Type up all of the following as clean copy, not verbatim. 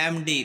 MD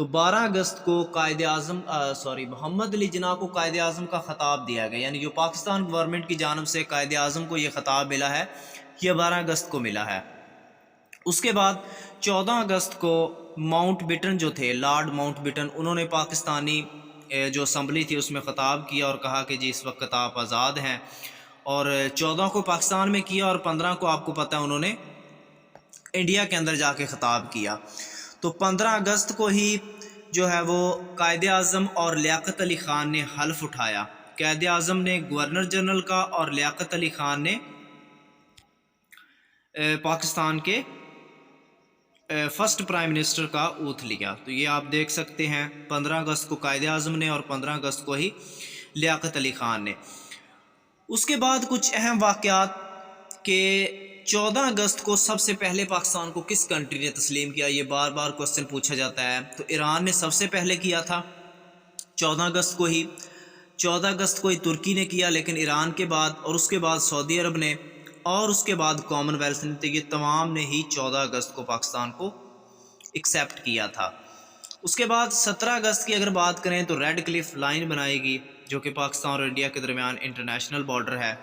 تو 12 اگست کو محمد علی جناح کو قائد اعظم کا خطاب دیا گیا، یعنی جو پاکستان گورنمنٹ کی جانب سے قائد اعظم کو یہ خطاب ملا ہے یہ 12 اگست کو ملا ہے۔ اس کے بعد 14 اگست کو ماؤنٹ بیٹن جو تھے، لارڈ ماؤنٹ بیٹن، انہوں نے پاکستانی جو اسمبلی تھی اس میں خطاب کیا اور کہا کہ جی اس وقت آپ آزاد ہیں، اور 14 کو پاکستان میں کیا اور 15 کو آپ کو پتہ ہے انہوں نے انڈیا کے اندر جا کے خطاب کیا۔ تو 15 اگست کو ہی جو ہے وہ قائد اعظم اور لیاقت علی خان نے حلف اٹھایا، قائد اعظم نے گورنر جنرل کا اور لیاقت علی خان نے پاکستان کے فرسٹ پرائم منسٹر کا اوتھ لیا۔ تو یہ آپ دیکھ سکتے ہیں 15 اگست کو قائد اعظم نے اور 15 اگست کو ہی لیاقت علی خان نے۔ اس کے بعد کچھ اہم واقعات کہ 14 اگست کو سب سے پہلے پاکستان کو کس کنٹری نے تسلیم کیا، یہ بار بار کوسچن پوچھا جاتا ہے۔ تو ایران نے سب سے پہلے کیا تھا 14 اگست کو ہی، 14 اگست کو ہی ترکی نے کیا، لیکن ایران کے بعد اور اس کے بعد سعودی عرب نے اور اس کے بعد کامن ویلتھ نے، تو یہ تمام نے ہی 14 اگست کو پاکستان کو ایکسیپٹ کیا تھا۔ اس کے بعد 17 اگست کی اگر بات کریں تو ریڈ کلف لائن بنائے گی جو کہ پاکستان اور انڈیا کے درمیان انٹرنیشنل بارڈر ہے۔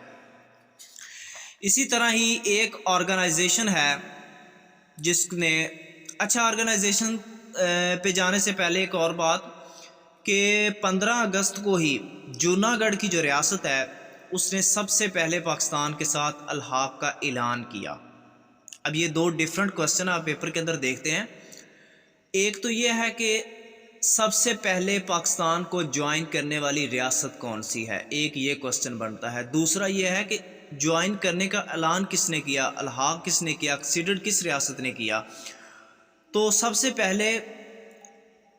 اسی طرح ہی ایک آرگنائزیشن ہے جس نے آرگنائزیشن پہ جانے سے پہلے ایک اور بات کہ 15 اگست کو ہی جوناگڑھ کی جو ریاست ہے اس نے سب سے پہلے پاکستان کے ساتھ الحاق کا اعلان کیا۔ اب یہ دو ڈیفرنٹ کوسچن آپ پیپر کے اندر دیکھتے ہیں، ایک تو یہ ہے کہ سب سے پہلے پاکستان کو جوائن کرنے والی ریاست کون سی ہے، ایک یہ کوسچن بنتا ہے۔ دوسرا یہ ہے کہ جوائن کرنے کا اعلان کس نے کیا، الحاق کس نے کیا، ایکسیڈڈ کس ریاست نے کیا۔ تو سب سے پہلے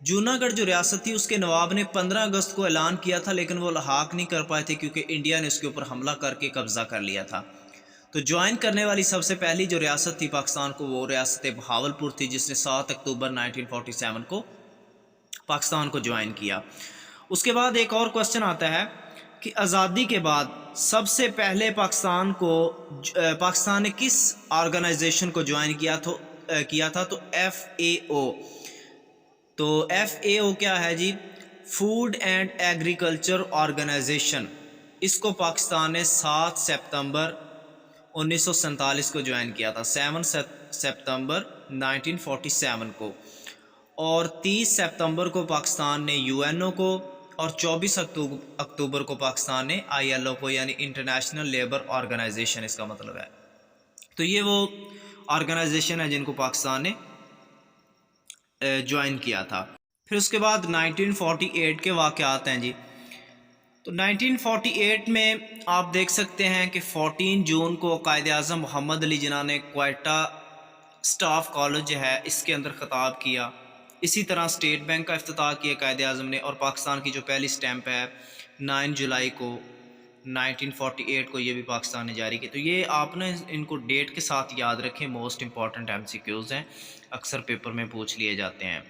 جوناگڑھ جو ریاست تھی اس کے نواب نے 15 اگست کو اعلان کیا تھا، لیکن وہ الحاق نہیں کر پائے تھے کیونکہ انڈیا نے اس کے اوپر حملہ کر کے قبضہ کر لیا تھا۔ تو جوائن کرنے والی سب سے پہلی جو ریاست تھی پاکستان کو وہ ریاست بہاولپور تھی، جس نے 7 اکتوبر 1947 کو پاکستان کو جوائن کیا۔ اس کے بعد ایک اور کوسچن آتا ہے کہ آزادی کے بعد سب سے پہلے پاکستان نے کس آرگنائزیشن کو جوائن کیا تھا، تو FAO۔ تو FAO کیا ہے جی؟ Food and agriculture organization. اس کو پاکستان نے 7 سپتمبر 1947 کو جوائن کیا تھا، 7 سپتمبر 1947 کو، اور 30 سپتمبر کو پاکستان نے UNO کو اور 24 اکتوبر کو پاکستان نے ILO کو، یعنی انٹرنیشنل لیبر آرگنائزیشن اس کا مطلب ہے۔ تو یہ وہ آرگنائزیشن ہے جن کو پاکستان نے جوائن کیا تھا۔ پھر اس کے بعد 1948 کے واقعات ہیں جی۔ تو 1948 میں آپ دیکھ سکتے ہیں کہ 14 جون کو قائد اعظم محمد علی جناح نے کوئٹہ اسٹاف کالج ہے اس کے اندر خطاب کیا۔ اسی طرح اسٹیٹ بینک کا افتتاح کیا قائد اعظم نے، اور پاکستان کی جو پہلی سٹیمپ ہے 9 جولائی کو 1948 کو یہ بھی پاکستان نے جاری کی۔ تو یہ آپ نے ان کو ڈیٹ کے ساتھ یاد رکھیں، موسٹ امپورٹنٹ MCQs ہیں، اکثر پیپر میں پوچھ لیے جاتے ہیں۔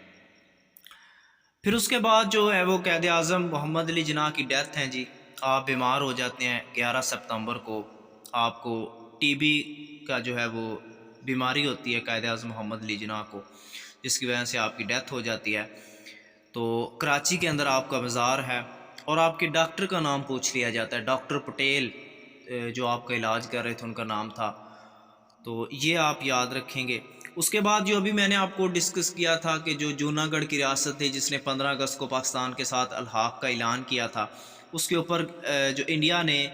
پھر اس کے بعد جو ہے وہ قائد اعظم محمد علی جناح کی ڈیتھ ہے جی، آپ بیمار ہو جاتے ہیں 11 سپتمبر کو، آپ کو TB کا جو ہے وہ بیماری ہوتی ہے قائد اعظم محمد علی جناح کو، جس کی وجہ سے آپ کی ڈیتھ ہو جاتی ہے۔ تو کراچی کے اندر آپ کا مزار ہے، اور آپ کے ڈاکٹر کا نام پوچھ لیا جاتا ہے، ڈاکٹر پٹیل جو آپ کا علاج کر رہے تھے ان کا نام تھا، تو یہ آپ یاد رکھیں گے۔ اس کے بعد جو ابھی میں نے آپ کو ڈسکس کیا تھا کہ جو جوناگڑھ کی ریاست تھی جس نے 15 اگست کو پاکستان کے ساتھ الحاق کا اعلان کیا تھا، اس کے اوپر جو انڈیا نے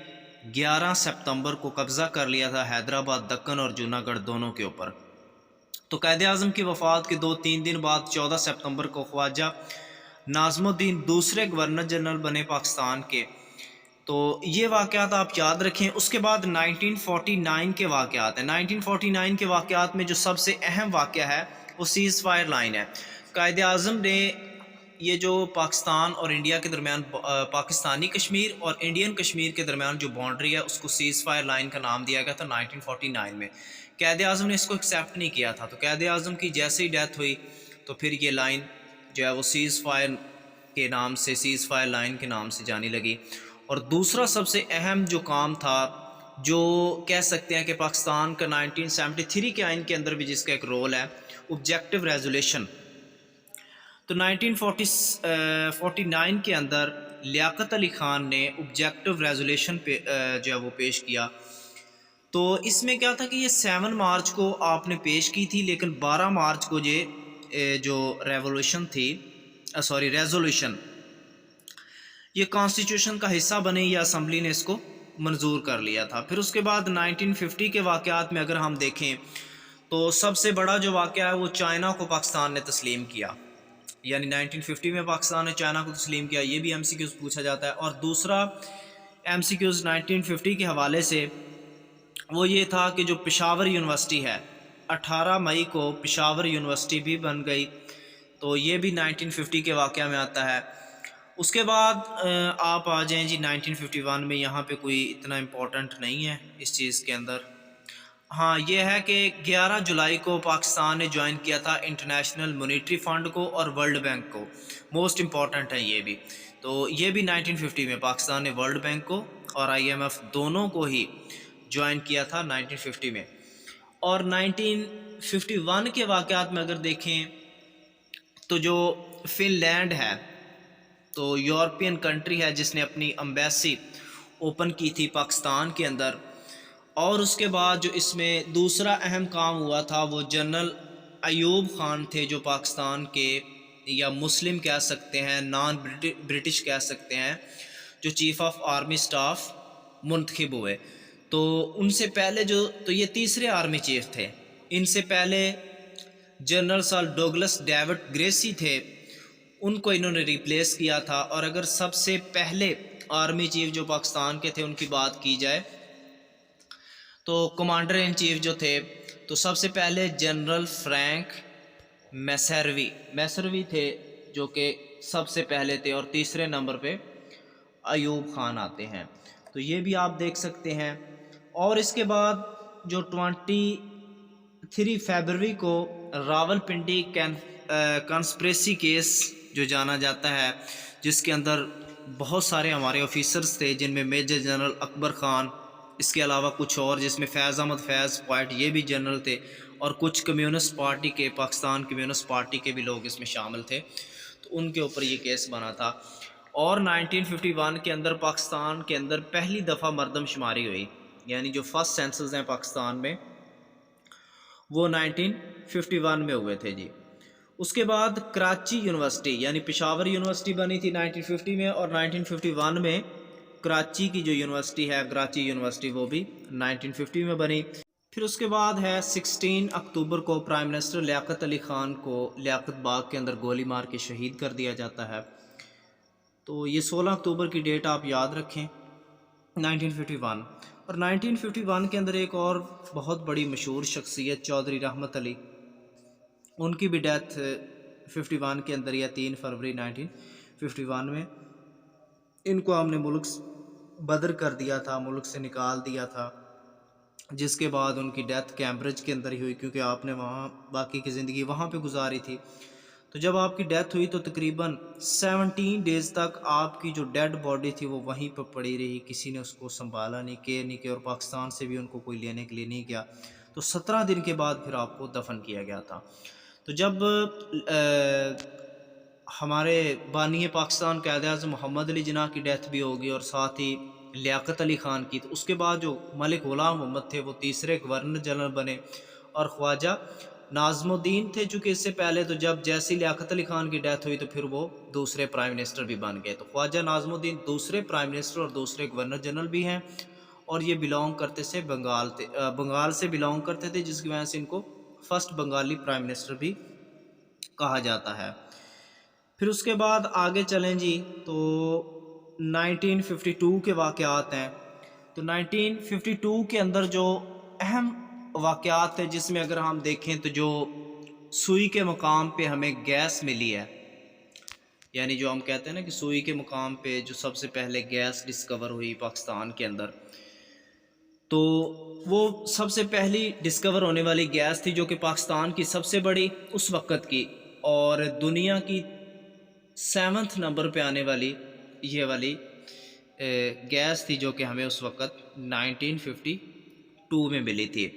11 سپتمبر کو قبضہ کر لیا تھا، حیدرآباد، دکن اور جوناگڑھ دونوں کے اوپر۔ تو قائد اعظم کی وفات کے 2-3 دن بعد 14 سپتمبر کو خواجہ ناظم الدین دوسرے گورنر جنرل بنے پاکستان کے۔ تو یہ واقعات آپ یاد رکھیں۔ اس کے بعد 1949 کے واقعات ہیں۔ 1949 کے واقعات میں جو سب سے اہم واقعہ ہے وہ سیز فائر لائن ہے۔ قائد اعظم نے یہ جو پاکستان اور انڈیا کے درمیان پاکستانی کشمیر اور انڈین کشمیر کے درمیان جو باؤنڈری ہے اس کو سیز فائر لائن کا نام دیا گیا تھا 1949 میں۔ قائد اعظم نے اس کو ایکسیپٹ نہیں کیا تھا، تو قائد اعظم کی جیسے ہی ڈیتھ ہوئی تو پھر یہ لائن جو ہے وہ سیز فائر کے نام سے، سیز فائر لائن کے نام سے جانی لگی۔ اور دوسرا سب سے اہم جو کام تھا، جو کہہ سکتے ہیں کہ پاکستان کا 1973 کے آئین کے اندر بھی جس کا ایک رول ہے، آبجیکٹو ریزولیشن۔ تو 1949 کے اندر لیاقت علی خان نے آبجیکٹو ریزولوشن پہ جو ہے وہ پیش کیا. تو اس میں کیا تھا کہ یہ 7 مارچ کو آپ نے پیش کی تھی، لیکن 12 مارچ کو یہ جو ریولوشن تھی ریزولوشن یہ کانسٹیٹیوشن کا حصہ بنے یا اسمبلی نے اس کو منظور کر لیا تھا. پھر اس کے بعد 1950 کے واقعات میں اگر ہم دیکھیں تو سب سے بڑا جو واقعہ ہے وہ چائنا کو پاکستان نے تسلیم کیا، یعنی 1950 میں پاکستان نے چائنا کو تسلیم کیا. یہ بھی ایم سی کیوز پوچھا جاتا ہے. اور دوسرا ایم سی کیوز 1950 کے حوالے سے وہ یہ تھا کہ جو پشاور یونیورسٹی ہے 18 مئی کو پشاور یونیورسٹی بھی بن گئی، تو یہ بھی 1950 کے واقعہ میں آتا ہے. اس کے بعد آپ آ جائیں جی 1951 میں، یہاں پہ کوئی اتنا امپورٹنٹ نہیں ہے اس چیز کے اندر. ہاں یہ ہے کہ 11 جولائی کو پاکستان نے جوائن کیا تھا انٹرنیشنل مونیٹری فنڈ کو اور ورلڈ بینک کو. موسٹ امپورٹنٹ ہے یہ بھی. تو یہ بھی 1950 میں پاکستان نے ورلڈ بینک کو اور آئی ایم ایف دونوں کو ہی جوائن کیا تھا 1950 میں. اور 1951 کے واقعات میں اگر دیکھیں تو جو فن لینڈ ہے تو یورپین کنٹری ہے جس نے اپنی امبیسی اوپن کی تھی پاکستان کے اندر. اور اس کے بعد جو اس میں دوسرا اہم کام ہوا تھا وہ جنرل ایوب خان تھے، جو پاکستان کے یا مسلم کہہ سکتے ہیں، نان برٹش کہہ سکتے ہیں، جو چیف آف آرمی سٹاف منتخب ہوئے. تو ان سے پہلے تو یہ تیسرے آرمی چیف تھے. ان سے پہلے general sir Douglas David Gracey تھے، ان کو انہوں نے ریپلیس کیا تھا. اور اگر سب سے پہلے آرمی چیف جو پاکستان کے تھے ان کی بات کی جائے تو کمانڈر ان چیف جو تھے تو سب سے پہلے جنرل فرینک میسروی تھے جو کہ سب سے پہلے تھے، اور تیسرے نمبر پہ ایوب خان آتے ہیں. تو یہ بھی آپ دیکھ سکتے ہیں. اور اس کے بعد جو 23 فیبروری کو راول پنڈی کانسپریسی کیس جو جانا جاتا ہے، جس کے اندر بہت سارے ہمارے آفیسرز تھے جن میں میجر جنرل اکبر خان، اس کے علاوہ کچھ اور جس میں فیض احمد فیض پوائٹ یہ بھی جنرل تھے، اور کچھ کمیونسٹ پارٹی کے پاکستان کمیونسٹ پارٹی کے بھی لوگ اس میں شامل تھے. تو ان کے اوپر یہ کیس بنا تھا. اور 1951 کے اندر پاکستان کے اندر پہلی دفعہ مردم شماری ہوئی، یعنی جو فرسٹ سینسز ہیں پاکستان میں وہ 1951 میں ہوئے تھے جی. اس کے بعد کراچی یونیورسٹی یعنی پشاور یونیورسٹی بنی تھی 1950 میں، اور 1951 میں کراچی کی جو یونیورسٹی ہے کراچی یونیورسٹی وہ بھی 1950 میں بنی. پھر اس کے بعد ہے 16 اکتوبر کو پرائم منسٹر لیاقت علی خان کو لیاقت باغ کے اندر گولی مار کے شہید کر دیا جاتا ہے. تو یہ 16 اکتوبر کی ڈیٹ آپ یاد رکھیں 1951. اور 1951 کے اندر ایک اور بہت بڑی مشہور شخصیت چودھری رحمت علی، ان کی بھی ڈیتھ 51 کے اندر یا 3 فروری 1951 میں. ان کو ہم نے ملک بدر کر دیا تھا، ملک سے نکال دیا تھا، جس کے بعد ان کی ڈیتھ کیمبرج کے اندر ہی ہوئی کیونکہ آپ نے وہاں باقی کی زندگی وہاں پہ گزاری تھی. تو جب آپ کی ڈیتھ ہوئی تو تقریباً 17 ڈیز تک آپ کی جو ڈیڈ باڈی تھی وہ وہیں پہ پڑی رہی، کسی نے اس کو سنبھالا نہیں، کیئر نہیں کیا، اور پاکستان سے بھی ان کو کوئی لینے کے لیے نہیں گیا. تو 17 دن کے بعد پھر آپ کو دفن کیا گیا تھا. تو جب ہمارے بانی پاکستان قائد اعظم محمد علی جناح کی ڈیتھ بھی ہوگی اور ساتھ ہی لیاقت علی خان کی، تو اس کے بعد جو ملک غلام محمد تھے وہ تیسرے گورنر جنرل بنے، اور خواجہ ناظم الدین تھے چونکہ اس سے پہلے. تو جب جیسی لیاقت علی خان کی ڈیتھ ہوئی تو پھر وہ دوسرے پرائم منسٹر بھی بن گئے. تو خواجہ ناظم الدین دوسرے پرائم منسٹر اور دوسرے گورنر جنرل بھی ہیں، اور یہ بنگال سے بلانگ کرتے تھے، جس کی وجہ سے ان کو فرسٹ بنگالی پرائم منسٹر بھی کہا جاتا ہے. پھر اس کے بعد آگے چلیں جی تو 1952 کے واقعات ہیں. تو 1952 کے اندر جو اہم واقعات ہیں جس میں اگر ہم دیکھیں تو جو سوئی کے مقام پہ ہمیں گیس ملی ہے، یعنی جو ہم کہتے ہیں نا کہ سوئی کے مقام پہ جو سب سے پہلے گیس ڈسکور ہوئی پاکستان کے اندر، تو وہ سب سے پہلی ڈسکور ہونے والی گیس تھی جو کہ پاکستان کی سب سے بڑی اس وقت کی، اور دنیا کی 7 نمبر پہ آنے والی یہ والی گیس تھی جو کہ ہمیں اس وقت 1952 میں ملی تھی.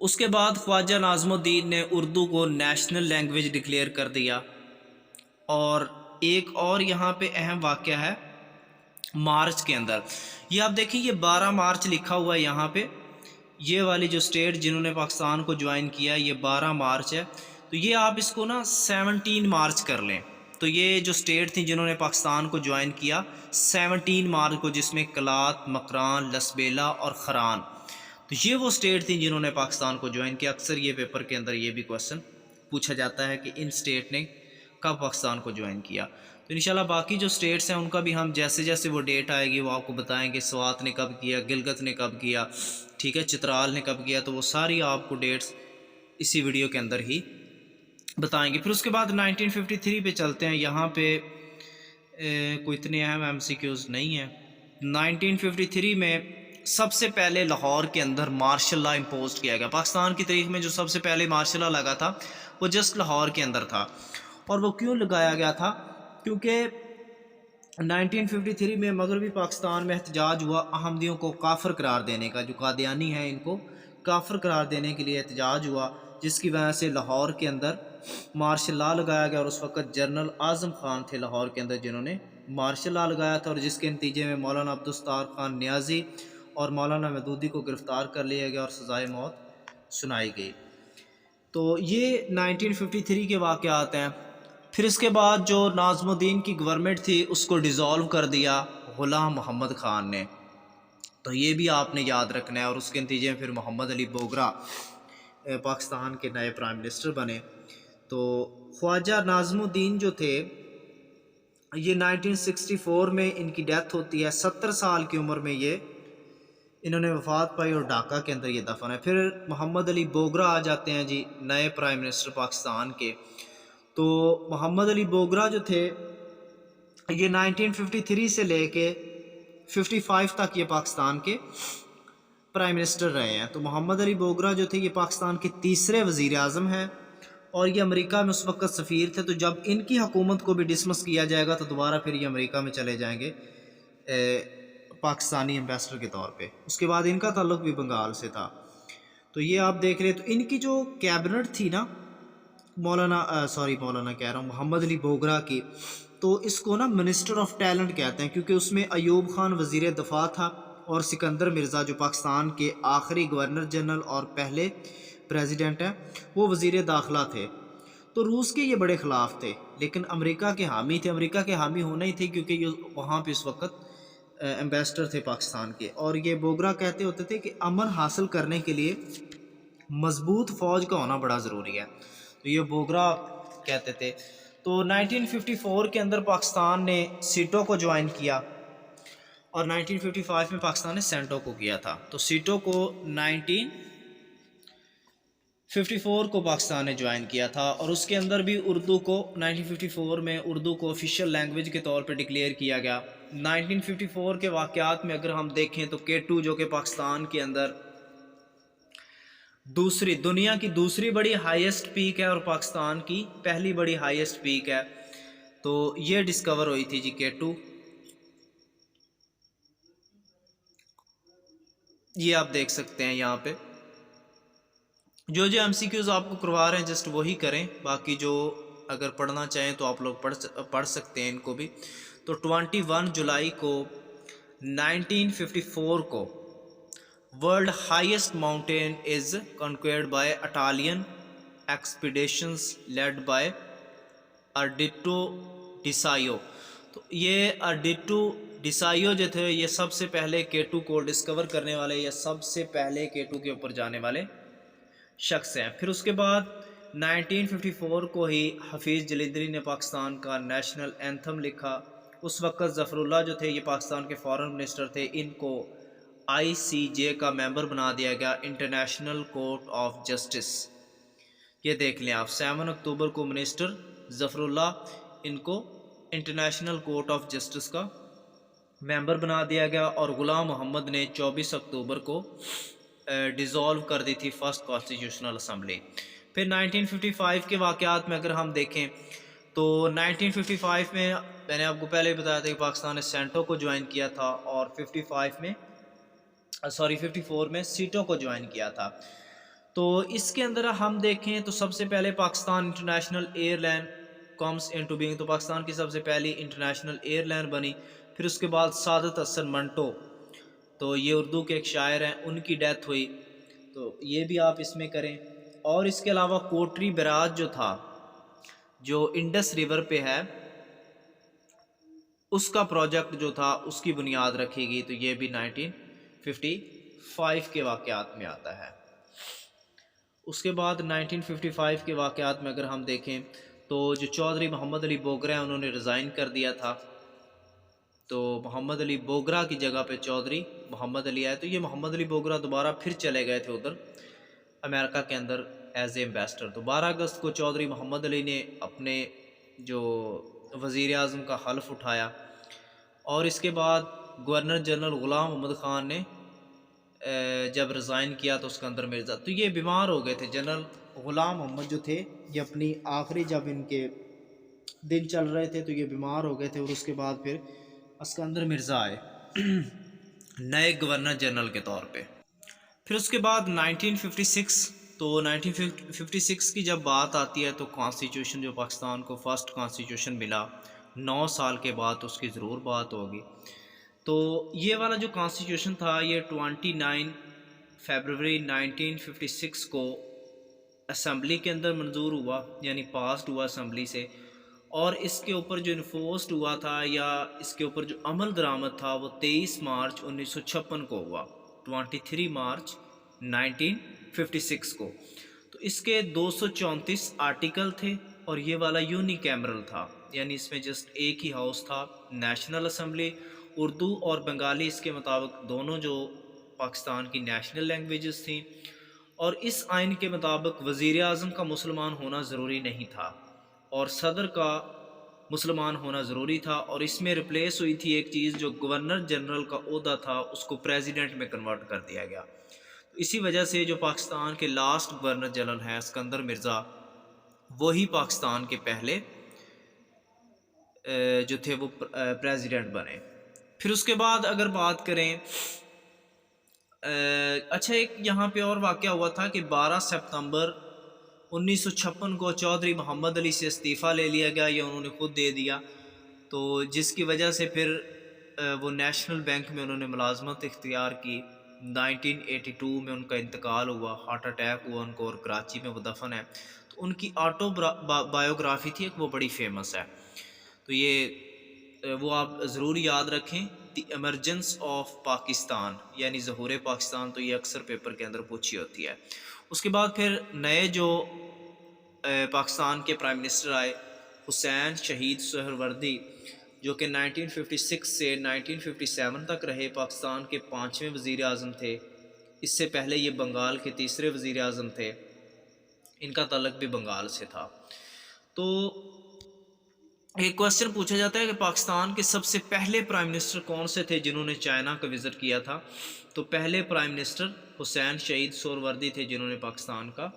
اس کے بعد خواجہ ناظم الدین نے اردو کو نیشنل لینگویج ڈکلیئر کر دیا. اور ایک اور یہاں پہ اہم واقعہ ہے مارچ کے اندر. یہ آپ دیکھیں یہ 12 مارچ لکھا ہوا ہے یہاں پہ. یہ والی جو اسٹیٹ جنہوں نے پاکستان کو جوائن کیا یہ 12 مارچ ہے. تو یہ آپ اس کو نا 17 مارچ کر لیں. تو یہ جو اسٹیٹ تھیں جنہوں نے پاکستان کو جوائن کیا 17 مارچ کو، جس میں کلات، مکران، لسبیلا اور خران، تو یہ وہ اسٹیٹ تھیں جنہوں نے پاکستان کو جوائن کیا. اکثر یہ پیپر کے اندر یہ بھی کوسچن پوچھا جاتا ہے کہ ان اسٹیٹ نے کب پاکستان کو جوائن کیا. تو انشاءاللہ باقی جو اسٹیٹس ہیں ان کا بھی ہم جیسے جیسے وہ ڈیٹ آئے گی وہ آپ کو بتائیں گے. سوات نے کب کیا، گلگت نے کب کیا، ٹھیک ہے، چترال نے کب کیا، تو وہ ساری آپ کو ڈیٹس اسی ویڈیو کے اندر ہی بتائیں گے. پھر اس کے بعد 1953 پہ چلتے ہیں. یہاں پہ کوئی اتنے اہم ایم سی کیوز نہیں ہیں. 1953 میں سب سے پہلے لاہور کے اندر مارشل لا امپوزڈ کیا گیا. پاکستان کی تاریخ میں جو سب سے پہلے مارشل لا لگا تھا وہ جسٹ لاہور کے اندر تھا. اور وہ کیوں لگایا گیا تھا؟ کیونکہ 1953 میں مغربی پاکستان میں احتجاج ہوا احمدیوں کو کافر قرار دینے کا. جو قادیانی ہیں ان کو کافر قرار دینے کے لیے احتجاج ہوا، جس کی وجہ سے لاہور کے اندر مارشل لا لگایا گیا. اور اس وقت جنرل اعظم خان تھے لاہور کے اندر جنہوں نے مارشل لا لگایا تھا، اور جس کے نتیجے میں مولانا عبدالستار خان نیازی اور مولانا مودودی کو گرفتار کر لیا گیا اور سزائے موت سنائی گئی. تو یہ 1953 کے واقعات ہیں. پھر اس کے بعد جو ناظم الدین کی گورنمنٹ تھی اس کو ڈیزالو کر دیا غلام محمد خان نے. تو یہ بھی آپ نے یاد رکھنا ہے. اور اس کے نتیجے میں پھر محمد علی بوگرا پاکستان کے نئے پرائم منسٹر بنے. تو خواجہ ناظم الدین جو تھے یہ 1964 میں ان کی ڈیتھ ہوتی ہے. 70 سال کی عمر میں یہ انہوں نے وفات پائی اور ڈھاکہ کے اندر یہ دفن ہے. پھر محمد علی بوگرا آ جاتے ہیں جی نئے پرائم منسٹر پاکستان کے. تو محمد علی بوگرا جو تھے یہ 1953 سے لے کے 55 تک یہ پاکستان کے پرائم منسٹر رہے ہیں. تو محمد علی بوگرا جو تھے یہ پاکستان کے تیسرے وزیر اعظم ہیں، اور یہ امریکہ میں اس وقت سفیر تھے. تو جب ان کی حکومت کو بھی ڈسمس کیا جائے گا تو دوبارہ پھر یہ امریکہ میں چلے جائیں گے پاکستانی ایمبیسڈر کے طور پہ. اس کے بعد ان کا تعلق بھی بنگال سے تھا. تو یہ آپ دیکھ رہے. تو ان کی جو کیبنٹ تھی نا مولانا کہہ رہا ہوں محمد علی بوگرا کی، تو اس کو نا منسٹر آف ٹیلنٹ کہتے ہیں، کیونکہ اس میں ایوب خان وزیر دفاع تھا اور سکندر مرزا جو پاکستان کے آخری گورنر جنرل اور پہلے پریزیڈنٹ ہیں وہ وزیر داخلہ تھے. تو روس کے یہ بڑے خلاف تھے لیکن امریکہ کے حامی تھے. امریکہ کے حامی ہونا ہی تھے کیونکہ یہ وہاں پہ اس وقت ایمبیسڈر تھے پاکستان کے. اور یہ بوگرا کہتے ہوتے تھے کہ امن حاصل کرنے کے لیے مضبوط فوج کا ہونا بڑا ضروری ہے. تو یہ بوگرا کہتے تھے. تو 1954 کے اندر پاکستان نے سیٹو کو جوائن کیا اور 1955 میں پاکستان نے سینٹو کو کیا تھا. تو سیٹو کو 1954 کو پاکستان نے جوائن کیا تھا، اور اس کے اندر بھی اردو کو 1954 میں اردو کو آفیشیل لینگویج کے طور پہ ڈکلیئر کیا گیا. 1954 کے واقعات میں اگر ہم دیکھیں تو K2 جو کہ پاکستان کے اندر دنیا کی دوسری بڑی ہائیسٹ پیک ہے اور پاکستان کی پہلی بڑی ہائیسٹ پیک ہے، تو یہ ڈسکور ہوئی تھی جی K2. یہ آپ دیکھ سکتے ہیں یہاں پہ. جو ایم سی کیوز آپ کو کروا رہے ہیں جسٹ وہی کریں، باقی جو اگر پڑھنا چاہیں تو آپ لوگ پڑھ سکتے ہیں ان کو بھی. تو 21 جولائی کو 1954 کو world highest mountain is conquered by Italian expeditions led by Ardito Desio. تو یہ ارڈیٹو ڈیسائیو جو تھے یہ سب سے پہلے K2 کو ڈسکور کرنے والے یا سب سے پہلے K2 کے اوپر جانے والے شخص ہیں. پھر اس کے بعد 1954 کو ہی حفیظ جلیندری نے پاکستان کا نیشنل اینتھم لکھا. اس وقت ظفر اللہ جو تھے یہ پاکستان کے فارن منسٹر تھے، ان کو ICJ کا ممبر بنا دیا گیا، انٹرنیشنل کورٹ آف جسٹس. یہ دیکھ لیں آپ 7 اکتوبر کو منسٹر ظفر اللہ ان کو انٹرنیشنل کورٹ آف جسٹس کا ممبر بنا دیا گیا، اور غلام محمد نے 24 اکتوبر کو ڈیزالو کر دی تھی فرسٹ کانسٹیٹیوشنل اسمبلی. پھر 1955 کے واقعات میں اگر ہم دیکھیں تو 1955 میں میں نے آپ کو پہلے بتایا تھا کہ پاکستان نے سینٹو کو جوائن کیا تھا، اور 54 میں سیٹو کو جوائن کیا تھا. تو اس کے اندر ہم دیکھیں تو سب سے پہلے پاکستان انٹرنیشنل ایئر لائن کمس انٹو بینگ، تو پاکستان کی سب سے پہلی انٹرنیشنل ایئر لائن بنی. پھر اس کے بعد سعادت حسن منٹو، تو یہ اردو کے ایک شاعر ہیں، ان کی ڈیتھ ہوئی، تو یہ بھی آپ اس میں کریں. اور اس کے علاوہ کوٹری بیراج جو تھا، جو انڈس ریور پہ ہے، اس کا پروجیکٹ جو تھا اس کی بنیاد رکھی گئی، تو یہ بھی 1955 کے واقعات میں آتا ہے. اس کے بعد 1955 کے واقعات میں اگر ہم دیکھیں تو جو چودھری محمد علی بوگرا ہیں انہوں نے ریزائن کر دیا تھا، تو محمد علی بوگرا کی جگہ پہ چودھری محمد علی آئے. تو یہ محمد علی بوگرا دوبارہ پھر چلے گئے تھے ادھر امریکہ کے اندر ایز اے ایمبیسڈر. تو 12 اگست کو چودھری محمد علی نے اپنے جو وزیر اعظم کا حلف اٹھایا، اور اس کے بعد گورنر جنرل غلام محمد خان نے جب ریزائن کیا تو اس کے اندر مرزا، تو یہ بیمار ہو گئے تھے. جنرل غلام محمد جو تھے یہ اپنی آخری جب ان کے دن چل رہے تھے تو یہ بیمار ہو گئے تھے، اور اس کے بعد پھر اسکندر مرزا آئے نئے گورنر جنرل کے طور پہ. پھر اس کے بعد 1956، تو 1956 کی جب بات آتی ہے تو کانسٹیٹیوشن جو پاکستان کو فرسٹ کانسٹیٹیوشن ملا 9 سال کے بعد، تو اس کی ضرور بات ہوگی. تو یہ والا جو کانسٹیٹیوشن تھا یہ 29 فیبروری 1956 کو اسمبلی کے اندر منظور ہوا، یعنی پاسڈ ہوا اسمبلی سے، اور اس کے اوپر جو انفورسڈ ہوا تھا یا اس کے اوپر جو عمل درآمد تھا وہ 23 مارچ 1956 کو ہوا، 23 مارچ 1956 کو. تو اس کے 234 آرٹیکل تھے، اور یہ والا یونی کیمرل تھا، یعنی اس میں جسٹ ایک ہی ہاؤس تھا. نیشنل اسمبلی اردو اور بنگالی اس کے مطابق دونوں جو پاکستان کی نیشنل لینگویجز تھیں، اور اس آئین کے مطابق وزیر اعظم کا مسلمان ہونا ضروری نہیں تھا اور صدر کا مسلمان ہونا ضروری تھا، اور اس میں ریپلیس ہوئی تھی ایک چیز، جو گورنر جنرل کا عہدہ تھا اس کو پریزیڈنٹ میں کنورٹ کر دیا گیا. اسی وجہ سے جو پاکستان کے لاسٹ گورنر جنرل ہیں اسکندر مرزا، وہی پاکستان کے پہلے جو تھے وہ پریزیڈنٹ بنے. پھر اس کے بعد اگر بات کریں، اچھا ایک یہاں پہ اور واقعہ ہوا تھا کہ 12 سپتمبر 1956 کو چودھری محمد علی سے استعفیٰ لے لیا گیا، یا انہوں نے خود دے دیا، تو جس کی وجہ سے پھر وہ نیشنل بینک میں انہوں نے ملازمت اختیار کی. 1982 میں ان کا انتقال ہوا، ہارٹ اٹیک ہوا ان کو، اور کراچی میں وہ دفن ہے. تو ان کی آٹو بایوگرافی تھی ایک، وہ بڑی فیمس ہے، تو یہ وہ آپ ضرور یاد رکھیں، دی ایمرجنس آف پاکستان، یعنی ظہور پاکستان. تو یہ اکثر پیپر کے اندر پوچھی ہوتی ہے. اس کے بعد پھر نئے جو پاکستان کے پرائم منسٹر آئے، حسین شہید سہروردی، جو کہ 1956 سے 1957 تک رہے، پاکستان کے 5ویں وزیر اعظم تھے. اس سے پہلے یہ بنگال کے 3رے وزیر اعظم تھے، ان کا تعلق بھی بنگال سے تھا. تو ایک کوسچن پوچھا جاتا ہے کہ پاکستان کے سب سے پہلے پرائم منسٹر کون سے تھے جنہوں نے چائنا کا وزٹ کیا تھا؟ تو پہلے پرائم منسٹر حسین شہید سہروردی تھے جنہوں نے پاکستان کا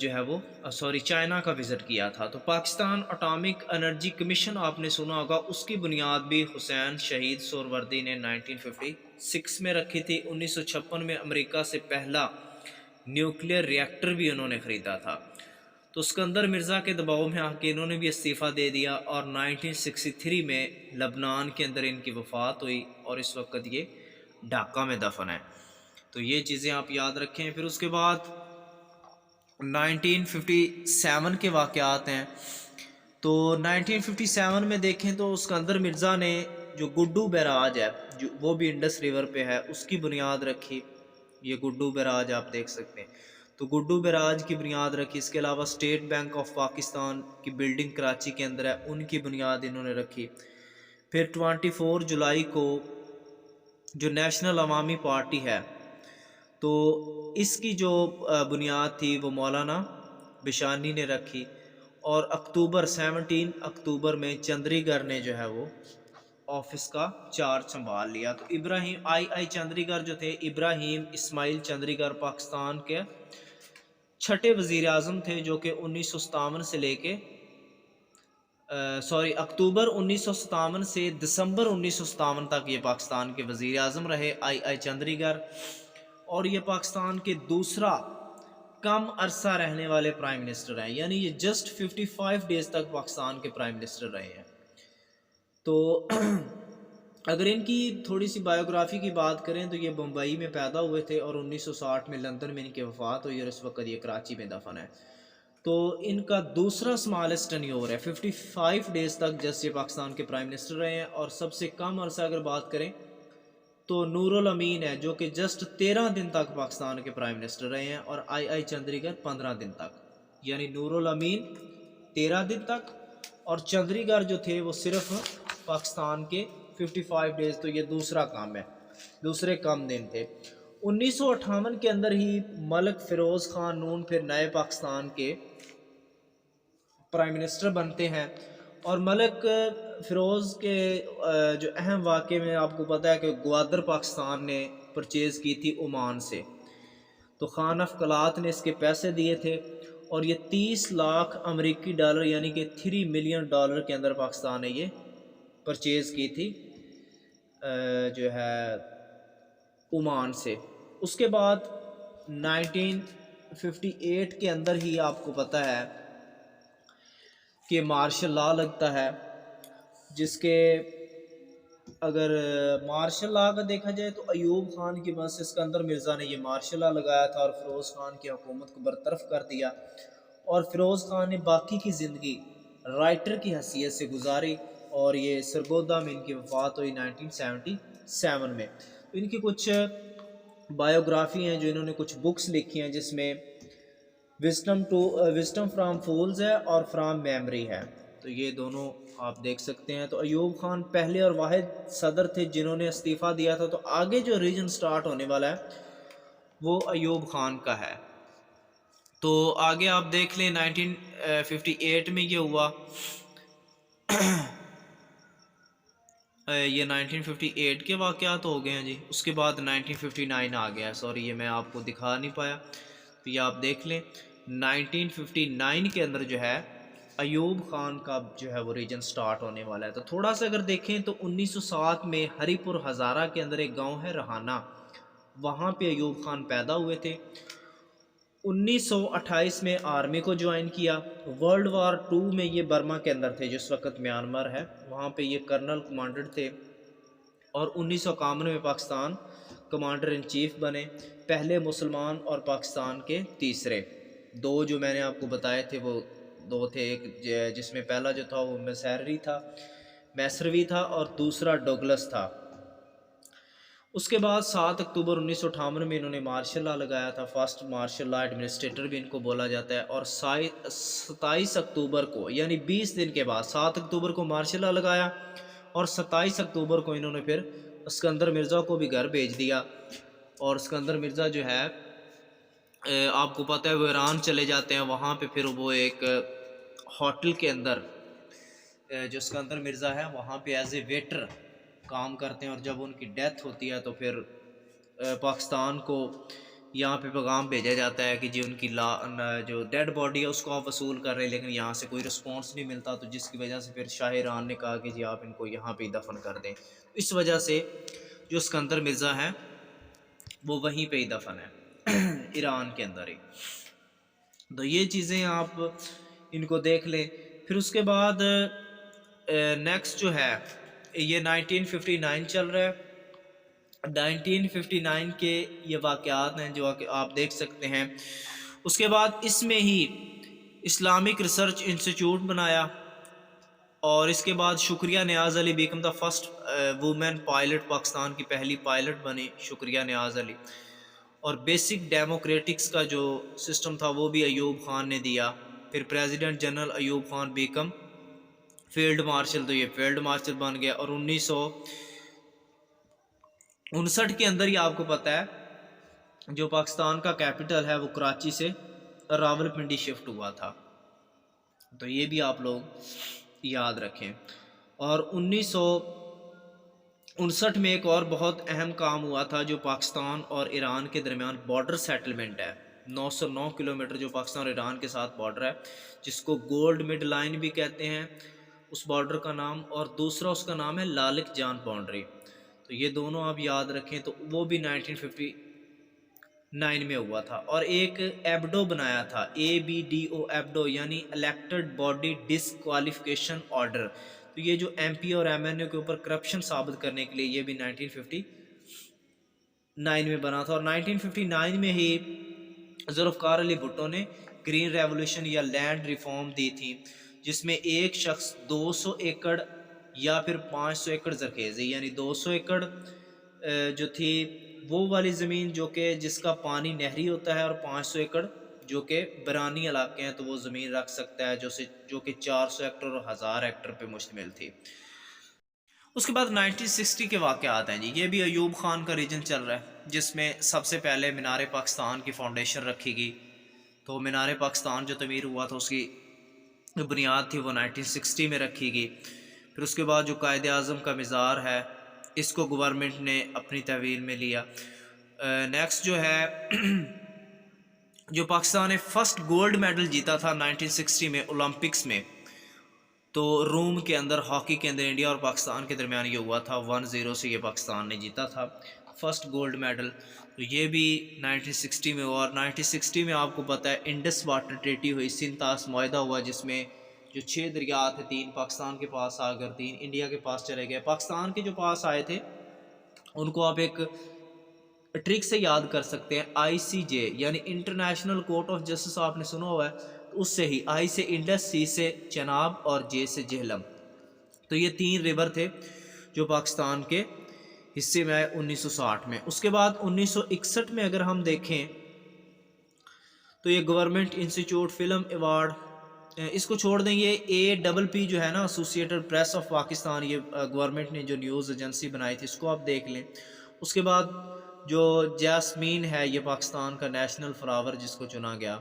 جو ہے وہ چائنا کا وزٹ کیا تھا. تو پاکستان اٹامک انرجی کمیشن آپ نے سنا ہوگا، اس کی بنیاد بھی حسین شہید سہروردی نے 1956 میں رکھی تھی. 1956 میں امریکہ سے پہلا نیوکلیئر ری ایکٹر بھی انہوں نے خریدا تھا. تو اسکندر مرزا کے دباؤ میں آ کے انہوں نے بھی استعفیٰ دے دیا، اور 1963 میں لبنان کے اندر ان کی وفات ہوئی، اور اس وقت یہ ڈھاکہ میں دفن ہے. تو یہ چیزیں آپ یاد رکھیں. پھر اس کے بعد 1957 کے واقعات ہیں. تو 1957 میں دیکھیں تو اسکندر مرزا نے جو گڈو بیراج ہے، جو وہ بھی انڈس ریور پہ ہے، اس کی بنیاد رکھی. یہ گڈو بیراج آپ دیکھ سکتے ہیں، تو گڈو بیراج کی بنیاد رکھی. اس کے علاوہ اسٹیٹ بینک آف پاکستان کی بلڈنگ کراچی کے اندر ہے، ان کی بنیاد انہوں نے رکھی. پھر 24 جولائی کو جو نیشنل عوامی پارٹی ہے، تو اس کی جو بنیاد تھی وہ مولانا بشانی نے رکھی. اور 17 اکتوبر میں چندری گڑھ نے جو ہے وہ آفس کا چارج سنبھال لیا. تو آئی چندری گڑھ جو تھے، ابراہیم اسماعیل چندری گڑھ پاکستان کے 6ٹھے وزیر اعظم تھے، جو کہ 1957 سے لے کے اکتوبر 1957 سے دسمبر 1957 تک یہ پاکستان کے وزیر اعظم رہے، آئی چندری گڑھ. اور یہ پاکستان کے دوسرا کم عرصہ رہنے والے پرائم منسٹر ہیں، یعنی یہ جسٹ 55 ڈیز تک پاکستان کے پرائم منسٹر رہے ہیں۔ تو اگر ان کی تھوڑی سی بایوگرافی کی بات کریں تو یہ بمبئی میں پیدا ہوئے تھے اور 1960 میں لندن میں ان کی وفات ہوئی، اور اس وقت یہ کراچی میں دفن ہے۔ تو ان کا دوسرا سمالسٹ ٹینیور ہے، 55 ڈیز تک جس یہ پاکستان کے پرائم منسٹر رہے ہیں۔ اور سب سے کم عرصہ اگر بات کریں تو نور الامین ہے، جو کہ جسٹ 13 دن تک پاکستان کے پرائم منسٹر رہے ہیں، اور آئی چندری گڑھ 15 دن تک، یعنی نور الامین 13 دن تک اور چندری گڑھ جو تھے وہ صرف پاکستان کے 55 ڈیز۔ تو یہ دوسرا کام ہے، دوسرے کم دن تھے۔ 1958 کے اندر ہی ملک فیروز خان نون پھر نئے پاکستان کے پرائم منسٹر بنتے ہیں، اور ملک فیروز کے جو اہم واقعے میں آپ کو پتہ ہے کہ گوادر پاکستان نے پرچیز کی تھی عمان سے، تو خان آف کلات نے اس کے پیسے دیے تھے، اور یہ 30 لاکھ امریکی ڈالر یعنی کہ 3 ملین ڈالر کے اندر پاکستان نے یہ پرچیز کی تھی جو ہے عمان سے۔ اس کے بعد 1958 کے اندر ہی آپ کو پتہ ہے کہ مارشل لا لگتا ہے، جس کے اگر مارشل لا کا دیکھا جائے تو ایوب خان کی بس اسکندر مرزا نے یہ مارشل لا لگایا تھا اور فیروز خان کی حکومت کو برطرف کر دیا، اور فیروز خان نے باقی کی زندگی رائٹر کی حیثیت سے گزاری، اور یہ سرگودا میں ان کی وفات ہوئی 1977 میں۔ تو ان کی کچھ بایوگرافی ہیں جو انہوں نے کچھ بکس لکھی ہیں، جس میں وزڈم فرام فولز ہے اور فرام میمری ہے، تو یہ دونوں آپ دیکھ سکتے ہیں۔ تو ایوب خان پہلے اور واحد صدر تھے جنہوں نے استعفیٰ دیا تھا، تو آگے جو ریجن سٹارٹ ہونے والا ہے وہ ایوب خان کا ہے۔ تو آگے آپ دیکھ لیں 1958 میں یہ ہوا، یہ 1958 کے واقعات ہو گئے ہیں جی۔ اس کے بعد 1959 آ گیا، سوری یہ میں آپ کو دکھا نہیں پایا، تو یہ آپ دیکھ لیں 1959 کے اندر جو ہے ایوب خان کا جو ہے وہ ریجن سٹارٹ ہونے والا ہے۔ تو تھوڑا سا اگر دیکھیں تو 1907 میں ہری پور ہزارہ کے اندر ایک گاؤں ہے رہانہ، وہاں پہ ایوب خان پیدا ہوئے تھے۔ 1928 میں آرمی کو جوائن کیا۔ ورلڈ وار 2 میں یہ برما کے اندر تھے، جس وقت میانمار ہے، وہاں پہ یہ کرنل کمانڈر تھے، اور 1951 میں پاکستان کمانڈر ان چیف بنے، پہلے مسلمان اور پاکستان کے تیسرے۔ دو جو میں نے آپ کو بتائے تھے وہ دو تھے، ایک جس میں پہلا جو تھا وہ میسروی تھا اور دوسرا ڈوگلس تھا۔ اس کے بعد 7 اکتوبر 1958 میں انہوں نے مارشل لا لگایا تھا، فرسٹ مارشل لا ایڈمنسٹریٹر بھی ان کو بولا جاتا ہے، اور 27 اکتوبر کو یعنی 20 دن کے بعد 7 اکتوبر کو مارشل لا لگایا، اور 27 اکتوبر کو انہوں نے پھر اسکندر مرزا کو بھی گھر بھیج دیا، اور اسکندر مرزا جو ہے آپ کو پتہ ہے وہ ایران چلے جاتے ہیں، وہاں پہ پھر وہ ایک ہوٹل کے اندر جو اسکندر مرزا ہے وہاں پہ ایز اے ویٹر کام کرتے ہیں، اور جب ان کی ڈیتھ ہوتی ہے تو پھر پاکستان کو یہاں پہ پیغام بھیجا جاتا ہے کہ جی ان کی جو ڈیڈ باڈی ہے اس کو آپ وصول کر رہے ہیں، لیکن یہاں سے کوئی رسپانس نہیں ملتا، تو جس کی وجہ سے پھر شاہ ایران نے کہا کہ جی آپ ان کو یہاں پہ ہی دفن کر دیں۔ اس وجہ سے جو اسکندر مرزا ہے وہ وہیں پہ ہی دفن ہے ایران کے اندر ہی۔ تو یہ چیزیں آپ ان کو دیکھ لیں۔ پھر اس کے بعد نیکسٹ جو ہے یہ 1959 چل رہا ہے۔ 1959 کے یہ واقعات ہیں جو آپ دیکھ سکتے ہیں۔ اس کے بعد اس میں ہی اسلامک ریسرچ انسٹیٹیوٹ بنایا، اور اس کے بعد Shukriya Niaz Ali became the first woman pilot, Pakistan کی پہلی پائلٹ بنی شکریہ نیاز علی، اور بیسک ڈیموکریٹکس کا جو سسٹم تھا وہ بھی ایوب خان نے دیا۔ پھر president general Ayub Khan become field marshal, تو یہ فیلڈ مارشل بن گیا، اور 1959 کے اندر ہی آپ کو پتہ ہے جو پاکستان کا کیپٹل ہے وہ کراچی سے راول پنڈی شفٹ ہوا تھا، تو یہ بھی آپ لوگ یاد رکھیں۔ اور 1959 میں ایک اور بہت اہم کام ہوا تھا جو پاکستان اور ایران کے درمیان بارڈر سیٹلمنٹ ہے، 909 کلومیٹر جو پاکستان اور ایران کے ساتھ بارڈر ہے، جس کو گولڈ مڈ لائن بھی کہتے ہیں اس بارڈر کا نام، اور دوسرا اس کا نام ہے لالک جان باؤنڈری۔ تو یہ دونوں آپ یاد رکھیں، تو وہ بھی 1959 9 میں ہوا تھا، اور ایک ایبڈو بنایا تھا ABDO ایبڈو یعنی الیکٹڈ باڈی ڈسکوالیفیکیشن آرڈر. تو یہ جو MP اور MNA کے اوپر کرپشن ثابت کرنے کے لیے یہ بھی 1959 میں بنا تھا. اور 1959 میں ہی ذوالفقار علی بھٹو نے گرین ریولوشن یا لینڈ ریفارم دی تھی، جس میں ایک شخص 200 ایکڑ یا پھر 500 ایکڑ زرخیزی، یعنی 200 ایکڑ جو تھی وہ والی زمین جو کہ جس کا پانی نہری ہوتا ہے، اور 500 ایکڑ جو کہ برانی علاقے ہیں تو وہ زمین رکھ سکتا ہے، جو کہ 400 ایکڑ اور 1000 ایکڑ پہ مشتمل تھی. اس کے بعد 1960 کے واقعات ہیں جی. یہ بھی ایوب خان کا ریجن چل رہا ہے، جس میں سب سے پہلے مینار پاکستان کی فاؤنڈیشن رکھی گئی. تو مینار پاکستان جو تعمیر ہوا تھا اس کی جو بنیاد تھی وہ 1960 میں رکھی گئی. پھر اس کے بعد جو قائد اعظم کا مزار ہے اس کو گورنمنٹ نے اپنی تحویل میں لیا. نیکسٹ جو ہے جو پاکستان نے فرسٹ گولڈ میڈل جیتا تھا 1960 میں اولمپکس میں، تو روم کے اندر ہاکی کے اندر انڈیا اور پاکستان کے درمیان یہ ہوا تھا 1-0 سے یہ پاکستان نے جیتا تھا فرسٹ گولڈ میڈل. تو یہ بھی 1960 میں ہوا. اور 1960 میں آپ کو پتہ ہے انڈس واٹر ٹریٹی ہوئی، سنتاس معاہدہ ہوا، جس میں جو 6 دریا تھے 3 پاکستان کے پاس آ کر 3 انڈیا کے پاس چلے گئے. پاکستان کے جو پاس آئے تھے ان کو آپ ایک ٹرک سے یاد کر سکتے ہیں، ICJ یعنی انٹرنیشنل کورٹ آف جسٹس آپ نے سنا ہوا ہے، تو اس سے ہی I سے انڈس، C سے چناب اور J سے جہلم. تو یہ 3 ریور تھے جو پاکستان کے حصے میں آئے 1960 میں. اس کے بعد 1961 میں اگر ہم دیکھیں تو یہ گورنمنٹ انسٹیٹیوٹ فلم ایوارڈ، اس کو چھوڑ دیں، یہ APP جو ہے نا ایسوسیٹڈ پریس آف پاکستان، یہ گورنمنٹ نے جو نیوز ایجنسی بنائی تھی اس کو آپ دیکھ لیں. اس کے بعد جو جاسمین ہے یہ پاکستان کا نیشنل فلاور جس کو چنا گیا.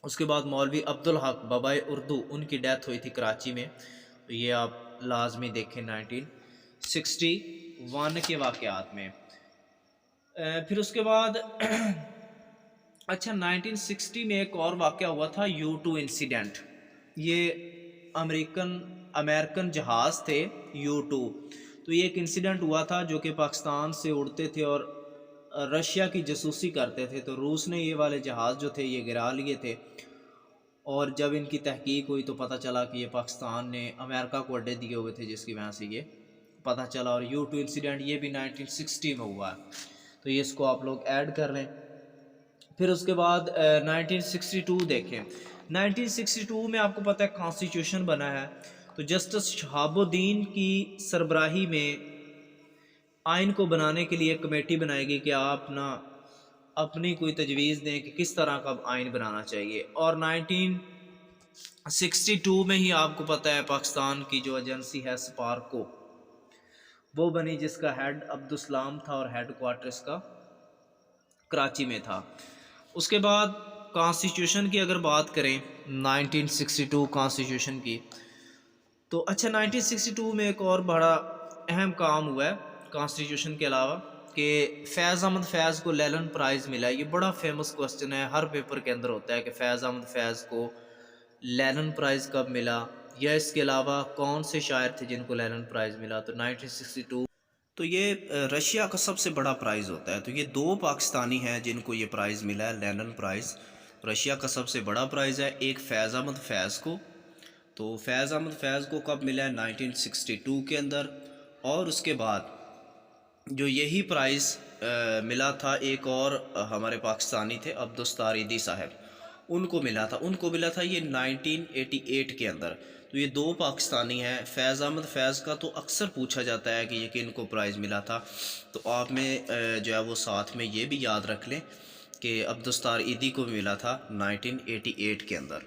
اس کے بعد مولوی عبدالحق بابائے اردو، ان کی ڈیتھ ہوئی تھی کراچی میں، تو یہ آپ لازمی دیکھیں 1961 کے واقعات میں. پھر اس کے بعد اچھا 1960 میں ایک اور واقعہ ہوا تھا U2 انسیڈنٹ. یہ امریکن جہاز تھے U2. تو یہ ایک انسیڈنٹ ہوا تھا جو کہ پاکستان سے اڑتے تھے اور رشیا کی جاسوسی کرتے تھے. تو روس نے یہ والے جہاز جو تھے یہ گرا لیے تھے، اور جب ان کی تحقیق ہوئی تو پتہ چلا کہ یہ پاکستان نے امریکہ کو اڈے دیے ہوئے تھے، جس کی وجہ سے یہ پتہ چلا. اور U2 انسیڈنٹ یہ بھی 1960 میں ہوا ہے، تو یہ اس کو آپ لوگ ایڈ کر لیں. پھر اس کے بعد 1962 دیکھیں. 1962 میں آپ کو پتہ ہے کانسٹیٹیوشن بنا ہے. تو جسٹس شہاب الدین کی سربراہی میں آئین کو بنانے کے لیے ایک کمیٹی بنائے گی کہ آپ نا اپنی کوئی تجویز دیں کہ کس طرح کا آئین بنانا چاہیے. اور 1962 میں ہی آپ کو پتہ ہے پاکستان کی جو ایجنسی ہے سپارکو وہ بنی، جس کا ہیڈ عبدالسلام تھا اور ہیڈ کوارٹر اس کا کراچی میں تھا. اس کے بعد کانسٹیٹیوشن کی اگر بات کریں 1962 کانسٹیٹیوشن کی، تو اچھا 1962 میں ایک اور بڑا اہم کام ہوا ہے کانسٹیٹیوشن کے علاوہ، کہ فیض احمد فیض کو لیلن پرائز ملا. یہ بڑا فیمس کوسچن ہے، ہر پیپر کے اندر ہوتا ہے کہ فیض احمد فیض کو لیلن پرائز کب ملا، یا اس کے علاوہ کون سے شاعر تھے جن کو لیلن پرائز ملا. تو 1962 تو یہ رشیا کا سب سے بڑا پرائز ہوتا ہے. تو یہ 2 پاکستانی ہیں جن کو یہ پرائز ملا ہے، لیلن پرائز رشیا کا سب سے بڑا پرائز ہے. ایک فیض احمد فیض کو، تو فیض احمد فیض کو کب ملا ہے 1962 کے اندر. اور اس کے بعد جو یہی پرائز ملا تھا ایک اور ہمارے پاکستانی تھے عبدالستار ایدھی صاحب، ان کو ملا تھا یہ 1988 کے اندر. تو یہ 2 پاکستانی ہیں. فیض احمد فیض کا تو اکثر پوچھا جاتا ہے کہ یہ کن کو پرائز ملا تھا، تو آپ میں جو ہے وہ ساتھ میں یہ بھی یاد رکھ لیں کہ عبدالستار ایدھی کو بھی ملا تھا 1988 کے اندر.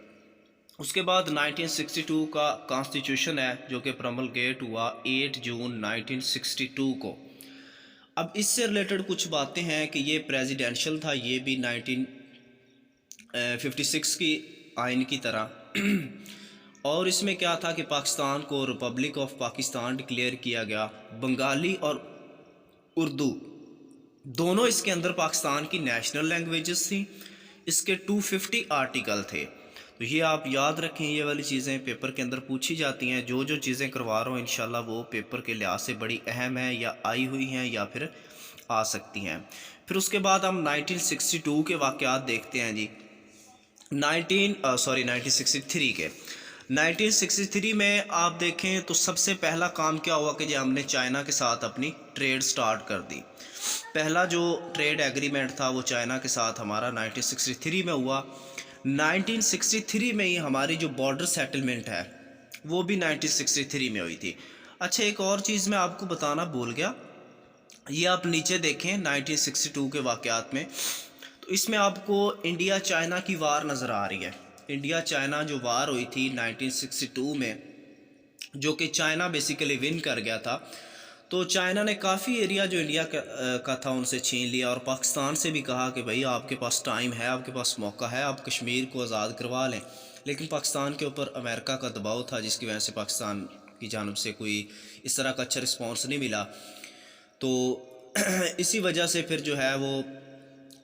اس کے بعد 1962 کا کانسٹیٹیوشن ہے جو کہ پرملگیٹ ہوا 8 جون 1962 کو. اب اس سے ریلیٹڈ کچھ باتیں ہیں کہ یہ پریزیڈینشل تھا، یہ بھی 1956 کی آئین کی طرح. اور اس میں کیا تھا کہ پاکستان کو ریپبلک آف پاکستان ڈکلیئر کیا گیا. بنگالی اور اردو دونوں اس کے اندر پاکستان کی نیشنل لینگویجز تھیں. اس کے 250 آرٹیکل تھے. تو یہ آپ یاد رکھیں، یہ والی چیزیں پیپر کے اندر پوچھی جاتی ہیں. جو چیزیں کروا رہا ہوں انشاءاللہ وہ پیپر کے لحاظ سے بڑی اہم ہیں، یا آئی ہوئی ہیں یا پھر آ سکتی ہیں۔ پھر اس کے بعد ہم 1962 کے واقعات دیکھتے ہیں جی۔ 1963 کے 1963 میں آپ دیکھیں تو سب سے پہلا کام کیا ہوا کہ جی ہم نے چائنا کے ساتھ اپنی ٹریڈ سٹارٹ کر دی۔ پہلا جو ٹریڈ ایگریمنٹ تھا وہ چائنا کے ساتھ ہمارا 1963 میں ہوا۔ 1963 میں ہی ہماری جو بارڈر سیٹلمنٹ ہے وہ بھی 1963 میں ہوئی تھی۔ اچھا ایک اور چیز میں آپ کو بتانا بھول گیا، یہ آپ نیچے دیکھیں 1962 کے واقعات میں، تو اس میں آپ کو انڈیا چائنا کی وار نظر آ رہی ہے۔ انڈیا چائنا جو وار ہوئی تھی 1962 میں، جو کہ چائنا بیسیکلی ون کر گیا تھا، تو چائنا نے کافی ایریا جو انڈیا کا تھا ان سے چھین لیا، اور پاکستان سے بھی کہا کہ بھائی آپ کے پاس ٹائم ہے، آپ کے پاس موقع ہے، آپ کشمیر کو آزاد کروا لیں۔ لیکن پاکستان کے اوپر امریکہ کا دباؤ تھا، جس کی وجہ سے پاکستان کی جانب سے کوئی اس طرح کا اچھا رسپانس نہیں ملا، تو اسی وجہ سے پھر جو ہے وہ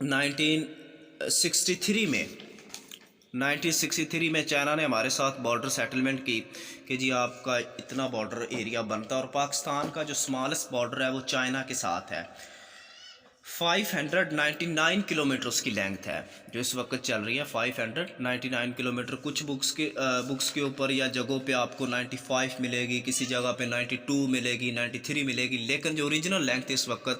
1963 میں چائنا نے ہمارے ساتھ بارڈر سیٹلمنٹ کی کہ جی آپ کا اتنا بارڈر ایریا بنتا ہے، اور پاکستان کا جو سمالسٹ بارڈر ہے وہ چائنا کے ساتھ ہے۔ 599 کلومیٹر اس کی لینگتھ ہے جو اس وقت چل رہی ہے، 599 کلومیٹر۔ کچھ بکس کے اوپر یا جگہوں پہ آپ کو 95 ملے گی، کسی جگہ پہ 92 ملے گی، 93 ملے گی، لیکن جو اوریجنل لینگتھ اس وقت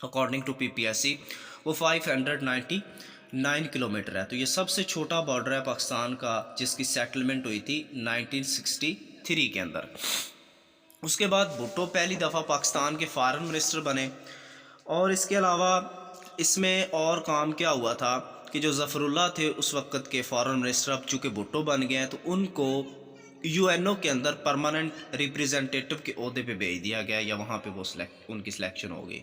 اکارڈنگ ٹو PPSC وہ 599 کلومیٹر ہے۔ تو یہ سب سے چھوٹا بارڈر ہے پاکستان کا جس کی سیٹلمنٹ ہوئی تھی 1963 کے اندر۔ اس کے بعد بھٹو پہلی دفعہ پاکستان کے فارن منسٹر بنے، اور اس کے علاوہ اس میں اور کام کیا ہوا تھا کہ جو ظفر اللہ تھے اس وقت کے فارن منسٹر، اب چونکہ بھٹو بن گئے ہیں تو ان کو UNO کے اندر پرماننٹ ریپریزنٹیٹو کے عہدے پہ بھیج دیا گیا، یا وہاں پہ وہ ان کی سلیکشن ہو گئی۔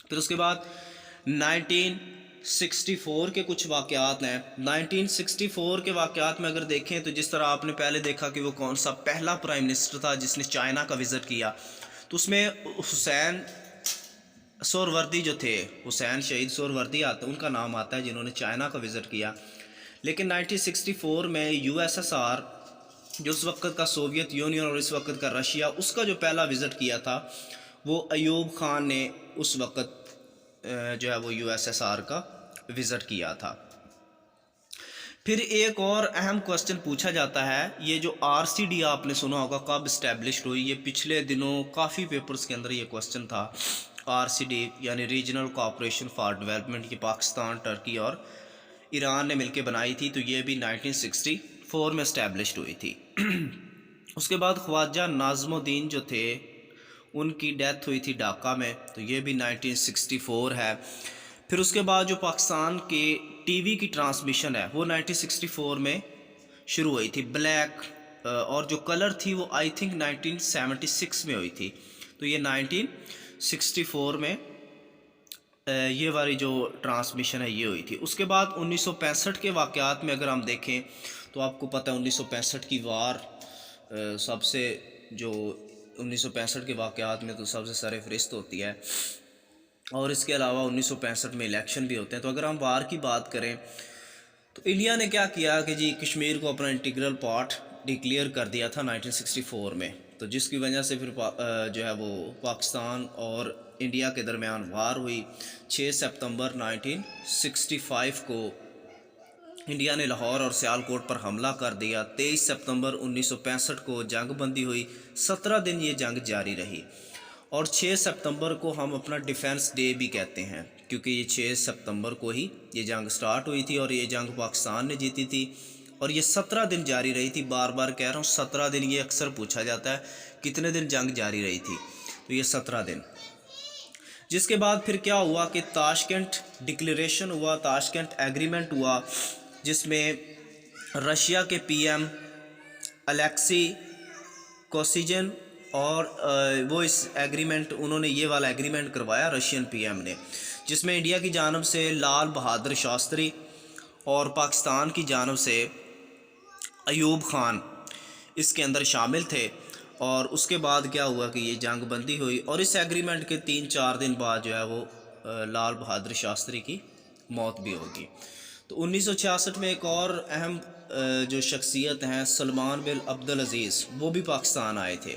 پھر اس کے بعد 1964 کے کچھ واقعات ہیں۔ 1964 کے واقعات میں اگر دیکھیں تو جس طرح آپ نے پہلے دیکھا کہ وہ کون سا پہلا پرائم منسٹر تھا جس نے چائنا کا وزٹ کیا، تو اس میں حسین سہروردی جو تھے، حسین شہید سہروردی آتا ان کا نام آتا ہے، جنہوں نے چائنا کا وزٹ کیا۔ لیکن 1964 میں USSR جو اس وقت کا سوویت یونین اور اس وقت کا رشیا، اس کا جو پہلا وزٹ کیا تھا وہ ایوب خان نے اس وقت جو ہے وہ USSR کا وزٹ کیا تھا۔ پھر ایک اور اہم کوسچن پوچھا جاتا ہے، یہ جو RCD آپ نے سنا ہوگا کب اسٹیبلشڈ ہوئی، یہ پچھلے دنوں کافی پیپرز کے اندر یہ کوسچن تھا۔ RCD یعنی ریجنل کوآپریشن فار ڈیولپمنٹ، یہ پاکستان، ٹرکی اور ایران نے مل کے بنائی تھی، تو یہ بھی 1964 میں اسٹیبلشڈ ہوئی تھی۔ اس کے بعد خواجہ ناظم الدین جو تھے ان کی ڈیتھ ہوئی تھی ڈھاکہ میں، تو یہ بھی 1964 ہے۔ پھر اس کے بعد جو پاکستان کے TV کی ٹرانسمیشن ہے وہ 1964 میں شروع ہوئی تھی، بلیک، اور جو کلر تھی وہ آئی تھنک 1976 میں ہوئی تھی، تو یہ 1964 میں یہ والی جو ٹرانسمیشن ہے یہ ہوئی تھی۔ اس کے بعد 1965 کے واقعات میں اگر ہم دیکھیں تو آپ کو پتہ ہے 1965 کی وار سب سے جو 1965 کے واقعات میں تو سب سے سر فہرست ہوتی ہے، اور اس کے علاوہ 1965 میں الیکشن بھی ہوتے ہیں۔ تو اگر ہم وار کی بات کریں تو انڈیا نے کیا کیا کہ جی کشمیر کو اپنا انٹیگرل پارٹ ڈکلیئر کر دیا تھا 1964 میں، تو جس کی وجہ سے پھر جو ہے وہ پاکستان اور انڈیا کے درمیان وار ہوئی۔ 6 سپتمبر 1965 کو انڈیا نے لاہور اور سیالکوٹ پر حملہ کر دیا۔ 23 سپتمبر 1965 کو جنگ بندی ہوئی، 17 دن یہ جنگ جاری رہی، اور 6 سپتمبر کو ہم اپنا ڈیفنس ڈے بھی کہتے ہیں، کیونکہ یہ 6 سپتمبر کو ہی یہ جنگ سٹارٹ ہوئی تھی، اور یہ جنگ پاکستان نے جیتی تھی، اور یہ 17 دن جاری رہی تھی۔ بار بار کہہ رہا ہوں 17 دن، یہ اکثر پوچھا جاتا ہے کتنے دن جنگ جاری رہی تھی، تو یہ 17 دن۔ جس کے بعد پھر کیا ہوا کہ تاشکند ڈکلیریشن ہوا، تاشکند ایگریمنٹ ہوا، جس میں رشیا کے PM الیکسی کوسیجن اور وہ اس ایگریمنٹ، انہوں نے یہ والا ایگریمنٹ کروایا رشین PM نے، جس میں انڈیا کی جانب سے لال بہادر شاستری اور پاکستان کی جانب سے ایوب خان اس کے اندر شامل تھے۔ اور اس کے بعد کیا ہوا کہ یہ جنگ بندی ہوئی، اور اس ایگریمنٹ کے 3-4 دن بعد جو ہے وہ لال بہادر شاستری کی موت بھی ہوگی۔ تو 1966 میں ایک اور اہم جو شخصیت ہیں سلمان بن عبدالعزیز، وہ بھی پاکستان آئے تھے،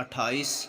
28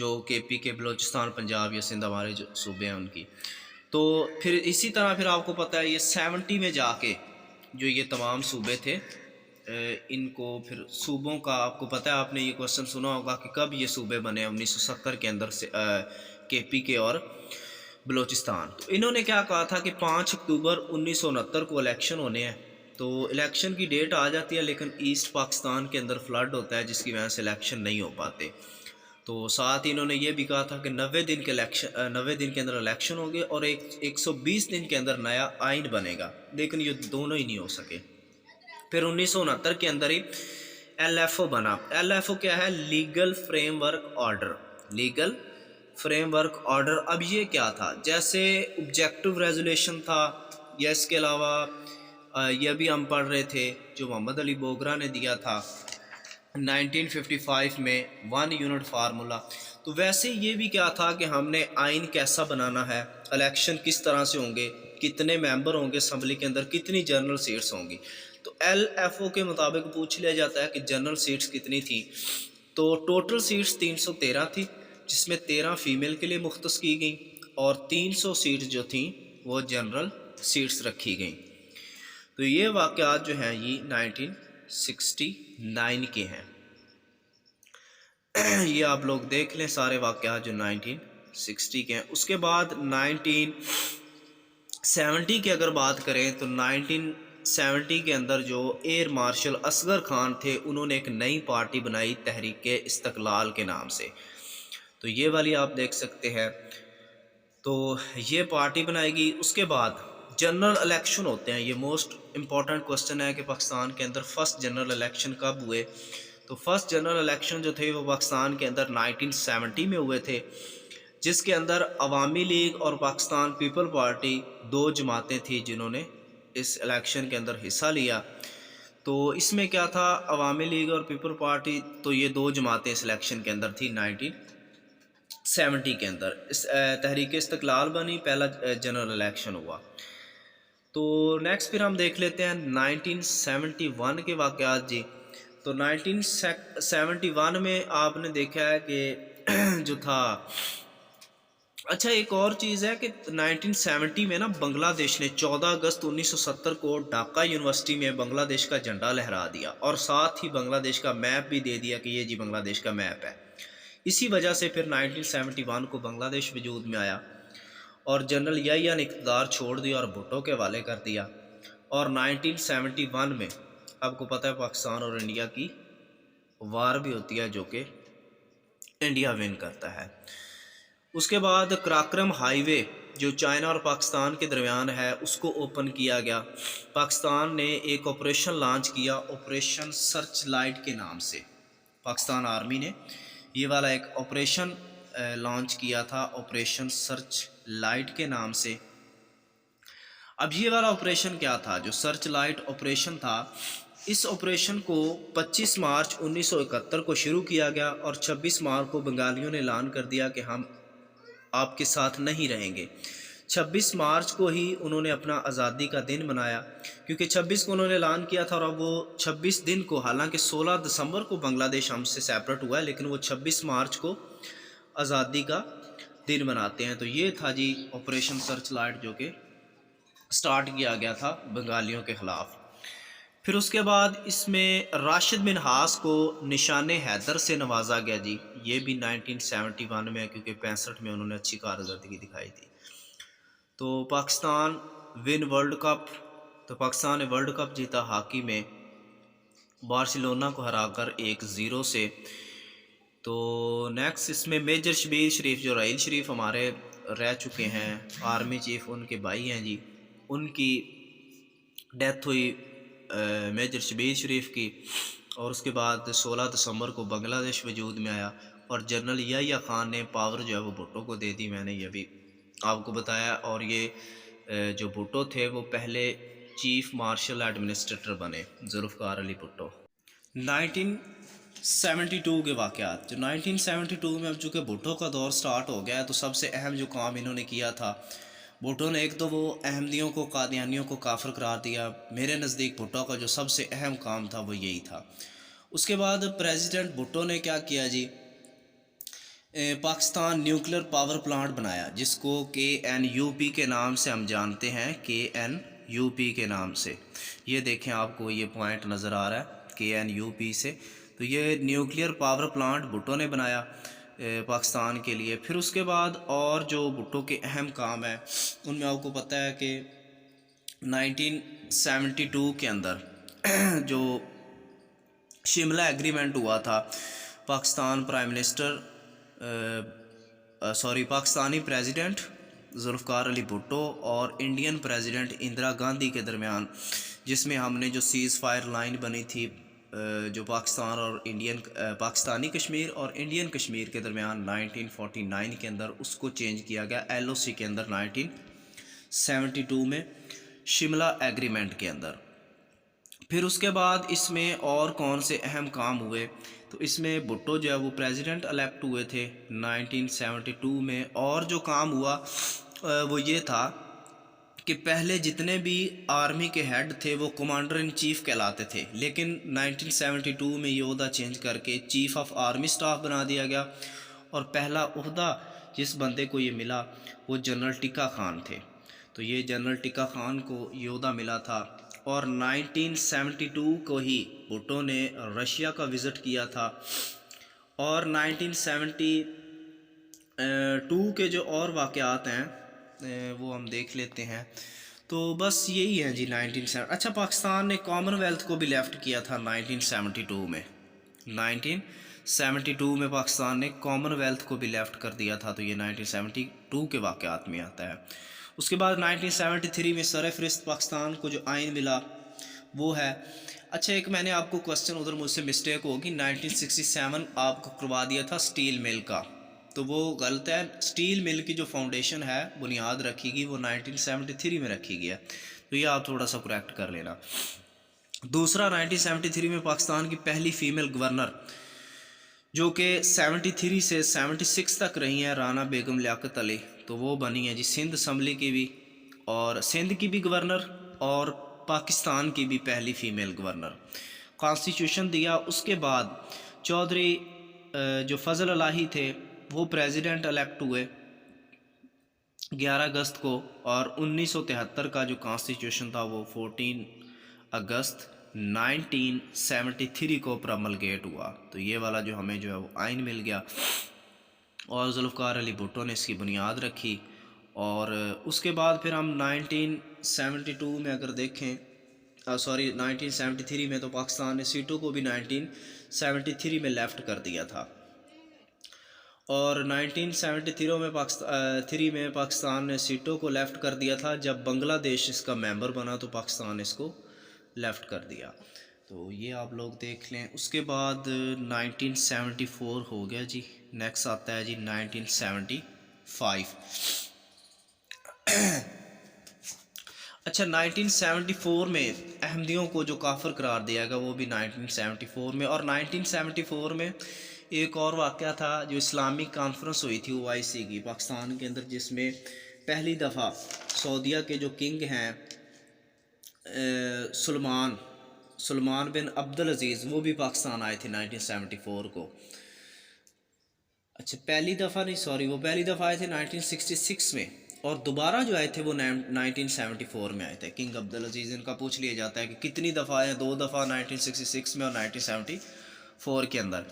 جو کے پی کے بلوچستان پنجاب یا سندھ ہمارے جو صوبے ہیں ان کی. تو پھر اسی طرح پھر آپ کو پتہ ہے یہ 70 میں جا کے جو یہ تمام صوبے تھے ان کو پھر صوبوں کا آپ کو پتہ ہے، آپ نے یہ کوشچن سنا ہوگا کہ کب یہ صوبے بنے 1970 کے اندر سے کے پی کے اور بلوچستان. تو انہوں نے کیا کہا تھا کہ 5 اکتوبر 1969 کو الیکشن ہونے ہیں. تو الیکشن کی ڈیٹ آ جاتی ہے لیکن ایسٹ پاکستان کے اندر فلڈ ہوتا ہے جس کی وجہ سے الیکشن نہیں ہو پاتے. تو ساتھ ہی انہوں نے یہ بھی کہا تھا کہ 90 دن کے 90 دن کے اندر الیکشن ہوں گے اور 120 دن کے اندر نیا آئین بنے گا، لیکن یہ دونوں ہی نہیں ہو سکے. پھر 1969 کے اندر ہی ایل ایف او بنا. ایل ایف او کیا ہے؟ Legal frame work order. Legal frame work order. اب یہ کیا تھا؟ جیسے آبجیکٹو ریزولیشن تھا یا اس کے علاوہ یہ بھی ہم پڑھ رہے تھے جو محمد علی بوگرا نے دیا تھا 1955 میں 1 یونٹ فارمولا. تو ویسے یہ بھی کیا تھا کہ ہم نے آئین کیسا بنانا ہے، الیکشن کس طرح سے ہوں گے، کتنے ممبر ہوں گے اسمبلی کے اندر، کتنی جنرل سیٹس ہوں گی. تو ایل ایف او کے مطابق پوچھ لیا جاتا ہے کہ جنرل سیٹس کتنی تھیں. تو ٹوٹل سیٹس 313 تھی جس میں 13 فیمیل کے لیے مختص کی گئیں اور 300 سیٹس جو تھیں وہ جنرل سیٹس رکھی گئیں. تو یہ واقعات جو ہیں یہ 1969 کے ہیں. یہ آپ لوگ دیکھ لیں سارے واقعات جو 1960 کے ہیں. اس کے بعد 1970 کی اگر بات کریں تو 1970 کے اندر جو ایئر مارشل اصغر خان تھے انہوں نے ایک نئی پارٹی بنائی تحریک استقلال کے نام سے. تو یہ والی آپ دیکھ سکتے ہیں. تو یہ پارٹی بنائے گی. اس کے بعد جنرل الیکشن ہوتے ہیں. یہ موسٹ امپورٹنٹ کوسچن ہے کہ پاکستان کے اندر فرسٹ جنرل الیکشن کب ہوئے. تو فرسٹ جنرل الیکشن جو تھے وہ پاکستان کے اندر 1970 میں ہوئے تھے جس کے اندر عوامی لیگ اور پاکستان پیپل پارٹی 2 جماعتیں تھیں جنہوں نے اس الیکشن کے اندر حصہ لیا. تو اس میں کیا تھا، عوامی لیگ اور پیپل پارٹی، تو یہ 2 جماعتیں اس الیکشن کے اندر تھی 1970 کے اندر. تحریک استقلال بنی، پہلا جنرل الیکشن ہوا. تو نیکسٹ پھر ہم دیکھ لیتے ہیں 1971 کے واقعات جی. تو 1971 میں آپ نے دیکھا ہے کہ جو تھا، اچھا ایک اور چیز ہے کہ 1970 میں نا بنگلہ دیش نے 14 اگست 1970 کو ڈھاکہ یونیورسٹی میں بنگلہ دیش کا جھنڈا لہرا دیا اور ساتھ ہی بنگلہ دیش کا میپ بھی دے دیا کہ یہ جی بنگلہ دیش کا میپ ہے. اسی وجہ سے پھر 1971 کو بنگلہ دیش وجود میں آیا اور جنرل یحییٰ نے اقتدار چھوڑ دیا اور بھٹو کے حوالے کر دیا. اور 1971 میں آپ کو پتہ ہے پاکستان اور انڈیا کی وار بھی ہوتی ہے جو کہ انڈیا ون کرتا ہے. اس کے بعد کراکرم ہائی وے جو چائنا اور پاکستان کے درمیان ہے اس کو اوپن کیا گیا. پاکستان نے ایک آپریشن لانچ کیا آپریشن سرچ لائٹ کے نام سے. پاکستان آرمی نے یہ والا ایک آپریشن لانچ کیا تھا آپریشن سرچ لائٹ کے نام سے. اب یہ والا آپریشن کیا تھا جو سرچ لائٹ آپریشن تھا، اس آپریشن کو 25 مارچ 1971 کو شروع کیا گیا اور 26 مارچ کو بنگالیوں نے اعلان کر دیا کہ ہم آپ کے ساتھ نہیں رہیں گے. 26 مارچ کو ہی انہوں نے اپنا آزادی کا دن منایا کیونکہ 26 کو انہوں نے اعلان کیا تھا اور اب وہ 26 دن کو، حالانکہ 16 دسمبر کو بنگلہ دیش ہم سے سیپریٹ ہوا ہے لیکن وہ 26 مارچ کو آزادی کا دن مناتے ہیں. تو یہ تھا جی آپریشن سرچ لائٹ جو کہ سٹارٹ کیا گیا تھا بنگالیوں کے خلاف. پھر اس کے بعد اس میں راشد منہاس کو نشان حیدر سے نوازا گیا جی. یہ بھی 1971 میں ہے کیونکہ 65 میں انہوں نے اچھی کارکردگی دکھائی تھی. تو پاکستان ون ورلڈ کپ، تو پاکستان نے ورلڈ کپ جیتا ہاکی میں بارسلونا کو ہرا کر 1-0 سے. تو نیکسٹ اس میں میجر شبیر شریف جو رحیل شریف ہمارے رہ چکے ہیں آرمی چیف، ان کے بھائی ہیں جی، ان کی ڈیتھ ہوئی میجر شبیر شریف کی. اور اس کے بعد 16 دسمبر کو بنگلہ دیش وجود میں آیا اور جنرل یحییٰ خان نے پاور جو ہے وہ بھٹو کو دے دی. میں نے یہ بھی آپ کو بتایا. اور یہ جو بھٹو تھے وہ پہلے چیف مارشل ایڈمنسٹریٹر بنے، ذوالفقار علی بھٹو. 1972 کے واقعات جو 1972 میں اب چونکہ بھٹو کا دور سٹارٹ ہو گیا ہے تو سب سے اہم جو کام انہوں نے کیا تھا، بھٹو نے ایک تو وہ احمدیوں کو، قادیانیوں کو کافر قرار دیا. میرے نزدیک بھٹو کا جو سب سے اہم کام تھا وہ یہی تھا. اس کے بعد پریزیڈنٹ بھٹو نے کیا کیا جی، پاکستان نیوکلیر پاور پلانٹ بنایا جس کو KNUP کے نام سے ہم جانتے ہیں، KNUP کے نام سے. یہ دیکھیں آپ کو یہ پوائنٹ نظر آ رہا ہے KNUP سے. تو یہ نیوکلیر پاور پلانٹ بھٹو نے بنایا پاکستان کے لیے. پھر اس کے بعد اور جو بھٹو کے اہم کام ہیں ان میں آپ کو پتہ ہے کہ 1972 کے اندر جو شملہ ایگریمنٹ ہوا تھا، Pakistan prime minister Pakistani president Zulfikar Ali Bhutto اور انڈین پریزیڈنٹ اندرا گاندھی کے درمیان، جس میں ہم نے جو سیز فائر لائن بنی تھی جو پاکستانی کشمیر اور انڈین کشمیر کے درمیان 1949 کے اندر، اس کو چینج کیا گیا LOC کے اندر 1972 میں شملہ ایگریمنٹ کے اندر. پھر اس کے بعد اس میں اور کون سے اہم کام ہوئے، تو اس میں بھٹو جو ہے وہ پریزیڈنٹ الیکٹ ہوئے تھے 1972 میں. اور جو کام ہوا وہ یہ تھا کہ پہلے جتنے بھی آرمی کے ہیڈ تھے وہ کمانڈر ان چیف کہلاتے تھے، لیکن 1972 میں یہ عہدہ چینج کر کے چیف آف آرمی سٹاف بنا دیا گیا. اور پہلا عہدہ جس بندے کو یہ ملا وہ جنرل ٹکا خان تھے. تو یہ جنرل ٹکا خان کو یہ عہدہ ملا تھا. اور 1972 کو ہی بھٹو نے رشیا کا وزٹ کیا تھا. اور 1972 کے جو اور واقعات ہیں وہ ہم دیکھ لیتے ہیں. تو بس یہی ہے جی 1970. اچھا، پاکستان نے کامن ویلتھ کو بھی لیفٹ کیا تھا 1972 میں. 1972 میں پاکستان نے کامن ویلتھ کو بھی لیفٹ کر دیا تھا. تو یہ 1972 کے واقعات میں آتا ہے. اس کے بعد 1973 میں سرفہرست پاکستان کو جو آئین ملا وہ ہے. اچھا، ایک میں نے آپ کو کوسچن ادھر مجھ سے مسٹیک ہوگی، 1967 آپ کو کروا دیا تھا سٹیل مل کا، تو وہ غلط ہے. سٹیل مل کی جو فاؤنڈیشن ہے، بنیاد رکھی گئی، وہ 1973 میں رکھی گئی ہے. تو یہ آپ تھوڑا سا کریکٹ کر لینا. دوسرا، 1973 میں پاکستان کی پہلی فیمیل گورنر جو کہ 73 سے 76 تک رہی ہیں، رانا بیگم لیاقت علی، تو وہ بنی ہے جی سندھ اسمبلی کی بھی، اور سندھ کی بھی گورنر اور پاکستان کی بھی پہلی فیمیل گورنر. کانسٹیٹیوشن دیا. اس کے بعد چودھری جو فضل الہی تھے وہ پریزیڈنٹ الیکٹ ہوئے 11 اگست کو، اور 1973 کا جو کانسٹیٹیوشن تھا وہ 14 اگست 1973 کو پراملگیٹ ہوا. تو یہ والا جو ہمیں جو ہے وہ آئین مل گیا، اور ذوالفقار علی بھٹو نے اس کی بنیاد رکھی. اور اس کے بعد پھر ہم 1972 میں اگر دیکھیں 1973 میں تو پاکستان نے سیٹوں کو بھی 1973 میں لیفٹ کر دیا تھا. اور 1973 میں پاکستان نے سیٹوں کو لیفٹ کر دیا تھا. جب بنگلہ دیش اس کا ممبر بنا تو پاکستان نے اس کو لیفٹ کر دیا. تو یہ آپ لوگ دیکھ لیں. اس کے بعد 1974 ہو گیا جی. نیکسٹ آتا ہے جی 1975. اچھا، 1974 میں احمدیوں کو جو کافر قرار دیا گیا وہ بھی 1974 میں. اور 1974 میں ایک اور واقعہ تھا، جو اسلامی کانفرنس ہوئی تھی OIC کی پاکستان کے اندر، جس میں پہلی دفعہ سعودیہ کے جو کنگ ہیں سلمان بن عبدالعزیز، وہ بھی پاکستان آئے تھے 1974 کو. اچھا، پہلی دفعہ آئے تھے 1966 میں، اور دوبارہ جو آئے تھے وہ 1974 میں آئے تھے. کنگ عبدالعزیز، ان کا پوچھ لیا جاتا ہے کہ کتنی دفعہ آئے، 2 دفعہ 1966 میں اور 1974 کے اندر.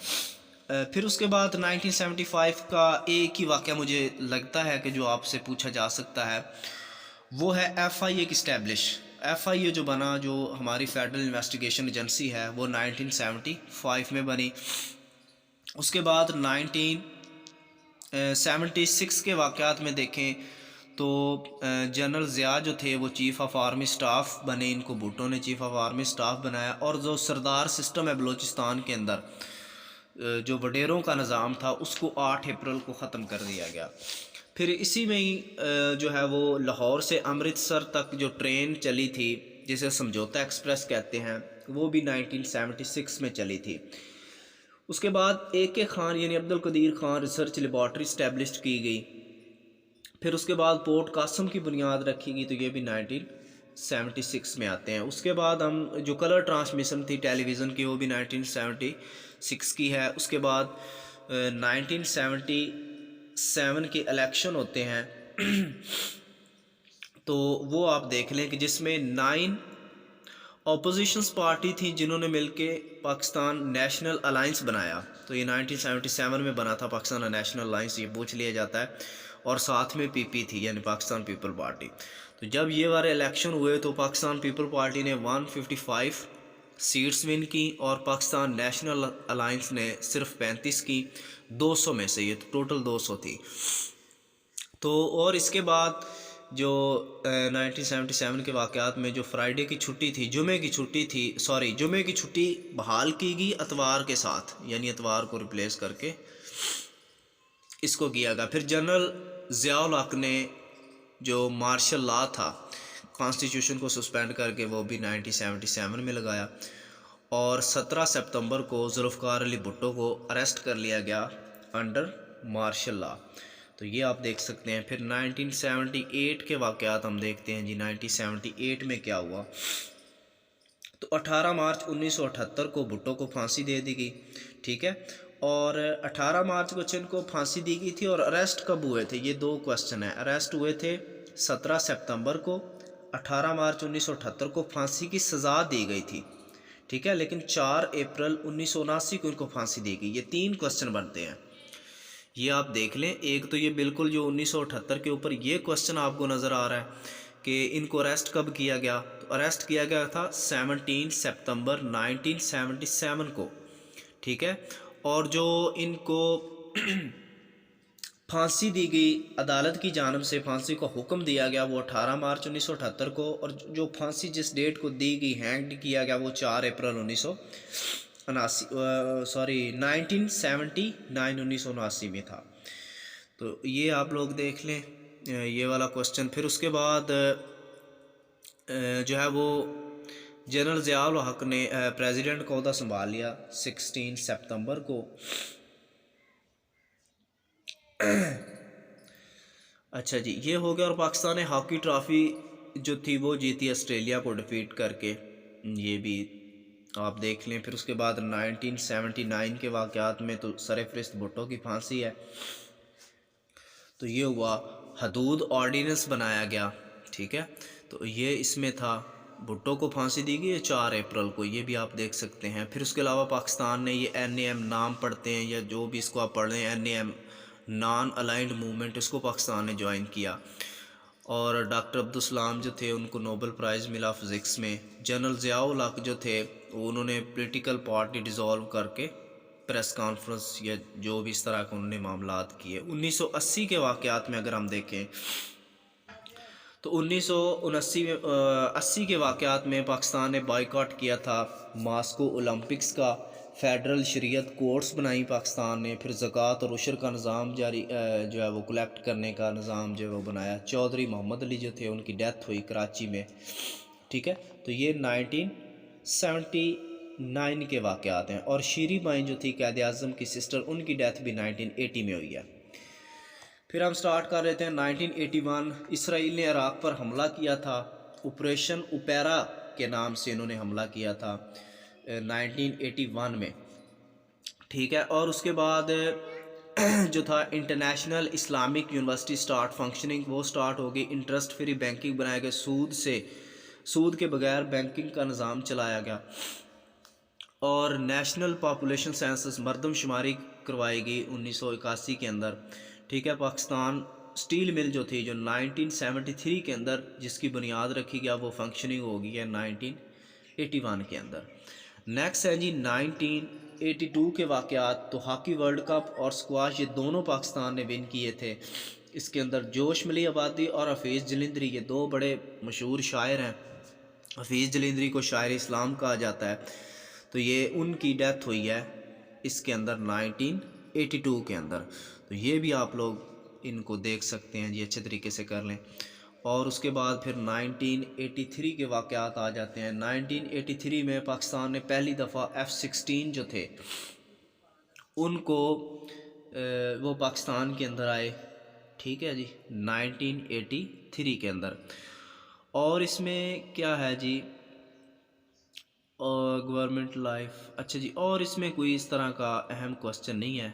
پھر اس کے بعد 1975 کا ایک ہی واقعہ مجھے لگتا ہے کہ جو آپ سے پوچھا جا سکتا ہے، وہ ہے FIA کی اسٹیبلش. FIA جو بنا، جو ہماری فیڈرل انویسٹیگیشن ایجنسی ہے، وہ 1975 میں بنی. اس کے بعد 1976 کے واقعات میں دیکھیں تو جنرل ضیاء جو تھے وہ چیف آف آرمی سٹاف بنے، ان کو بھٹو نے چیف آف آرمی سٹاف بنایا. اور جو سردار سسٹم ہے بلوچستان کے اندر، جو وڈیروں کا نظام تھا، اس کو 8 اپریل کو ختم کر دیا گیا. پھر اسی میں ہی جو ہے وہ لاہور سے امرتسر تک جو ٹرین چلی تھی، جسے سمجھوتا ایکسپریس کہتے ہیں، وہ بھی 1976 میں چلی تھی. اس کے بعد AK خان یعنی Abdul Qadeer Khan research laboratory establish کی گئی. پھر اس کے بعد پورٹ قاسم کی بنیاد رکھی گئی، تو یہ بھی 1976 میں آتے ہیں. اس کے بعد ہم جو کلر ٹرانسمیشن تھی ٹیلی ویژن کی، وہ بھی 1976 کی ہے. اس کے بعد 1977 کے الیکشن ہوتے ہیں تو وہ آپ دیکھ لیں کہ جس میں 9 اپوزیشنز پارٹی تھیں جنہوں نے مل کے پاکستان نیشنل الائنس بنایا. تو یہ 1977 میں بنا تھا پاکستان نیشنل الائنس، یہ پوچھ لیا جاتا ہے. اور ساتھ میں پی پی تھی یعنی پاکستان پیپل پارٹی. تو جب یہ والے الیکشن ہوئے تو پاکستان پیپل پارٹی نے 155 سیٹس ون کی اور پاکستان نیشنل الائنس نے صرف 35 کی 200 میں سے. یہ ٹوٹل 200 تھی. تو اور اس کے بعد جو 1977 کے واقعات میں جو فرائیڈے کی چھٹی تھی، جمعے کی چھٹی بحال کی گئی اتوار کے ساتھ، یعنی اتوار کو ریپلیس کر کے اس کو کیا گیا. پھر جنرل ضیاء الحق نے جو مارشل لا تھا کانسٹیٹیوشن کو سسپینڈ کر کے وہ بھی 1977 میں لگایا. اور 17 سپتمبر کو ذوالفقار علی بھٹو کو اریسٹ کر لیا گیا انڈر مارشل لا. تو یہ آپ دیکھ سکتے ہیں. پھر 1978 کے واقعات ہم دیکھتے ہیں جی. 1978 میں کیا ہوا؟ تو 18 مارچ 1978 کو بھٹو کو پھانسی دے دی گئی. ٹھیک ہے. اور 18 مارچ کو چن کو پھانسی دی گئی تھی. اور اریسٹ کب ہوئے تھے؟ یہ 2 کوسچن ہیں. اریسٹ ہوئے تھے 17 سپتمبر کو. 18 مارچ 1978 کو پھانسی کی سزا دی گئی تھی. ٹھیک ہے. لیکن 4 اپریل 1979 کو ان کو پھانسی دی گئی. یہ 3 کوسچن بنتے ہیں. یہ آپ دیکھ لیں. ایک تو یہ بالکل جو 1978 کے اوپر یہ کوسچن آپ کو نظر آ رہا ہے کہ ان کو اریسٹ کب کیا گیا؟ تو اریسٹ کیا گیا تھا 17 سپتمبر 1977 کو. ٹھیک ہے. اور جو ان کو پھانسی دی گئی عدالت کی جانب سے، پھانسی کا حکم دیا گیا وہ 18 مارچ 1978 کو. اور جو پھانسی جس ڈیٹ کو دی گئی، ہینگڈ کیا گیا، وہ 4 اپریل 1979 میں تھا. تو یہ آپ لوگ دیکھ لیں یہ والا کوسچن. پھر اس کے بعد جو ہے وہ جنرل ضیاء الحق نے پریزیڈنٹ کا عہدہ سنبھال لیا 16 سپتمبر کو. اچھا جی، یہ ہو گیا. اور پاکستان نے ہاکی ٹرافی جو تھی وہ جیتی آسٹریلیا کو ڈیفیٹ کر کے. یہ بھی آپ دیکھ لیں. پھر اس کے بعد 1979 کے واقعات میں تو سرفرست بھٹو کی پھانسی ہے. تو یہ ہوا. حدود آرڈیننس بنایا گیا. ٹھیک ہے. تو یہ اس میں تھا. بھٹو کو پھانسی دی گئی 4 اپریل کو. یہ بھی آپ دیکھ سکتے ہیں. پھر اس کے علاوہ پاکستان نے یہ NAM نام پڑھتے ہیں یا جو بھی اس کو آپ پڑھ رہے ہیں، NAM نان الائنڈ موومنٹ، اس کو پاکستان نے جوائن کیا. اور ڈاکٹر عبدالسلام جو تھے ان کو نوبل پرائز ملا فزکس میں. جنرل ضیاء الحق جو تھے انہوں نے پولیٹیکل پارٹی ڈیزالو کر کے پریس کانفرنس یا جو بھی اس طرح کے انہوں نے معاملات کیے. 1980 کے واقعات میں اگر ہم دیکھیں تو 1980 کے واقعات میں پاکستان نے بائیکاٹ کیا تھا ماسکو اولمپکس کا. فیڈرل شریعت کورٹس بنائی پاکستان نے. پھر زکوٰۃ اور عشر کا نظام جاری جو ہے وہ کلیکٹ کرنے کا نظام جو ہے وہ بنایا. چودھری محمد علی جو تھے ان کی ڈیتھ ہوئی کراچی میں. ٹھیک ہے. تو یہ 1979 کے واقعات ہیں. اور شیری بائیں جو تھی قائد اعظم کی سسٹر، ان کی ڈیتھ بھی 1980 میں ہوئی ہے. پھر ہم سٹارٹ کر لیتے ہیں 1981. اسرائیل نے عراق پر حملہ کیا تھا. آپریشن اوپیرا کے نام سے انہوں نے حملہ کیا تھا 1981 میں. ٹھیک ہے. اور اس کے بعد جو تھا international Islamic university start functioning, وہ سٹارٹ ہو گئی. انٹرسٹ فری بینکنگ بنایا گیا. سود کے بغیر بینکنگ کا نظام چلایا گیا. اور نیشنل پاپولیشن سینسس مردم شماری کروائی گئی 1981 کے اندر. ٹھیک ہے. پاکستان سٹیل مل جو تھی جو 1973 کے اندر جس کی بنیاد رکھی گیا وہ فنکشننگ ہو گئی ہے 1981 کے اندر. نیکسٹ ہے جی 1982 کے واقعات. تو ہاکی ورلڈ کپ اور سکواش یہ دونوں پاکستان نے ون کیے تھے. اس کے اندر جوش ملی آبادی اور حفیظ جلندری یہ 2 بڑے مشہور شاعر ہیں. حفیظ جلندری کو شاعر اسلام کہا جاتا ہے. تو یہ ان کی ڈیتھ ہوئی ہے اس کے اندر 1982 کے اندر. تو یہ بھی آپ لوگ ان کو دیکھ سکتے ہیں جی، اچھے طریقے سے کر لیں. اور اس کے بعد پھر 1983 کے واقعات آ جاتے ہیں. 1983 میں پاکستان نے پہلی دفعہ F-16 جو تھے ان کو وہ پاکستان کے اندر آئے. ٹھیک ہے جی 1983 کے اندر. اور اس میں کیا ہے جی گورنمنٹ لائف. اچھا جی. اور اس میں کوئی اس طرح کا اہم کوسچن نہیں ہے.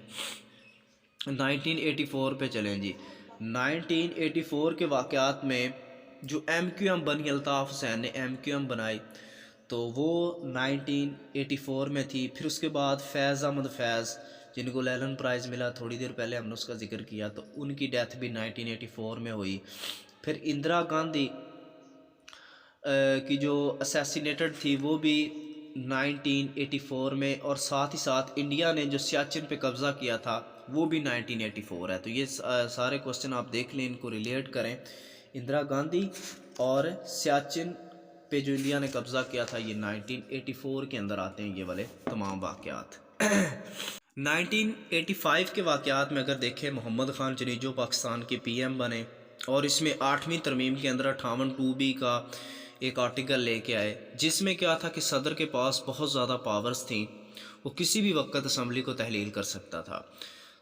1984 پہ چلیں جی. 1984 کے واقعات میں جو ایم کیو ایم بنی، الطاف حسین نے ایم کیو ایم بنائی تو وہ 1984 میں تھی. پھر اس کے بعد فیض احمد فیض جن کو لیلن پرائز ملا، تھوڑی دیر پہلے ہم نے اس کا ذکر کیا، تو ان کی ڈیتھ بھی 1984 میں ہوئی. پھر اندرا گاندھی کی جو اسیسینیٹڈ تھی وہ بھی 1984 میں، اور ساتھ ہی ساتھ انڈیا نے جو سیاچن پہ قبضہ کیا تھا وہ بھی 1984 ہے. تو یہ سارے کوسچن آپ دیکھ لیں، ان کو ریلیٹ کریں. اندرا گاندھی اور سیاچن پہ جو انڈیا نے قبضہ کیا تھا یہ 1984 کے اندر آتے ہیں یہ والے تمام واقعات. 1985 کے واقعات میں اگر دیکھیں، محمد خان چنیجو پاکستان کے پی ایم بنے، اور اس میں 8ویں ترمیم کے اندر 58(2)B کا ایک آرٹیکل لے کے آئے، جس میں کیا تھا کہ صدر کے پاس بہت زیادہ پاورز تھیں، وہ کسی بھی وقت اسمبلی کو تحلیل کر سکتا تھا.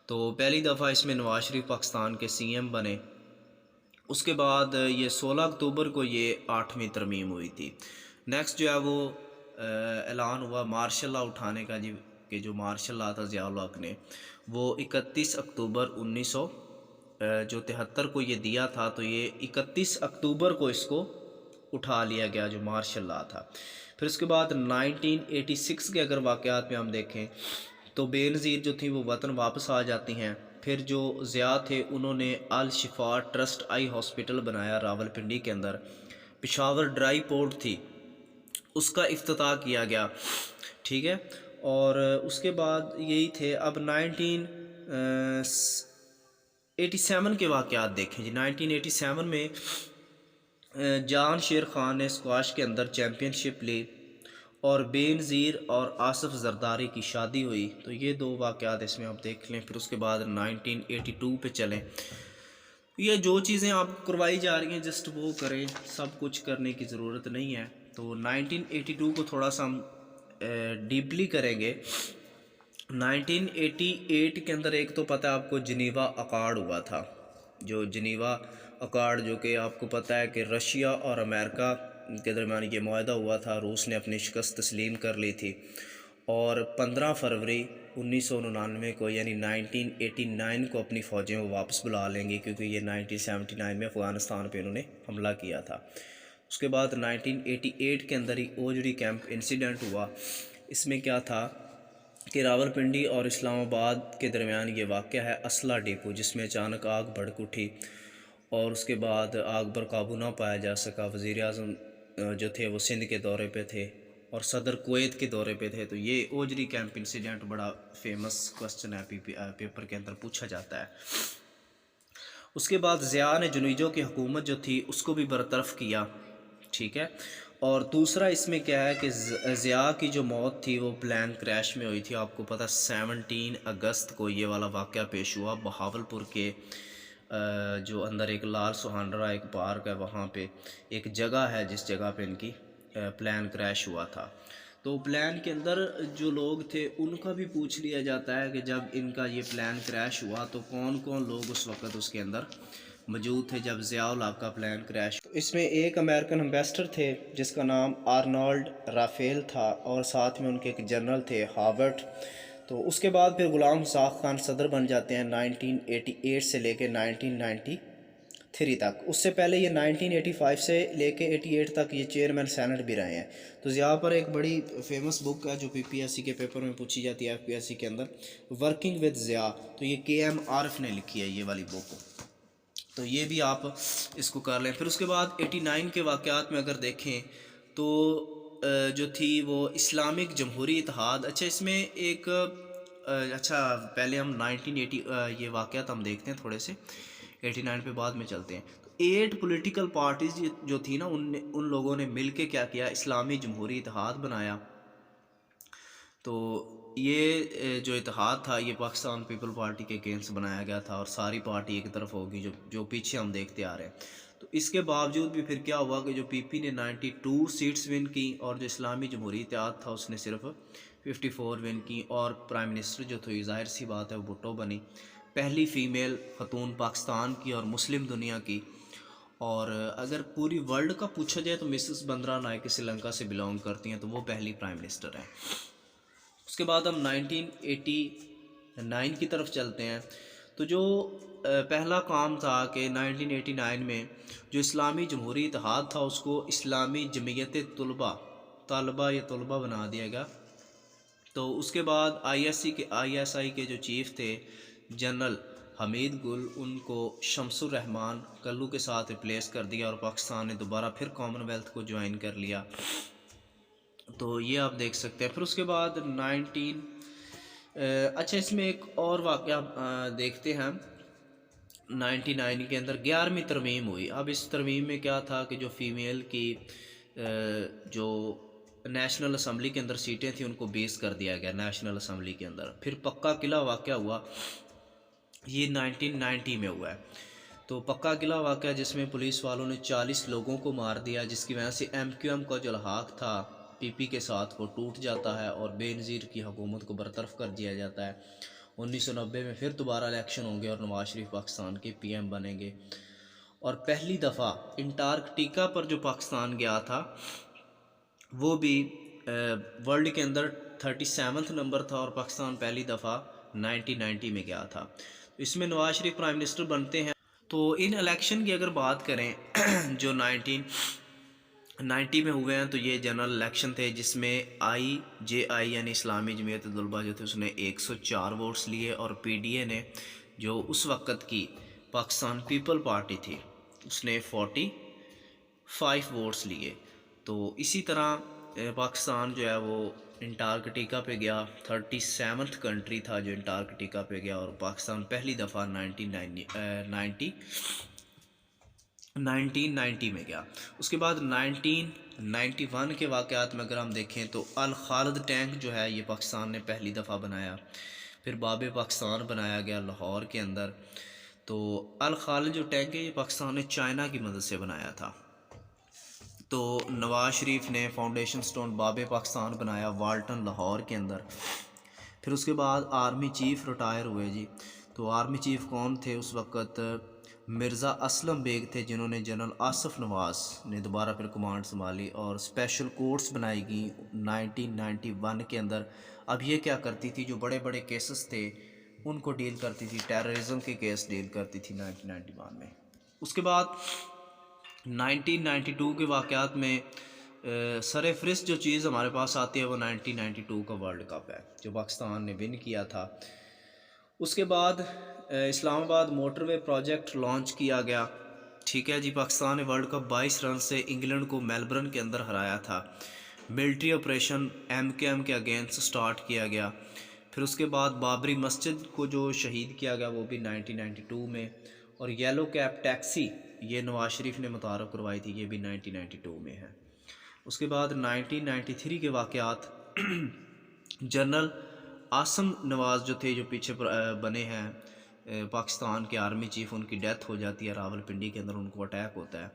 تو پہلی دفعہ اس میں نواز شریف پاکستان کے سی ایم بنے. اس کے بعد یہ 16 اکتوبر کو یہ 8ویں ترمیم ہوئی تھی. نیکسٹ جو ہے وہ اعلان ہوا مارشل لا اٹھانے کا جی، کہ جو مارشل لا تھا ضیاء الحق نے، وہ 31 اکتوبر 1973 کو یہ دیا تھا. تو یہ 31 اکتوبر کو اس کو اٹھا لیا گیا جو مارشل لا تھا. پھر اس کے بعد 1986 کے اگر واقعات میں ہم دیکھیں تو بے نظیر جو تھیں وہ وطن واپس آ جاتی ہیں. پھر جو ضیاء تھے انہوں نے الشفا ٹرسٹ آئی ہاسپٹل بنایا راول پنڈی کے اندر. پشاور ڈرائی پورٹ تھی، اس کا افتتاح کیا گیا. ٹھیک ہے، اور اس کے بعد یہی تھے. اب 1987 کے واقعات دیکھیں جی. 1987 میں جان شیر خان نے اسکواش کے اندر چیمپئن شپ لی، اور بے نظیر اور آصف زرداری کی شادی ہوئی. تو یہ دو واقعات اس میں آپ دیکھ لیں. پھر اس کے بعد 1982 پہ چلیں. یہ جو چیزیں آپ کروائی جا رہی ہیں جسٹ وہ کریں، سب کچھ کرنے کی ضرورت نہیں ہے. تو 1982 کو تھوڑا سا ہم ڈیپلی کریں گے. 1988 کے اندر ایک تو پتہ ہے آپ کو جنیوا اکارڈ ہوا تھا، جو جنیوا اکارڈ جو کہ آپ کو پتہ ہے کہ رشیا اور امریکہ کے درمیان یہ معاہدہ ہوا تھا. روس نے اپنی شکست تسلیم کر لی تھی، اور 15 فروری 1999 کو یعنی 1989 کو اپنی فوجیں وہ واپس بلا لیں گی، کیونکہ یہ 1979 میں افغانستان پہ انہوں نے حملہ کیا تھا. اس کے بعد 1988 کے اندر ہی اوجڑی کیمپ انسیڈنٹ ہوا. اس میں کیا تھا کہ راول پنڈی اور اسلام آباد کے درمیان یہ واقعہ ہے اسلحہ ڈیپو، جس میں اچانک آگ بھڑک اٹھی، اور اس کے بعد آگ پر قابو نہ پایا جا سکا. وزیر اعظم جو تھے وہ سندھ کے دورے پہ تھے، اور صدر کویت کے دورے پہ تھے. تو یہ اوجری کیمپ انسیڈنٹ بڑا فیمس کوسچن ہے، پیپر کے اندر پوچھا جاتا ہے. اس کے بعد ضیاء نے جنیجو کی حکومت جو تھی اس کو بھی برطرف کیا. ٹھیک ہے، اور دوسرا اس میں کیا ہے کہ ضیاء کی جو موت تھی وہ پلین کریش میں ہوئی تھی. آپ کو پتہ 17 اگست کو یہ والا واقعہ پیش ہوا بہاولپور کے جو اندر ایک لال سہانرا ایک پارک ہے، وہاں پہ ایک جگہ ہے جس جگہ پہ ان کی پلین کریش ہوا تھا. تو پلین کے اندر جو لوگ تھے ان کا بھی پوچھ لیا جاتا ہے کہ جب ان کا یہ پلین کریش ہوا تو کون کون لوگ اس وقت اس کے اندر موجود تھے جب ضیاء الحق کا پلین کریش. اس میں ایک امریکن امبیسڈر تھے جس کا نام آرنالڈ رافیل تھا، اور ساتھ میں ان کے ایک جنرل تھے ہاورٹ. تو اس کے بعد پھر غلام حساق خان صدر بن جاتے ہیں 1988 سے لے کے 1993 تک. اس سے پہلے یہ 1985 سے لے کے 88 تک یہ چیئرمین سینٹ بھی رہے ہیں. تو ضیاء پر ایک بڑی فیمس بک ہے جو PPSC کے پیپر میں پوچھی جاتی ہے، FPSC کے اندر، ورکنگ ود ضیاء. تو یہ KM عارف نے لکھی ہے یہ والی بک، تو یہ بھی آپ اس کو کر لیں. پھر اس کے بعد 89 کے واقعات میں اگر دیکھیں تو جو تھی وہ اسلامک جمہوری اتحاد. اچھا اس میں ایک پہلے ہم 1980 یہ واقعات ہم دیکھتے ہیں تھوڑے سے، 89 پہ بعد میں چلتے ہیں. تو 8 پولیٹیکل پارٹیز جو تھی نا ان لوگوں نے مل کے کیا کیا، اسلامی جمہوری اتحاد بنایا. تو یہ جو اتحاد تھا یہ پاکستان پیپل پارٹی کے اگینسٹ بنایا گیا تھا، اور ساری پارٹی ایک طرف ہوگی جو پیچھے ہم دیکھتے آ رہے ہیں. تو اس کے باوجود بھی پھر کیا ہوا کہ جو PP نے 92 سیٹس ون کی، اور جو اسلامی جمہوری اتحاد تھا اس نے صرف 54 ون کی. اور پرائم منسٹر جو تھی ظاہر سی بات ہے وہ بھٹو بنی، پہلی فیمیل خاتون پاکستان کی اور مسلم دنیا کی. اور اگر پوری ورلڈ کا پوچھا جائے تو مسز بندرا نائک سری لنکا سے بلانگ کرتی ہیں، تو وہ پہلی پرائم منسٹر ہیں. اس کے بعد ہم 1989 کی طرف چلتے ہیں. تو جو پہلا کام تھا کہ 1989 میں جو اسلامی جمہوری اتحاد تھا اس کو اسلامی جمعیت طلبہ یا طلبہ بنا دیا گیا. تو اس کے بعد آئی ایس آئی کے جو چیف تھے جنرل حمید گل، ان کو شمس الرحمان کلو کے ساتھ ریپلیس کر دیا اور پاکستان نے دوبارہ پھر کامن ویلتھ کو جوائن کر لیا. تو یہ آپ دیکھ سکتے ہیں. پھر اس کے بعد اچھا اس میں ایک اور واقعہ دیکھتے ہیں. 99 کے اندر 11ویں ترمیم ہوئی. اب اس ترمیم میں کیا تھا کہ جو فیمیل کی جو نیشنل اسمبلی کے اندر سیٹیں تھیں ان کو بیس کر دیا گیا نیشنل اسمبلی کے اندر. پھر پکا قلعہ واقعہ ہوا، یہ 1990 میں ہوا ہے. تو پکا قلعہ واقعہ جس میں پولیس والوں نے 40 لوگوں کو مار دیا، جس کی وجہ سے MQM کا جو لحاق تھا PP کے ساتھ وہ ٹوٹ جاتا ہے اور بے نظیر کی حکومت کو برطرف کر دیا جاتا ہے. 1990 میں پھر دوبارہ الیکشن ہوں گے اور نواز شریف پاکستان کے PM بنیں گے. اور پہلی دفعہ انٹارکٹیکا پر جو پاکستان گیا تھا وہ بھی ورلڈ کے اندر 37 نمبر تھا، اور پاکستان پہلی دفعہ 1990 میں گیا تھا. اس میں نواز شریف پرائم منسٹر بنتے ہیں. تو ان الیکشن کی اگر بات کریں جو 1990 میں ہوئے ہیں تو یہ جنرل الیکشن تھے جس میں IJI یعنی اسلامی جمعیت طلبہ جو تھے اس نے 104 ووٹس لیے، اور PDA نے جو اس وقت کی پاکستان پیپل پارٹی تھی اس نے 45 ووٹس لیے. تو اسی طرح پاکستان جو ہے وہ انٹارکٹیکا پہ گیا. 37th کنٹری تھا جو انٹارکٹیکا پہ گیا، اور پاکستان پہلی دفعہ 1990 میں گیا. اس کے بعد 1991 کے واقعات میں اگر ہم دیکھیں تو الخالد ٹینک جو ہے یہ پاکستان نے پہلی دفعہ بنایا. پھر باب پاکستان بنایا گیا لاہور کے اندر. تو الخالد جو ٹینک ہے یہ پاکستان نے چائنا کی مدد سے بنایا تھا. تو نواز شریف نے فاؤنڈیشن سٹون باب پاکستان بنایا والٹن لاہور کے اندر. پھر اس کے بعد آرمی چیف ریٹائر ہوئے جی. تو آرمی چیف کون تھے اس وقت؟ مرزا اسلم بیگ تھے، جنہوں نے جنرل آصف نواز نے دوبارہ پھر کمانڈ سنبھالی. اور اسپیشل کورٹس بنائی گئیں 1991 کے اندر. اب یہ کیا کرتی تھی؟ جو بڑے بڑے کیسز تھے ان کو ڈیل کرتی تھی، ٹیررزم کے کیس ڈیل کرتی تھی 1991 میں. اس کے بعد 1992 کے واقعات میں سر فہرست جو چیز ہمارے پاس آتی ہے وہ 1992 کا ورلڈ کپ ہے جو پاکستان نے ون کیا تھا. اس کے بعد اسلام آباد موٹر وے پروجیکٹ لانچ کیا گیا. ٹھیک ہے جی. پاکستان نے ورلڈ کپ 22 رن سے انگلینڈ کو میلبرن کے اندر ہرایا تھا. ملٹری آپریشن MKM کے اگینسٹ سٹارٹ کیا گیا. پھر اس کے بعد بابری مسجد کو جو شہید کیا گیا وہ بھی 1992 میں. اور یلو کیب ٹیکسی یہ نواز شریف نے متعارف کروائی تھی، یہ بھی 1992 میں ہے. اس کے بعد 1993 کے واقعات جنرل عاصم نواز جو تھے جو پیچھے بنے ہیں پاکستان کے آرمی چیف، ان کی ڈیتھ ہو جاتی ہے راول پنڈی کے اندر، ان کو اٹیک ہوتا ہے.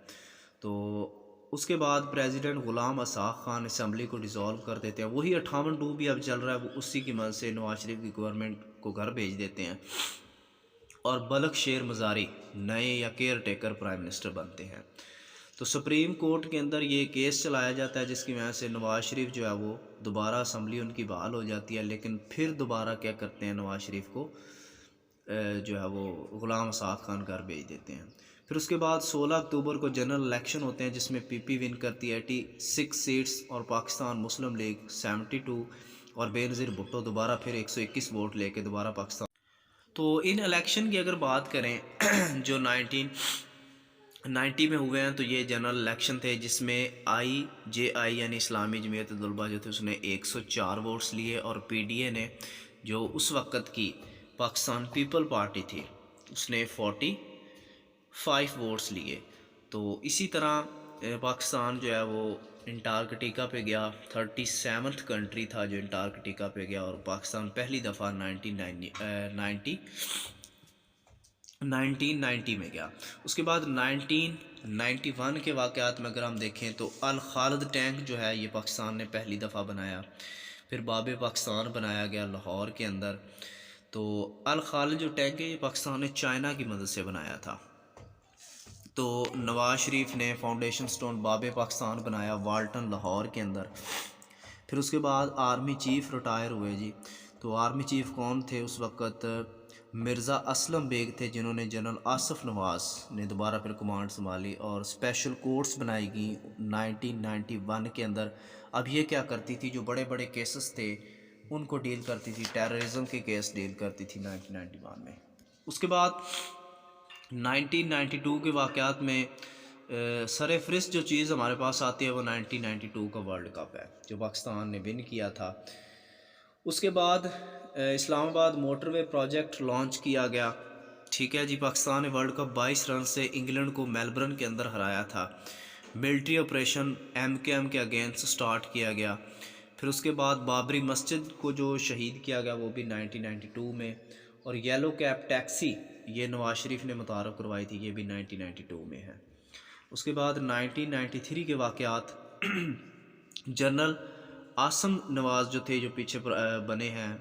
تو اس کے بعد پریزیڈنٹ غلام اسحاق خان اسمبلی کو ڈیزالو کر دیتے ہیں. وہی 58-2 بھی اب چل رہا ہے، وہ اسی کی مدد سے نواز شریف کی گورنمنٹ کو گھر بھیج دیتے ہیں. اور بلک شیر مزاری نئے یا کیئر ٹیکر پرائم منسٹر بنتے ہیں. تو سپریم کورٹ کے اندر یہ کیس چلایا جاتا ہے جس کی وجہ سے نواز شریف جو ہے وہ دوبارہ اسمبلی ان کی بحال ہو جاتی ہے، لیکن پھر دوبارہ کیا کرتے ہیں نواز شریف کو جو ہے وہ غلام اسحاق خان گھر بھیج دیتے ہیں. پھر اس کے بعد 16 اکتوبر کو جنرل الیکشن ہوتے ہیں جس میں PP ون کرتی ہے 86 سیٹس، اور پاکستان مسلم لیگ 72، اور بے نظیر بھٹو دوبارہ پھر 121 ووٹ لے کے دوبارہ پاکستان. تو ان الیکشن کی اگر بات کریں جو 1990 میں ہوئے ہیں تو یہ جنرل الیکشن تھے جس میں IJI یعنی اسلامی جمعیت طلبہ جو تھے اس نے 104 ووٹس لیے، اور PDA نے جو اس وقت کی پاکستان پیپل پارٹی تھی اس نے 45 ووٹس لیے. تو اسی طرح پاکستان جو ہے وہ انٹارکٹیکا پہ گیا. 37th کنٹری تھا جو انٹارکٹیکا پہ گیا، اور پاکستان پہلی دفعہ 1990 میں گیا. اس کے بعد 1991 کے واقعات میں اگر ہم دیکھیں تو الخالد ٹینک جو ہے یہ پاکستان نے پہلی دفعہ بنایا. پھر باب پاکستان بنایا گیا لاہور کے اندر. تو الخالد جو ٹینک ہے یہ پاکستان نے چائنا کی مدد سے بنایا تھا. تو نواز شریف نے فاؤنڈیشن سٹون باب پاکستان بنایا والٹن لاہور کے اندر. پھر اس کے بعد آرمی چیف ریٹائر ہوئے جی. تو آرمی چیف کون تھے اس وقت؟ مرزا اسلم بیگ تھے جنہوں نے جنرل آصف نواز نے دوبارہ پھر کمانڈ سنبھالی، اور اسپیشل کورٹس بنائی گئیں 1991 کے اندر۔ اب یہ کیا کرتی تھی، جو بڑے بڑے کیسز تھے ان کو ڈیل کرتی تھی، ٹیررزم کے کیس ڈیل کرتی تھی 1991 میں۔ اس کے بعد 1992 کے واقعات میں سر فہرست جو چیز ہمارے پاس آتی ہے وہ 1992 کا ورلڈ کپ ہے جو پاکستان نے ون کیا تھا۔ اس کے بعد اسلام آباد موٹر وے پروجیکٹ لانچ کیا گیا، ٹھیک ہے جی۔ پاکستان نے ورلڈ کپ 22 رن سے انگلینڈ کو میلبرن کے اندر ہرایا تھا۔ ملٹری آپریشن MKM کے اگینسٹ سٹارٹ کیا گیا۔ پھر اس کے بعد بابری مسجد کو جو شہید کیا گیا وہ بھی 1992 میں، اور یلو کیپ ٹیکسی یہ نواز شریف نے متعارف کروائی تھی، یہ بھی 1992 میں ہے۔ اس کے بعد 1993 کے واقعات، جنرل عاصم نواز جو تھے، جو پیچھے بنے ہیں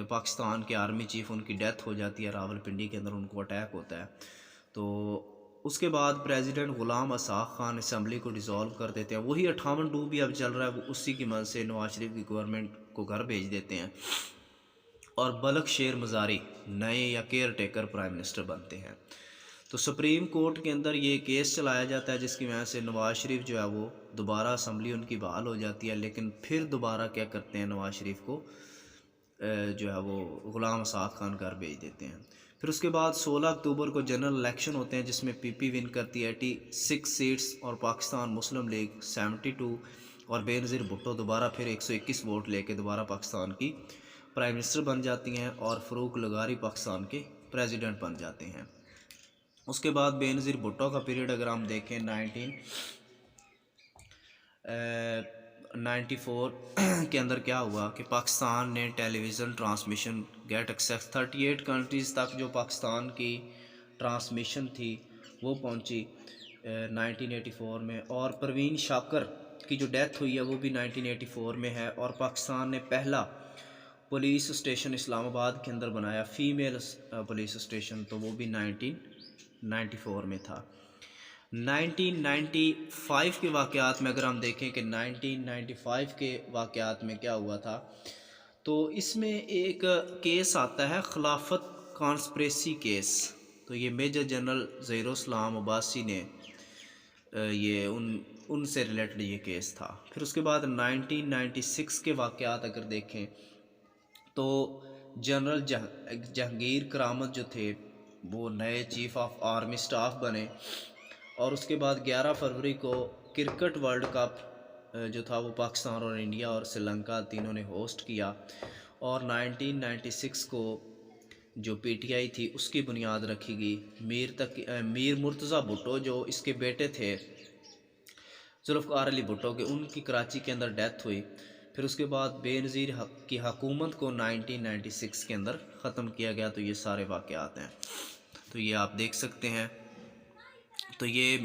پاکستان کے آرمی چیف، ان کی ڈیتھ ہو جاتی ہے راولپنڈی کے اندر، ان کو اٹیک ہوتا ہے۔ تو اس کے بعد پریزیڈنٹ غلام اسحاق خان اسمبلی کو ڈیزالو کر دیتے ہیں، وہی 58 بھی اب چل رہا ہے، وہ اسی کی مدد سے نواز شریف کی گورنمنٹ کو گھر بھیج دیتے ہیں، اور بلک شیر مزاری نئے یا کیئر ٹیکر پرائم منسٹر بنتے ہیں۔ تو سپریم کورٹ کے اندر یہ کیس چلایا جاتا ہے جس کی وجہ سے نواز شریف جو ہے وہ دوبارہ اسمبلی ان کی بحال ہو جاتی ہے، لیکن پھر دوبارہ کیا کرتے ہیں، نواز شریف کو جو ہے وہ غلام اسحاق خان گھر بھیج دیتے ہیں۔ پھر اس کے بعد 16 اکتوبر کو جنرل الیکشن ہوتے ہیں جس میں PP ون کرتی ہے 86 سیٹس، اور پاکستان مسلم لیگ 72، اور بے نظیر بھٹو دوبارہ پھر 121 ووٹ لے کے دوبارہ پاکستان کی پرائم منسٹر بن جاتی ہیں، اور فاروق لغاری پاکستان کے پریزیڈنٹ بن جاتے ہیں۔ اس کے بعد بے نظیر بھٹو کا پیریڈ اگر ہم دیکھیں 1994 کے اندر کیا ہوا کہ پاکستان نے television transmission get access 38 countries تک جو پاکستان کی ٹرانسمیشن تھی وہ پہنچی 1984 میں، اور پروین شاکر کی جو ڈیتھ ہوئی ہے وہ بھی 1984 میں ہے، اور پاکستان نے پہلا پولیس اسٹیشن اسلام آباد کے اندر بنایا، فیمیل پولیس اسٹیشن، تو وہ بھی 1994 میں تھا۔ 1995 کے واقعات میں اگر ہم دیکھیں کہ 1995 کے واقعات میں کیا ہوا تھا، تو اس میں ایک کیس آتا ہے خلافت کانسپریسی کیس، تو یہ میجر جنرل ظہیر الاسلام عباسی نے یہ ان سے ریلیٹڈ یہ کیس تھا۔ پھر اس کے بعد 1996 کے واقعات اگر دیکھیں تو جنرل جہانگیر کرامت جو تھے وہ نئے چیف آف آرمی سٹاف بنے، اور اس کے بعد 11 فروری کو کرکٹ ورلڈ کپ جو تھا وہ پاکستان اور انڈیا اور سری لنکا تینوں نے ہوسٹ کیا، اور 1996 کو جو PTI تھی اس کی بنیاد رکھی گئی۔ میر مرتضیٰ بھٹو جو اس کے بیٹے تھے ذوالفقار علی بھٹو کے، ان کی کراچی کے اندر ڈیتھ ہوئی۔ پھر اس کے بعد بے نظیر کی حکومت کو 1996 کے اندر ختم کیا گیا۔ تو یہ سارے واقعات ہیں، تو یہ آپ دیکھ سکتے ہیں۔ تو یہ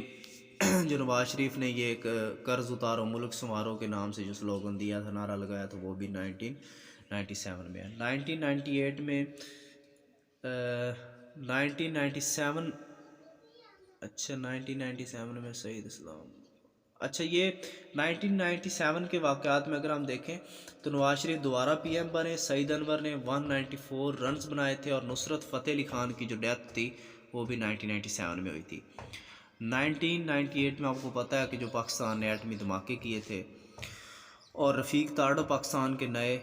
جو نواز شریف نے یہ ایک قرض اتارو ملک سنوارو کے نام سے جو سلوگن دیا تھا، نعرہ لگایا، تو وہ بھی 1997 میں ہے۔ 1998 میں 1997 اچھا 1997 میں سعید اسلام، اچھا یہ 1997 کے واقعات میں اگر ہم دیکھیں تو نواز شریف دوبارہ PM بنے، سعید انور نے 194 رنز بنائے تھے، اور نصرت فتح علی خان کی جو ڈیتھ تھی وہ بھی 1997 میں ہوئی تھی۔ 1998 میں آپ کو پتہ ہے کہ جو پاکستان نے ایٹمی دھماکے کیے تھے، اور رفیق تارڑ پاکستان کے نئے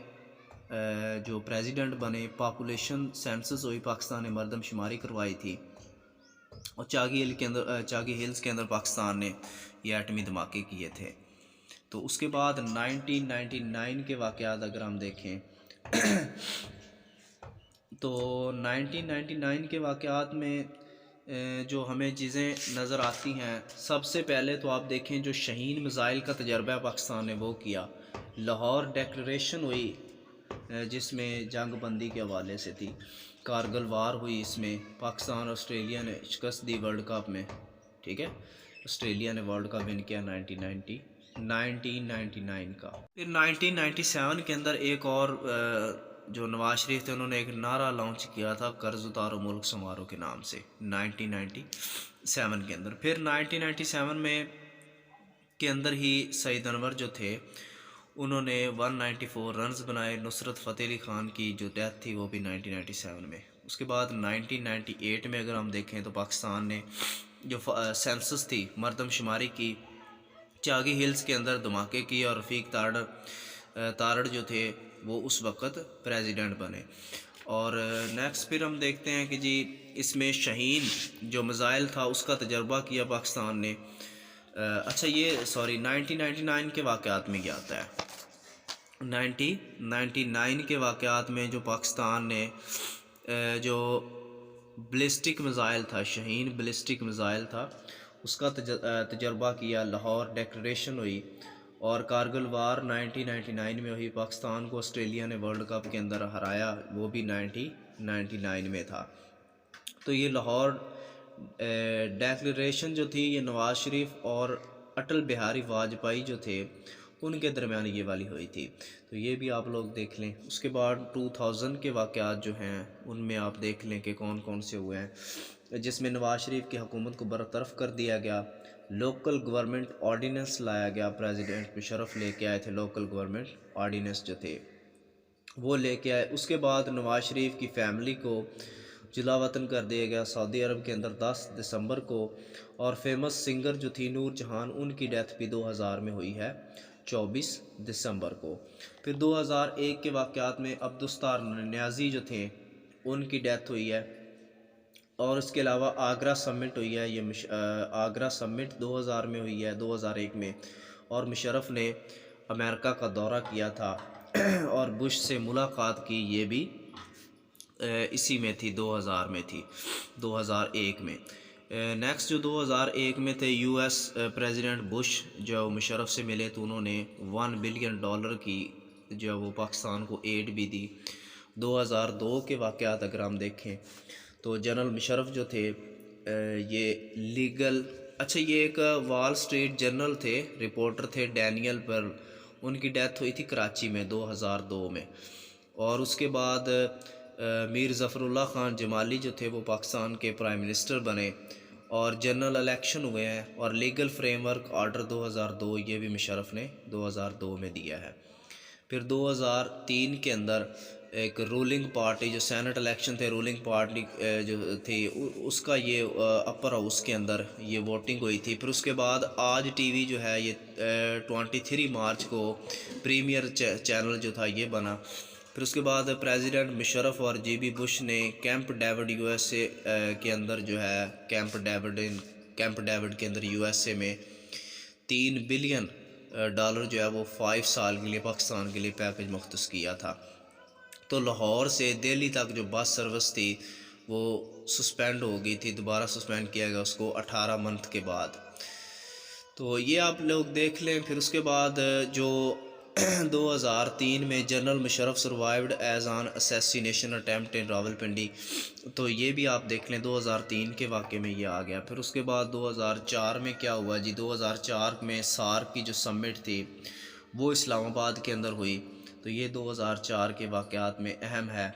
جو پریزیڈنٹ بنے، پاپولیشن سینسس ہوئی، پاکستان نے مردم شماری کروائی تھی، اور چاگی ہلز کے اندر پاکستان نے یہ ایٹمی دھماکے کیے تھے۔ تو اس کے بعد 1999 کے واقعات اگر ہم دیکھیں تو 1999 کے واقعات میں جو ہمیں چیزیں نظر آتی ہیں، سب سے پہلے تو آپ دیکھیں جو شاہین میزائل کا تجربہ پاکستان نے وہ کیا، لاہور ڈیکلریشن ہوئی جس میں جنگ بندی کے حوالے سے تھی، کارگل وار ہوئی، اس میں پاکستان اور آسٹریلیا نے شکست دی ورلڈ کپ میں، ٹھیک ہے، آسٹریلیا نے ورلڈ کپ ون کیا 1999 کا۔ پھر 1997 کے اندر ایک اور جو نواز شریف تھے انہوں نے ایک نعرہ لانچ کیا تھا، قرض اتارو ملک سنوارو کے نام سے 1997 کے اندر۔ پھر 1997 میں کے اندر ہی سعید انور جو تھے انہوں نے 194 رنز بنائے، نصرت فتح علی خان کی جو ڈیتھ تھی وہ بھی 1997 میں۔ اس کے بعد 1998 میں اگر ہم دیکھیں تو پاکستان نے جو سینسس تھی مردم شماری کی، چاگی ہلز کے اندر دھماکے کیے اور رفیق تارڑ جو تھے وہ اس وقت پریزیڈنٹ بنے۔ اور نیکسٹ پھر ہم دیکھتے ہیں کہ جی اس میں شاہین جو میزائل تھا اس کا تجربہ کیا پاکستان نے۔ اچھا یہ 1999 کے واقعات میں کیا آتا ہے؟ 1999 کے واقعات میں جو پاکستان نے جو بلسٹک میزائل تھا، شاہین بلسٹک میزائل تھا، اس کا تجربہ کیا، لاہور ڈیکلریشن ہوئی، اور کارگل وار 1999 میں ہوئی، پاکستان کو آسٹریلیا نے ورلڈ کپ کے اندر ہرایا، وہ بھی 1999 میں تھا۔ تو یہ لاہور ڈیکلریشن جو تھی یہ نواز شریف اور اٹل بہاری واجپئی جو تھے ان کے درمیان یہ والی ہوئی تھی، تو یہ بھی آپ لوگ دیکھ لیں۔ اس کے بعد 2000 کے واقعات جو ہیں ان میں آپ دیکھ لیں کہ کون کون سے ہوئے ہیں، جس میں نواز شریف کی حکومت کو برطرف کر دیا گیا، لوکل گورنمنٹ آرڈیننس لایا گیا، پریزیڈنٹ مشرف لے کے آئے تھے لوکل گورنمنٹ آرڈیننس جو تھے وہ لے کے آئے۔ اس کے بعد نواز شریف کی فیملی کو جلا وطن کر دیا گیا سعودی عرب کے اندر 10 دسمبر کو، اور فیمس سنگر جو تھی نور جہان ان کی ڈیتھ بھی 2000 میں ہوئی ہے 24 دسمبر کو۔ پھر 2001 کے واقعات میں عبدالستار نیازی جو تھے ان کی ڈیتھ ہوئی ہے، اور اس کے علاوہ آگرہ سمٹ ہوئی ہے، یہ آگرہ سمٹ 2000 میں ہوئی ہے 2001 میں، اور مشرف نے امریکہ کا دورہ کیا تھا اور بش سے ملاقات کی، یہ بھی اسی میں تھی 2000 میں تھی 2001 میں۔ نیکسٹ جو 2001 میں تھے یو ایس پریزیڈنٹ بش جو مشرف سے ملے تو انہوں نے $1 بلین کی جو وہ پاکستان کو ایڈ بھی دی۔ 2002 کے واقعات اگر ہم دیکھیں تو جنرل مشرف جو تھے یہ لیگل یہ ایک وال اسٹریٹ جرنل تھے، رپورٹر تھے ڈینیل پر، ان کی ڈیتھ ہوئی تھی کراچی میں 2002 میں۔ اور اس کے بعد میر ظفر اللہ خان جمالی جو تھے وہ پاکستان کے پرائم منسٹر بنے، اور جنرل الیکشن ہوئے ہیں، اور لیگل فریم ورک آرڈر 2002 یہ بھی مشرف نے 2002 میں دیا ہے۔ پھر 2003 کے اندر ایک رولنگ پارٹی جو سینٹ الیکشن تھے، رولنگ پارٹی جو تھی اس کا یہ اپر ہاؤس کے اندر یہ ووٹنگ ہوئی تھی۔ پھر اس کے بعد آج ٹی وی جو ہے یہ 23 مارچ کو پریمیئر چینل جو تھا یہ بنا۔ پھر اس کے بعد پریزیڈنٹ مشرف اور جی بی بش نے camp David U S A کے اندر جو ہے کیمپ ڈیوڈ کے اندر یو ایس اے میں $3 بلین جو ہے وہ 5 سال کے لیے پاکستان کے لیے پیکج مختص کیا تھا۔ تو لاہور سے دہلی تک جو بس سروس تھی وہ سسپینڈ ہو گئی تھی، دوبارہ سسپینڈ کیا گیا اس کو 18 منتھ کے بعد۔ تو یہ آپ لوگ دیکھ لیں۔ پھر اس کے بعد جو 2003 میں general Musharraf survived as an assassination attempt in Rawalpindi, تو یہ بھی آپ دیکھ لیں 2003 کے واقعے میں یہ آ گیا۔ پھر اس کے بعد 2004 میں کیا ہوا جی، 2004 میں سارک کی جو سمٹ تھی وہ اسلام آباد کے اندر ہوئی، تو یہ 2004 کے واقعات میں اہم ہے،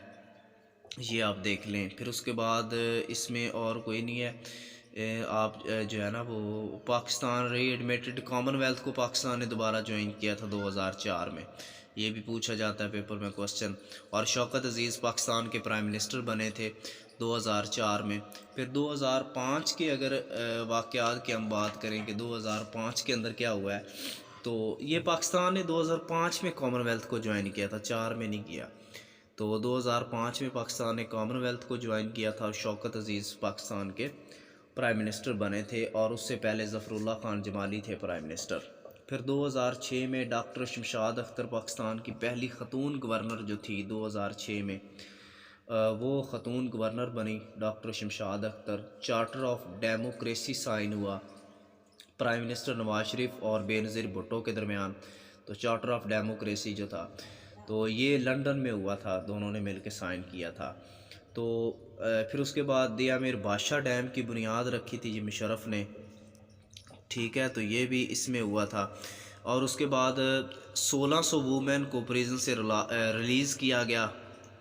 یہ آپ دیکھ لیں۔ پھر اس کے بعد اس میں اور کوئی نہیں ہے، آپ جو ہے نا وہ پاکستان ری ایڈمیٹڈ کامن ویلتھ کو پاکستان نے دوبارہ جوائن کیا تھا 2004 میں، یہ بھی پوچھا جاتا ہے پیپر میں کوسچن۔ اور شوکت عزیز پاکستان کے پرائم منسٹر بنے تھے 2004 میں۔ پھر 2005 کے اگر واقعات کی ہم بات کریں کہ 2005 کے اندر کیا ہوا ہے، تو یہ پاکستان نے 2005 میں کامن ویلتھ کو جوائن کیا تھا، 4 میں نہیں کیا۔ تو 2005 میں پاکستان نے کامن ویلتھ کو جوائن کیا تھا، اور شوکت عزیز پاکستان کے پرائم منسٹر بنے تھے، اور اس سے پہلے ظفر اللہ خان جمالی تھے پرائم منسٹر۔ پھر 2006 میں ڈاکٹر شمشاد اختر پاکستان کی پہلی خاتون گورنر جو تھی 2006 میں، وہ خاتون گورنر بنی doctor Shamshad Akhtar. Charter of democracy sign ہوا پرائم منسٹر نواز شریف اور بے نظیر بھٹو کے درمیان، تو چارٹر آف ڈیموکریسی جو تھا تو یہ لندن میں ہوا تھا، دونوں نے مل کے سائن کیا تھا۔ تو پھر اس کے بعد دیا میر بادشاہ ڈیم کی بنیاد رکھی تھی جی مشرف نے، ٹھیک ہے، تو یہ بھی اس میں ہوا تھا۔ اور اس کے بعد 1600 وومن کو پریزن سے ریلیز کیا گیا،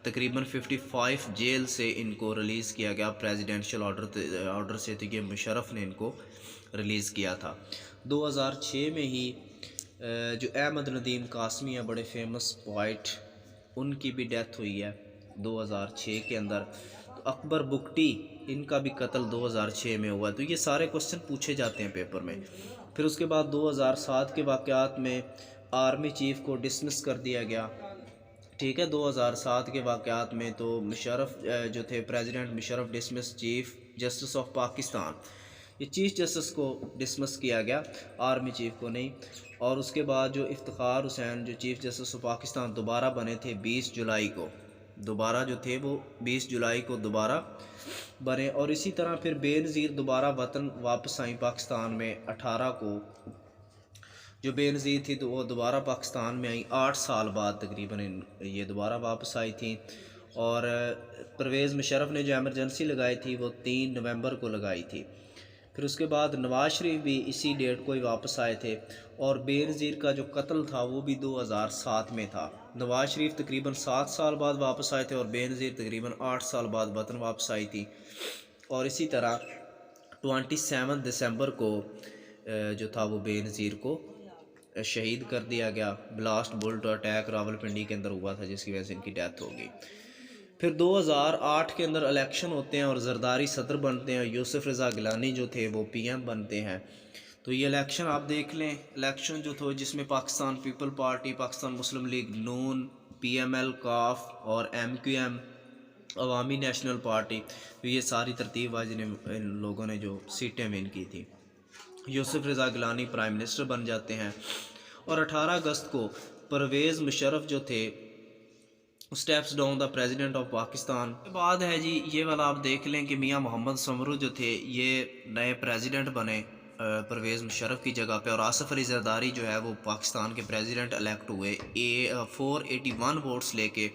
تقریباً 55 جیل سے ان کو ریلیز کیا گیا پریزیڈنشل آرڈر سے، تو یہ مشرف نے ان کو ریلیز کیا تھا۔ 2006 میں ہی جو احمد ندیم قاسمی ہیں بڑے فیمس پوائٹ، ان کی بھی ڈیتھ ہوئی ہے 2006 کے اندر۔ تو اکبر بگٹی ان کا بھی قتل 2006 میں ہوا ہے۔ تو یہ سارے کوسچن پوچھے جاتے ہیں پیپر میں۔ پھر اس کے بعد 2007 کے واقعات میں آرمی چیف کو ڈسمس کر دیا گیا، ٹھیک ہے۔ 2007 کے واقعات میں تو مشرف جو تھے president Musharraf dismiss chief justice of Pakistan, یہ چیف جسٹس کو ڈسمس کیا گیا، آرمی چیف کو نہیں۔ اور اس کے بعد جو افتخار حسین جو چیف جسٹس آف پاکستان دوبارہ بنے تھے 20 جولائی کو، دوبارہ جو تھے وہ 20 جولائی کو دوبارہ بنے۔ اور اسی طرح پھر بے نظیر دوبارہ وطن واپس آئیں پاکستان میں 18 کو، جو بے نظیر تھی تو وہ دوبارہ پاکستان میں آئیں 8 سال بعد تقریباً یہ دوبارہ واپس آئی تھیں۔ اور پرویز مشرف نے جو ایمرجنسی لگائی تھی وہ 3 نومبر کو لگائی تھی۔ پھر اس کے بعد نواز شریف بھی اسی ڈیٹ کو ہی واپس آئے تھے، اور بے نظیر کا جو قتل تھا وہ بھی 2007 میں تھا۔ نواز شریف تقریباً 7 سال بعد واپس آئے تھے، اور بے نظیر تقریباً 8 سال بعد وطن واپس آئی تھی۔ اور اسی طرح 27 دسمبر کو جو تھا وہ بے نظیر کو شہید کر دیا گیا، بلاسٹ بلٹ اٹیک راولپنڈی کے اندر ہوا تھا جس کی وجہ سے ان کی ڈیتھ ہو گئی۔ پھر 2008 کے اندر الیکشن ہوتے ہیں اور زرداری صدر بنتے ہیں، یوسف رضا گیلانی جو تھے وہ پی ایم بنتے ہیں۔ تو یہ الیکشن آپ دیکھ لیں، الیکشن جو تھا جس میں پاکستان پیپل پارٹی، پاکستان مسلم لیگ نون، پی ایم ایل کاف اور ایم کیو ایم عوامی نیشنل پارٹی، تو یہ ساری ترتیب آج ان لوگوں نے جو سیٹیں ون کی تھی۔ یوسف رضا گیلانی پرائم منسٹر بن جاتے ہیں، اور 18 اگست کو پرویز مشرف جو تھے steps down the president of Pakistan. اس کے بعد ہے جی یہ والا آپ دیکھ لیں کہ میاں محمد سمرو جو تھے یہ نئے پریزیڈنٹ بنے پرویز مشرف کی جگہ پہ، اور آصف علی زرداری جو ہے وہ پاکستان کے پریزیڈنٹ الیکٹ ہوئے 481 ووٹس لے کے۔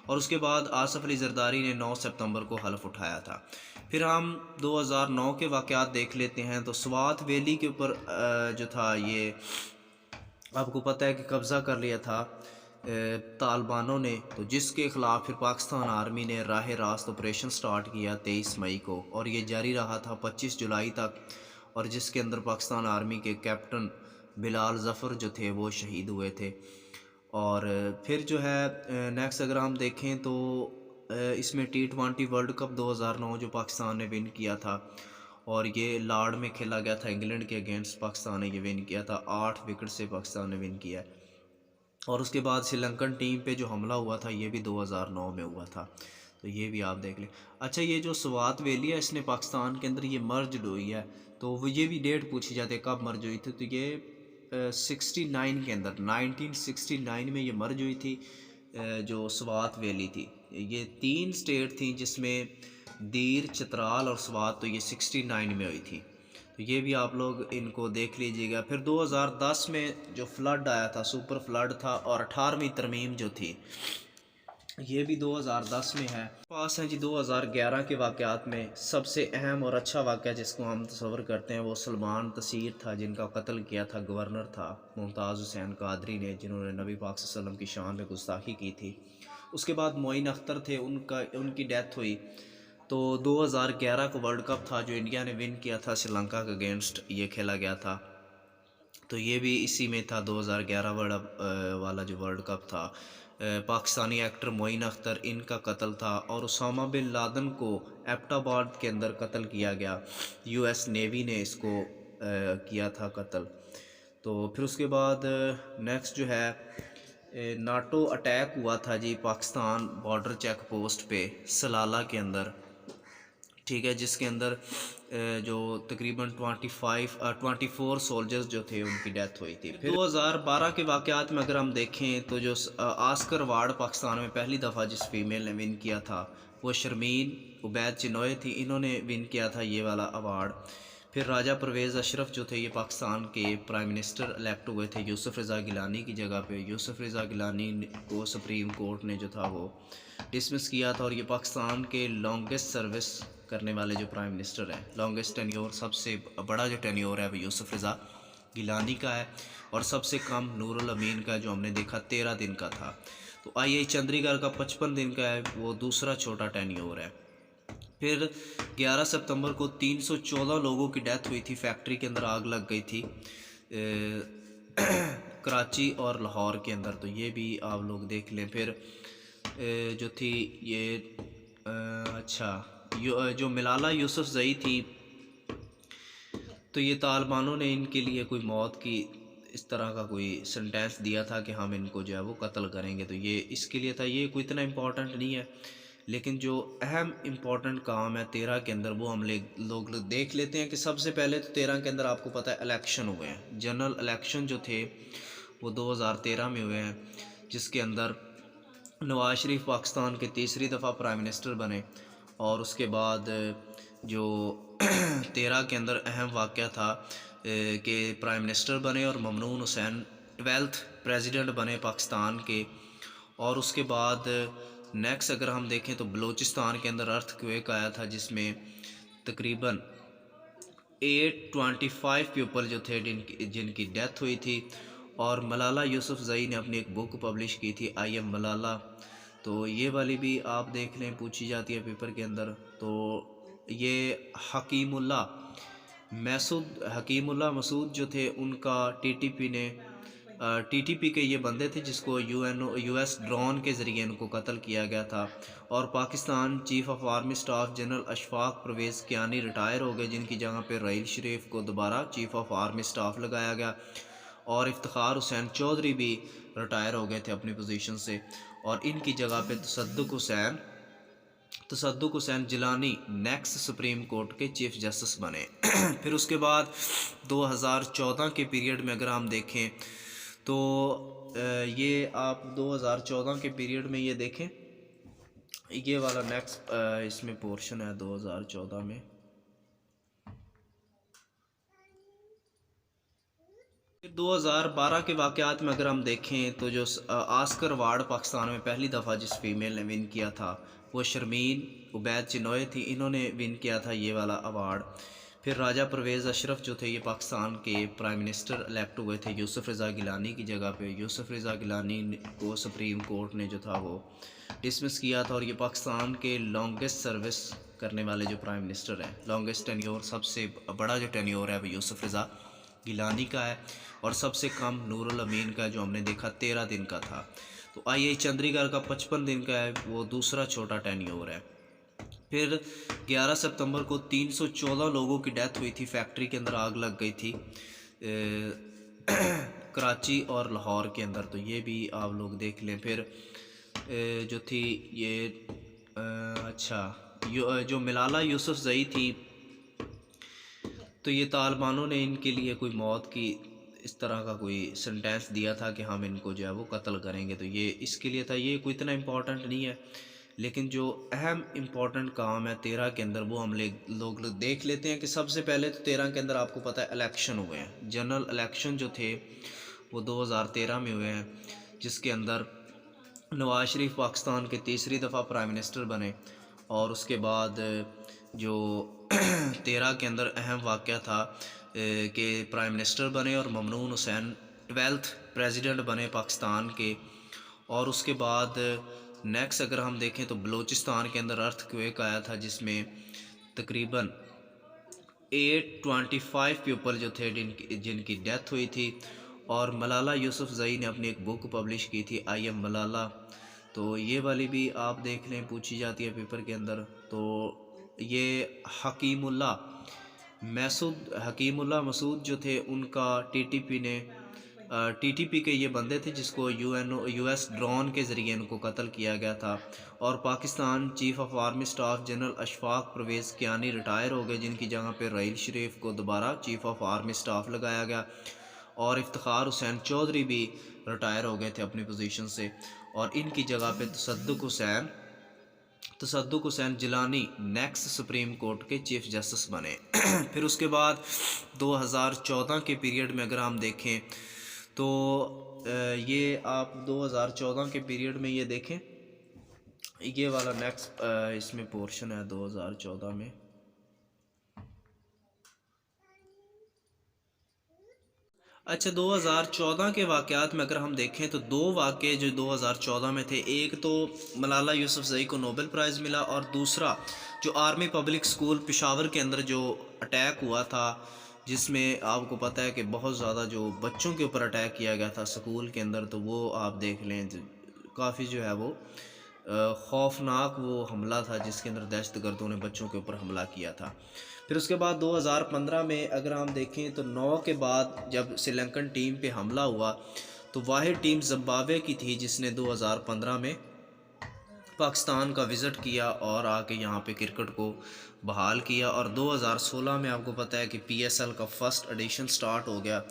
اور اس کے بعد آصف علی زرداری نے 9 ستمبر کو حلف اٹھایا تھا۔ پھر ہم 2009 کے واقعات دیکھ لیتے ہیں۔ تو سوات ویلی کے اوپر جو تھا یہ آپ کو پتہ ہے کہ قبضہ کر لیا تھا طالبانوں نے، تو جس کے خلاف پھر پاکستان آرمی نے راہ راست آپریشن سٹارٹ کیا 23 مئی کو، اور یہ جاری رہا تھا 25 جولائی تک، اور جس کے اندر پاکستان آرمی کے کیپٹن بلال ظفر جو تھے وہ شہید ہوئے تھے۔ اور پھر جو ہے نیکسٹ اگر ہم دیکھیں تو اس میں T20 ورلڈ کپ 2009 جو پاکستان نے ون کیا تھا، اور یہ لاڑ میں کھیلا گیا تھا انگلینڈ کے اگینسٹ، پاکستان نے یہ ون کیا تھا، 8 وکٹ سے پاکستان نے ون کیا ہے۔ اور اس کے بعد سری لنکن ٹیم پہ جو حملہ ہوا تھا یہ بھی 2009 میں ہوا تھا، تو یہ بھی آپ دیکھ لیں۔ اچھا یہ جو سوات ویلی ہے اس نے پاکستان کے اندر یہ مرجڈ ہوئی ہے، تو وہ یہ بھی ڈیٹ پوچھی جاتی ہے کب مرج ہوئی تھی، تو یہ 69 کے اندر 1969 میں یہ مرج ہوئی تھی جو سوات ویلی تھی۔ یہ 3 اسٹیٹ تھیں جس میں دیر، چترال اور سوات، تو یہ 69 میں ہوئی تھی، تو یہ بھی آپ لوگ ان کو دیکھ لیجئے گا۔ پھر 2010 میں جو فلڈ آیا تھا سپر فلڈ تھا، اور 18ویں ترمیم جو تھی یہ بھی 2010 میں ہے۔ پاس ہیں جی 2011 کے واقعات میں سب سے اہم اور اچھا واقعہ جس کو ہم تصور کرتے ہیں وہ سلمان تسیر تھا، جن کا قتل کیا تھا گورنر تھا ممتاز حسین قادری نے، جنہوں نے نبی پاک صلی اللہ علیہ وسلم کی شان میں گستاخی کی تھی۔ اس کے بعد معین اختر تھے، ان کی ڈیتھ ہوئی۔ تو 2011 کو ورلڈ کپ تھا جو انڈیا نے ون کیا تھا سری لنکا کے اگینسٹ، یہ کھیلا گیا تھا، تو یہ بھی اسی میں تھا 2011 والا جو ورلڈ کپ تھا۔ پاکستانی ایکٹر معین اختر ان کا قتل تھا، اور اسامہ بن لادن کو ایبٹ آباد کے اندر قتل کیا گیا، یو ایس نیوی نے اس کو کیا تھا قتل۔ تو پھر اس کے بعد نیکسٹ جو ہے ناٹو اٹیک ہوا تھا جی پاکستان بارڈر چیک پوسٹ پہ سلالہ کے اندر، ٹھیک ہے، جس کے اندر جو تقریباً 24 سولجرز جو تھے ان کی ڈیتھ ہوئی تھی۔ پھر 2012 کے واقعات میں اگر ہم دیکھیں تو جو آسکر ایوارڈ پاکستان میں پہلی دفعہ جس فیمیل نے ون کیا تھا وہ شرمین عبید چنوئے تھی، انہوں نے ون کیا تھا یہ والا ایوارڈ۔ پھر راجہ پرویز اشرف جو تھے یہ پاکستان کے پرائم منسٹر الیکٹ ہوئے تھے یوسف رضا گیلانی کی جگہ پہ۔ یوسف رضا گیلانی کو سپریم کورٹ نے جو تھا وہ ڈسمس کیا تھا، اور یہ پاکستان کے لانگسٹ سروس کرنے والے جو پرائم منسٹر ہیں، لانگسٹ ٹینیور، سب سے بڑا جو ٹینیور ہے وہ یوسف رضا گیلانی کا ہے، اور سب سے کم نور الامین کا جو ہم نے دیکھا 13 دن کا تھا۔ تو آئی اے چندری گڑھ کا 55 دن کا ہے، وہ دوسرا چھوٹا ٹینیور ہے۔ پھر 11 ستمبر کو 314 لوگوں کی ڈیتھ ہوئی تھی، فیکٹری کے اندر آگ لگ گئی تھی کراچی اور لاہور کے اندر، تو یہ بھی آپ لوگ دیکھ لیں۔ پھر جو تھی یہ اچھا، جو ملالہ یوسف زئی تھی، تو یہ طالبانوں نے ان کے لیے کوئی موت کی اس طرح کا کوئی سنٹینس دیا تھا کہ ہم ان کو جو ہے وہ قتل کریں گے، تو یہ اس کے لیے تھا. یہ کوئی اتنا امپورٹنٹ نہیں ہے، لیکن جو اہم امپورٹنٹ کام ہے 13 کے اندر وہ ہم لوگ دیکھ لیتے ہیں. کہ سب سے پہلے تو 13 کے اندر آپ کو پتہ ہے الیکشن ہوئے ہیں. جنرل الیکشن جو تھے وہ 2013 میں ہوئے ہیں، جس کے اندر نواز شریف پاکستان کے تیسری دفعہ پرائم منسٹر بنے. اور اس کے بعد جو 13 کے اندر اہم واقعہ تھا کہ پرائم منسٹر بنے اور ممنون حسین 12th پریزیڈنٹ بنے پاکستان کے. اور اس کے بعد نیکسٹ اگر ہم دیکھیں تو بلوچستان کے اندر ارتھ کویک آیا تھا، جس میں تقریباً 825 پیپل جو تھے جن کی ڈیتھ ہوئی تھی. اور ملالہ یوسف زئی نے اپنی ایک بک پبلش کی تھی آئی ایم ملالہ، تو یہ والی بھی آپ دیکھ لیں، پوچھی جاتی ہے پیپر کے اندر. تو یہ حکیم اللہ مسعود جو تھے ان کا ٹی ٹی پی کے یہ بندے تھے جس کو یو ایس ڈرون کے ذریعے ان کو قتل کیا گیا تھا. اور Pakistan chief of army staff general Ashfaq Pervez Kayani retire ہو گئے، جن کی جگہ پہ رحیل شریف کو دوبارہ چیف آف آرمی سٹاف لگایا گیا. اور افتخار حسین چودھری بھی ریٹائر ہو گئے تھے اپنی پوزیشن سے، اور ان کی جگہ پہ تصدق حسین جیلانی نیکسٹ سپریم کورٹ کے چیف جسٹس بنے. پھر اس کے بعد 2014 کے پیریڈ میں اگر ہم دیکھیں تو یہ آپ 2014 کے پیریڈ میں یہ دیکھیں، یہ والا نیکسٹ اس میں پورشن ہے 2014 میں. 2012 کے واقعات میں اگر ہم دیکھیں تو جو آسکر ایوارڈ پاکستان میں پہلی دفعہ جس فیمیل نے ون کیا تھا وہ شرمین عبید چنوئے تھی، انہوں نے ون کیا تھا یہ والا ایوارڈ. پھر راجہ پرویز اشرف جو تھے یہ پاکستان کے پرائم منسٹر الیکٹ ہوئے تھے یوسف رضا گیلانی کی جگہ پہ. یوسف رضا گیلانی کو سپریم کورٹ نے جو تھا وہ ڈسمس کیا تھا، اور یہ پاکستان کے لانگسٹ سروس کرنے والے جو پرائم منسٹر ہیں. لانگسٹ ٹینیور، سب سے بڑا جو ٹینیور ہے وہ یوسف رضا گیلانی کا ہے، اور سب سے کم نور الامین کا جو ہم نے دیکھا 13 دن کا تھا. تو آئی اے چندری گڑھ کا 55 دن کا ہے، وہ دوسرا چھوٹا ٹینیور ہے. پھر 11 ستمبر کو 314 لوگوں کی ڈیتھ ہوئی تھی، فیکٹری کے اندر آگ لگ گئی تھی کراچی اور لاہور کے اندر، تو یہ بھی آپ لوگ دیکھ لیں. پھر جو تھی یہ اچھا، جو ملالہ یوسف زئی تھی، تو یہ طالبانوں نے ان کے لیے کوئی موت کی اس طرح کا کوئی سنٹینس دیا تھا کہ ہم ان کو جو ہے وہ قتل کریں گے، تو یہ اس کے لیے تھا. یہ کوئی اتنا امپورٹنٹ نہیں ہے، لیکن جو اہم امپورٹنٹ کام ہے 13 کے اندر وہ ہم لوگ دیکھ لیتے ہیں. کہ سب سے پہلے تو 13 کے اندر آپ کو پتہ ہے الیکشن ہوئے ہیں. جنرل الیکشن جو تھے وہ 2013 میں ہوئے ہیں، جس کے اندر نواز شریف پاکستان کے تیسری دفعہ پرائم منسٹر بنے. اور اس کے بعد جو 13 کے اندر اہم واقعہ تھا کہ پرائم منسٹر بنے اور ممنون حسین 12th پریزیڈنٹ بنے پاکستان کے. اور اس کے بعد نیکسٹ اگر ہم دیکھیں تو بلوچستان کے اندر ارتھ کویک آیا تھا، جس میں تقریباً 825 پیپل جو تھے جن کی ڈیتھ ہوئی تھی. اور ملالہ یوسف زئی نے اپنی ایک بک پبلش کی تھی آئی ایم ملالہ، تو یہ والی بھی آپ دیکھ لیں، پوچھی جاتی ہے پیپر کے اندر. تو یہ حکیم اللہ مسعود جو تھے ان کا ٹی ٹی پی کے یہ بندے تھے جس کو یو ایس ڈرون کے ذریعے ان کو قتل کیا گیا تھا. اور Pakistan chief of army staff general Ashfaq Pervez Kayani retire ہو گئے، جن کی جگہ پہ رحیل شریف کو دوبارہ چیف آف آرمی سٹاف لگایا گیا. اور افتخار حسین چودھری بھی ریٹائر ہو گئے تھے اپنی پوزیشن سے، اور ان کی جگہ پہ تصدق حسین جیلانی نیکسٹ سپریم کورٹ کے چیف جسٹس بنے. پھر اس کے بعد 2014 کے پیریڈ میں اگر ہم دیکھیں تو یہ آپ 2014 کے پیریڈ میں یہ دیکھیں، یہ والا نیکسٹ اس میں پورشن ہے 2014 میں. اچھا، 2014 کے واقعات میں اگر ہم دیکھیں تو دو واقعے جو 2014 میں تھے، ایک تو ملالہ یوسف زئی کو نوبل پرائز ملا، اور دوسرا جو آرمی پبلک سکول پشاور کے اندر جو اٹیک ہوا تھا، جس میں آپ کو پتہ ہے کہ بہت زیادہ جو بچوں کے اوپر اٹیک کیا گیا تھا سکول کے اندر، تو وہ آپ دیکھ لیں کافی جو ہے وہ خوفناک وہ حملہ تھا جس کے اندر دہشت گردوں نے بچوں کے اوپر حملہ کیا تھا۔ پھر اس کے بعد 2015 میں اگر ہم دیکھیں تو 9 کے بعد جب سری لنکن ٹیم پہ حملہ ہوا تو واحد ٹیم زمبابوے کی تھی جس نے 2015 میں پاکستان کا وزٹ کیا اور آ کے یہاں پہ کرکٹ کو بحال کیا، اور 2016 میں آپ کو پتہ ہے کہ پی ایس ایل کا فرسٹ ایڈیشن سٹارٹ ہو گیا۔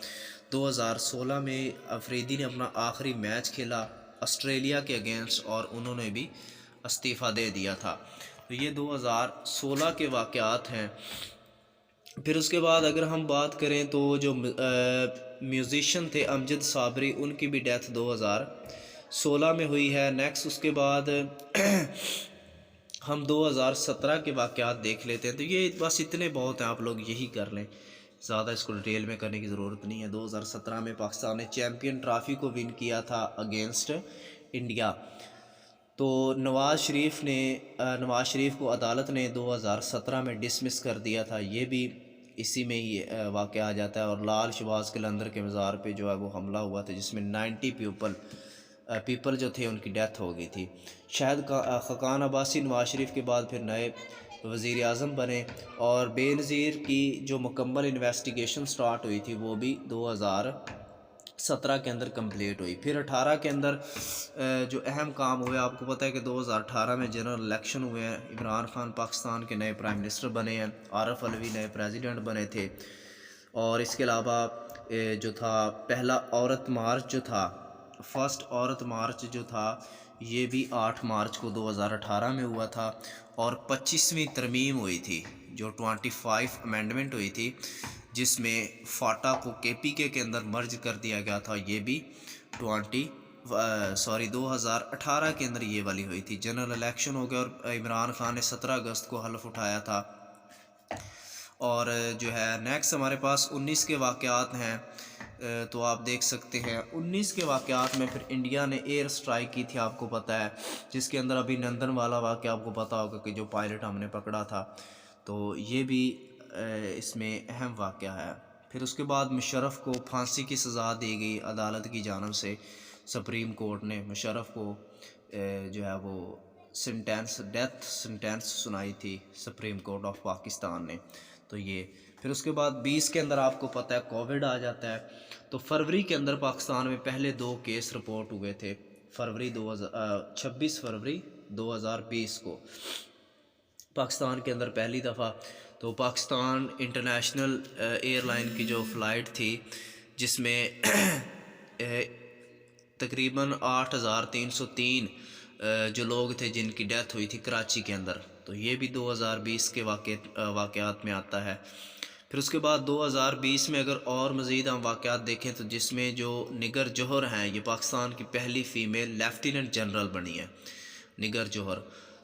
2016 میں افریدی نے اپنا آخری میچ کھیلا آسٹریلیا کے اگینسٹ اور انہوں نے بھی استعفیٰ دے دیا تھا۔ تو یہ 2016 کے واقعات ہیں۔ پھر اس کے بعد اگر ہم بات کریں تو جو میوزیشین تھے امجد صابری، ان کی بھی ڈیتھ 2016 میں ہوئی ہے۔ نیکسٹ اس کے بعد ہم 2017 کے واقعات دیکھ لیتے ہیں، تو یہ بس اتنے بہت ہیں، آپ لوگ یہی کر لیں، زیادہ اس کو ڈیٹیل میں کرنے کی ضرورت نہیں ہے۔ 2017 میں پاکستان نے چیمپئن ٹرافی کو ون کیا تھا اگینسٹ انڈیا۔ تو نواز شریف کو عدالت نے 2017 میں ڈسمس کر دیا تھا، یہ بھی اسی میں ہی واقعہ آ جاتا ہے۔ اور لال شہباز قلندر کے مزار پہ جو ہے وہ حملہ ہوا تھا جس میں 90 پیپل جو تھے ان کی ڈیتھ ہو گئی تھی۔ شاہد خاقان عباسی نواز شریف کے بعد پھر نئے وزیر اعظم بنے، اور بے نظیر کی جو مکمل انویسٹیگیشن سٹارٹ ہوئی تھی وہ بھی 2017 کے اندر کمپلیٹ ہوئی۔ پھر 18 کے اندر جو اہم کام ہوئے، آپ کو پتہ ہے کہ 2018 میں جنرل الیکشن ہوئے ہیں، عمران خان پاکستان کے نئے پرائم منسٹر بنے ہیں، عارف علوی نئے پریزیڈنٹ بنے تھے، اور اس کے علاوہ جو تھا پہلا عورت مارچ جو تھا، فرسٹ عورت مارچ جو تھا یہ بھی 8 مارچ کو 2018 میں ہوا تھا، اور 25ویں ترمیم ہوئی تھی جو 25 امینڈمنٹ ہوئی تھی جس میں فاٹا کو کے پی کے اندر مرج کر دیا گیا تھا، یہ بھی 2018 کے اندر یہ والی ہوئی تھی۔ جنرل الیکشن ہو گیا اور عمران خان نے 17 اگست کو حلف اٹھایا تھا۔ اور جو ہے نیکسٹ ہمارے پاس 19 کے واقعات ہیں، تو آپ دیکھ سکتے ہیں 19 کے واقعات میں پھر انڈیا نے ایئر سٹرائک کی تھی، آپ کو پتہ ہے، جس کے اندر ابھی نندن والا واقعہ آپ کو پتہ ہوگا کہ جو پائلٹ ہم نے پکڑا تھا، تو یہ بھی اس میں اہم واقعہ ہے۔ پھر اس کے بعد مشرف کو پھانسی کی سزا دی گئی عدالت کی جانب سے، سپریم کورٹ نے مشرف کو جو ہے وہ ڈیتھ سنٹینس سنائی تھی سپریم کورٹ آف پاکستان نے۔ تو یہ پھر اس کے بعد 20 کے اندر آپ کو پتہ ہے کووڈ آ جاتا ہے، تو فروری کے اندر پاکستان میں پہلے 2 کیس رپورٹ ہوئے تھے، 26 فروری 2020 کو پاکستان کے اندر پہلی دفعہ۔ تو پاکستان انٹرنیشنل ایئر لائن کی جو فلائٹ تھی جس میں تقریباً 8303 جو لوگ تھے جن کی ڈیتھ ہوئی تھی کراچی کے اندر، تو یہ بھی 2020 کے واقعات میں آتا ہے۔ پھر اس کے بعد 2020 میں اگر اور مزید ہم واقعات دیکھیں تو جس میں جو نگر جوہر ہیں، یہ پاکستان کی پہلی فیمیل لیفٹیننٹ جنرل بنی ہے نگر جوہر۔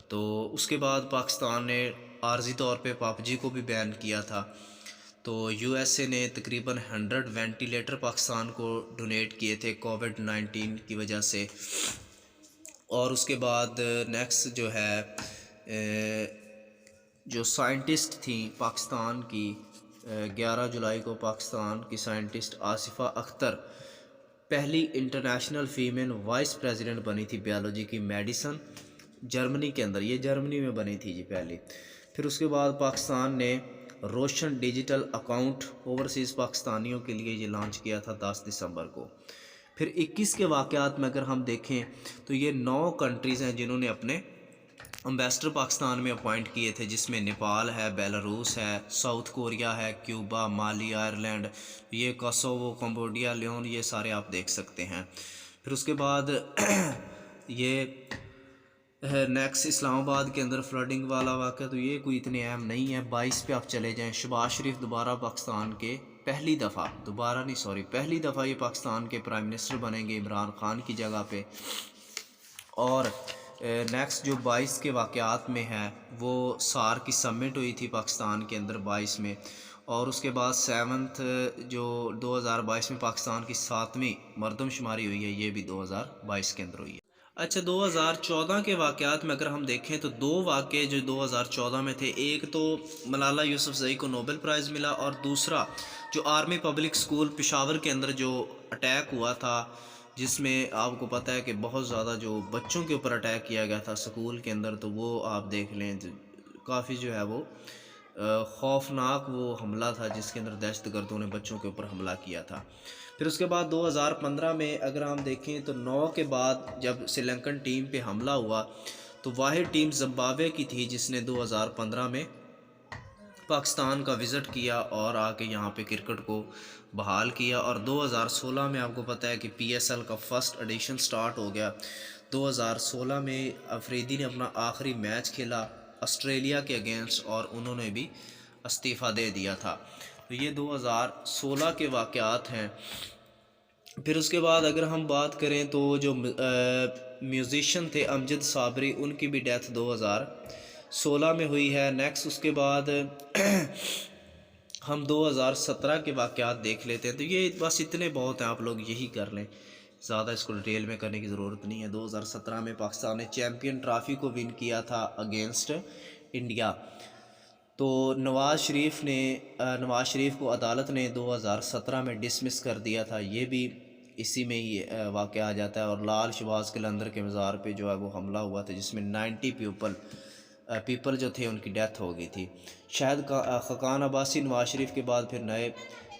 تو اس کے بعد پاکستان نے عارضی طور پہ پاپجی کو بھی بین کیا تھا، تو یو ایس اے نے تقریباً 100 وینٹیلیٹر پاکستان کو ڈونیٹ کیے تھے کووڈ-19 کی وجہ سے۔ اور اس کے بعد نیکسٹ جو ہے جو سائنٹسٹ تھیں پاکستان کی، 11 جولائی کو پاکستان کی سائنٹسٹ آصفہ اختر پہلی انٹرنیشنل فیمیل وائس پریزیڈنٹ بنی تھی بیالوجی کی، میڈیسن جرمنی کے اندر، یہ جرمنی میں بنی تھی جی پہلی۔ پھر اس کے بعد پاکستان نے روشن ڈیجیٹل اکاؤنٹ اوورسیز پاکستانیوں کے لیے یہ لانچ کیا تھا 10 دسمبر کو۔ پھر 21 کے واقعات میں اگر ہم دیکھیں تو یہ 9 کنٹریز ہیں جنہوں نے اپنے امبیسڈر پاکستان میں اپوائنٹ کیے تھے، جس میں نیپال ہے، بیلاروس ہے، ساؤتھ کوریا ہے، کیوبا، مالی، آئرلینڈ، یہ کوسوو، کمبوڈیا، لیون، یہ سارے آپ دیکھ سکتے ہیں۔ پھر اس کے بعد یہ نیکسٹ اسلام آباد کے اندر فلڈنگ والا واقعہ، تو یہ کوئی اتنے اہم نہیں ہے۔ 22 پہ آپ چلے جائیں، شہباز شریف دوبارہ پاکستان کے پہلی دفعہ یہ پاکستان کے پرائم منسٹر بنیں گے عمران خان کی جگہ پہ۔ اور نیکسٹ جو 22 کے واقعات میں ہے وہ سار کی سمٹ ہوئی تھی پاکستان کے اندر 22 میں، اور اس کے بعد 7 جو 2022 میں پاکستان کی 7ویں مردم شماری ہوئی ہے، یہ بھی 2022 کے اندر ہوئی ہے۔ اچھا 2014 کے واقعات میں اگر ہم دیکھیں تو 2 واقعے جو 2014 میں تھے، ایک تو ملالہ یوسفزئی کو نوبل پرائز ملا، اور دوسرا جو آرمی پبلک سکول پشاور کے اندر جو اٹیک ہوا تھا جس میں آپ کو پتہ ہے کہ بہت زیادہ جو بچوں کے اوپر اٹیک کیا گیا تھا سکول کے اندر، تو وہ آپ دیکھ لیں کافی جو ہے وہ خوفناک وہ حملہ تھا جس کے اندر دہشت گردوں نے بچوں کے اوپر حملہ کیا تھا۔ پھر اس کے بعد 2015 میں اگر ہم دیکھیں تو 9 کے بعد جب سری لنکن ٹیم پہ حملہ ہوا تو واحد ٹیم زمبابوے کی تھی جس نے 2015 میں پاکستان کا وزٹ کیا اور آ کے یہاں پہ کرکٹ کو بحال کیا، اور 2016 میں آپ کو پتہ ہے کہ پی ایس ایل کا فرسٹ ایڈیشن سٹارٹ ہو گیا۔ 2016 میں افریدی نے اپنا آخری میچ کھیلا آسٹریلیا کے اگینسٹ اور انہوں نے بھی استعفیٰ دے دیا تھا۔ تو یہ 2016 کے واقعات ہیں۔ پھر اس کے بعد اگر ہم بات کریں تو جو میوزیشین تھے امجد صابری، ان کی بھی ڈیتھ 2016 میں ہوئی ہے۔ نیکسٹ اس کے بعد ہم 2017 کے واقعات دیکھ لیتے ہیں، تو یہ بس اتنے بہت ہیں، آپ لوگ یہی کر لیں، زیادہ اس کو ڈیٹیل میں کرنے کی ضرورت نہیں ہے۔ 2017 میں پاکستان نے چیمپئن ٹرافی کو ون کیا تھا اگینسٹ انڈیا۔ تو نواز شریف کو عدالت نے 2017 میں ڈسمس کر دیا تھا، یہ بھی اسی میں ہی واقعہ آ جاتا ہے۔ اور لال شہباز قلندر کے مزار پہ جو ہے وہ حملہ ہوا تھا جس میں 90 پیپل جو تھے ان کی ڈیتھ ہو گئی تھی۔ شاہد خاقان عباسی نواز شریف کے بعد پھر نئے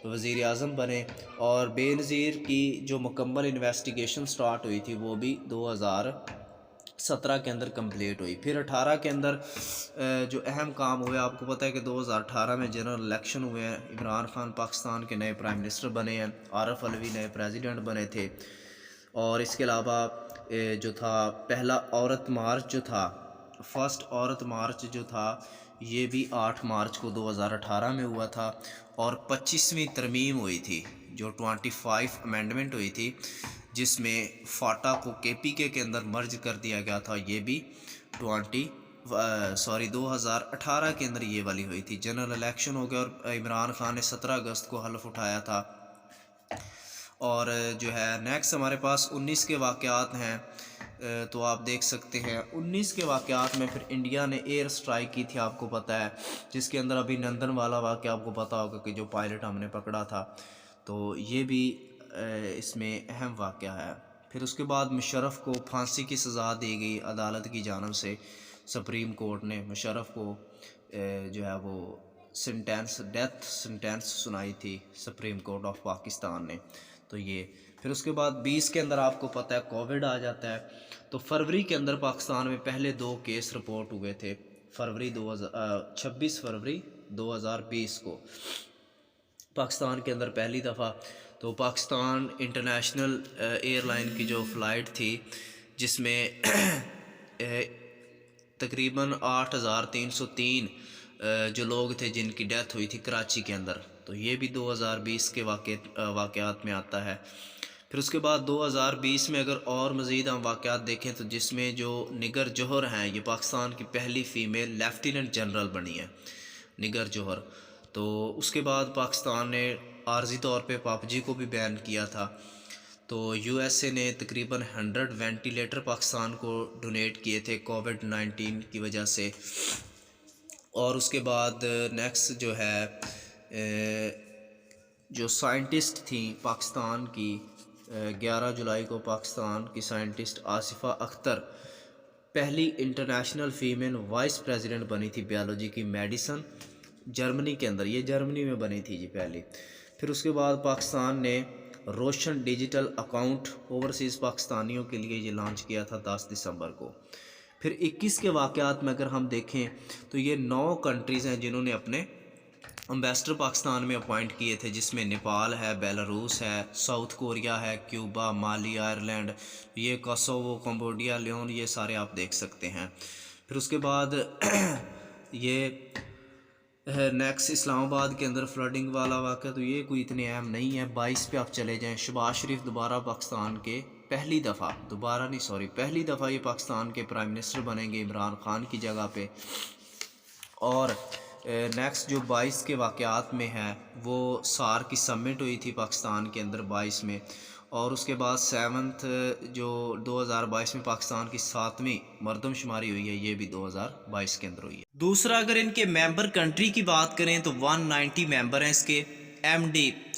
وزیر اعظم بنے، اور بے نظیر کی جو مکمل انویسٹیگیشن سٹارٹ ہوئی تھی وہ بھی 2017 کے اندر کمپلیٹ ہوئی۔ پھر 18 کے اندر جو اہم کام ہوئے، آپ کو پتہ ہے کہ 2018 میں جنرل الیکشن ہوئے ہیں، عمران خان پاکستان کے نئے پرائم منسٹر بنے ہیں، عارف علوی نئے پریزیڈنٹ بنے تھے، اور اس کے علاوہ جو تھا پہلا عورت مارچ جو تھا، فرسٹ عورت مارچ جو تھا، یہ بھی 8 مارچ کو 2018 میں ہوا تھا، اور 25ویں ترمیم ہوئی تھی جو 25 امینڈمنٹ ہوئی تھی جس میں فاٹا کو کے پی کے اندر مرج کر دیا گیا تھا، یہ بھی 2018 کے اندر یہ والی ہوئی تھی۔ جنرل الیکشن ہو گیا اور عمران خان نے 17 اگست کو حلف اٹھایا تھا۔ اور جو ہے نیکسٹ ہمارے پاس 19 کے واقعات ہیں، تو آپ دیکھ سکتے ہیں 19 کے واقعات میں پھر انڈیا نے ایئر سٹرائک کی تھی، آپ کو پتہ ہے، جس کے اندر ابھی نندن والا واقعہ آپ کو پتہ ہوگا کہ جو پائلٹ ہم نے پکڑا تھا، تو یہ بھی اس میں اہم واقعہ ہے۔ پھر اس کے بعد مشرف کو پھانسی کی سزا دی گئی عدالت کی جانب سے، سپریم کورٹ نے مشرف کو جو ہے وہ ڈیتھ سنٹینس سنائی تھی سپریم کورٹ آف پاکستان نے۔ تو یہ پھر اس کے بعد 20 کے اندر آپ کو پتہ ہے کووڈ آ جاتا ہے، تو فروری کے اندر پاکستان میں پہلے 2 کیس رپورٹ ہوئے تھے، 26 فروری 2020 کو پاکستان کے اندر پہلی دفعہ۔ تو پاکستان انٹرنیشنل ایئر لائن کی جو فلائٹ تھی جس میں تقریباً 8303 جو لوگ تھے جن کی ڈیتھ ہوئی تھی کراچی کے اندر، تو یہ بھی 2020 کے واقعات میں آتا ہے۔ پھر اس کے بعد 2020 میں اگر اور مزید ہم واقعات دیکھیں تو جس میں جو نگر جوہر ہیں، یہ پاکستان کی پہلی فیمیل لیفٹیننٹ جنرل بنی ہے نگر جوہر۔ تو اس کے بعد پاکستان نے عارضی طور پہ پاپجی کو بھی بین کیا تھا۔ تو یو ایس اے نے تقریباً 100 وینٹیلیٹر پاکستان کو ڈونیٹ کیے تھے کووڈ-19 کی وجہ سے۔ اور اس کے بعد نیکسٹ جو ہے جو سائنٹسٹ تھیں پاکستان کی، 11 جولائی کو پاکستان کی سائنٹسٹ آصفہ اختر پہلی انٹرنیشنل فیمیل وائس پریزیڈنٹ بنی تھی بیالوجی کی، میڈیسن جرمنی کے اندر، یہ جرمنی میں بنی تھی جی پہلی۔ پھر اس کے بعد پاکستان نے روشن ڈیجیٹل اکاؤنٹ اوورسیز پاکستانیوں کے لیے یہ لانچ کیا تھا 10 دسمبر کو۔ پھر 21 کے واقعات میں اگر ہم دیکھیں تو یہ 9 کنٹریز ہیں جنہوں نے اپنے امبیسڈر پاکستان میں اپوائنٹ کیے تھے، جس میں نیپال ہے، بیلاروس ہے، ساؤتھ کوریا ہے، کیوبا، مالی، آئرلینڈ، یہ کوسوو، کمبوڈیا، لیون، یہ سارے آپ دیکھ سکتے ہیں۔ پھر اس کے بعد یہ نیکسٹ اسلام آباد کے اندر فلڈنگ والا واقعہ، تو یہ کوئی اتنے اہم نہیں ہے۔ 22 پہ آپ چلے جائیں، شہباز شریف دوبارہ پاکستان کے پہلی دفعہ یہ پاکستان کے پرائم منسٹر بنیں گے عمران خان کی جگہ پہ۔ اور نیکسٹ جو 22 کے واقعات میں ہے وہ سار کی سمٹ ہوئی تھی پاکستان کے اندر 22 میں، اور اس کے بعد 7 جو 2022 میں پاکستان کی 7ویں مردم شماری ہوئی ہے، یہ بھی 2022 کے اندر ہوئی ہے۔ دوسرا اگر ان کے ممبر کنٹری کی بات کریں تو 190 ممبر ہیں اس کے، MD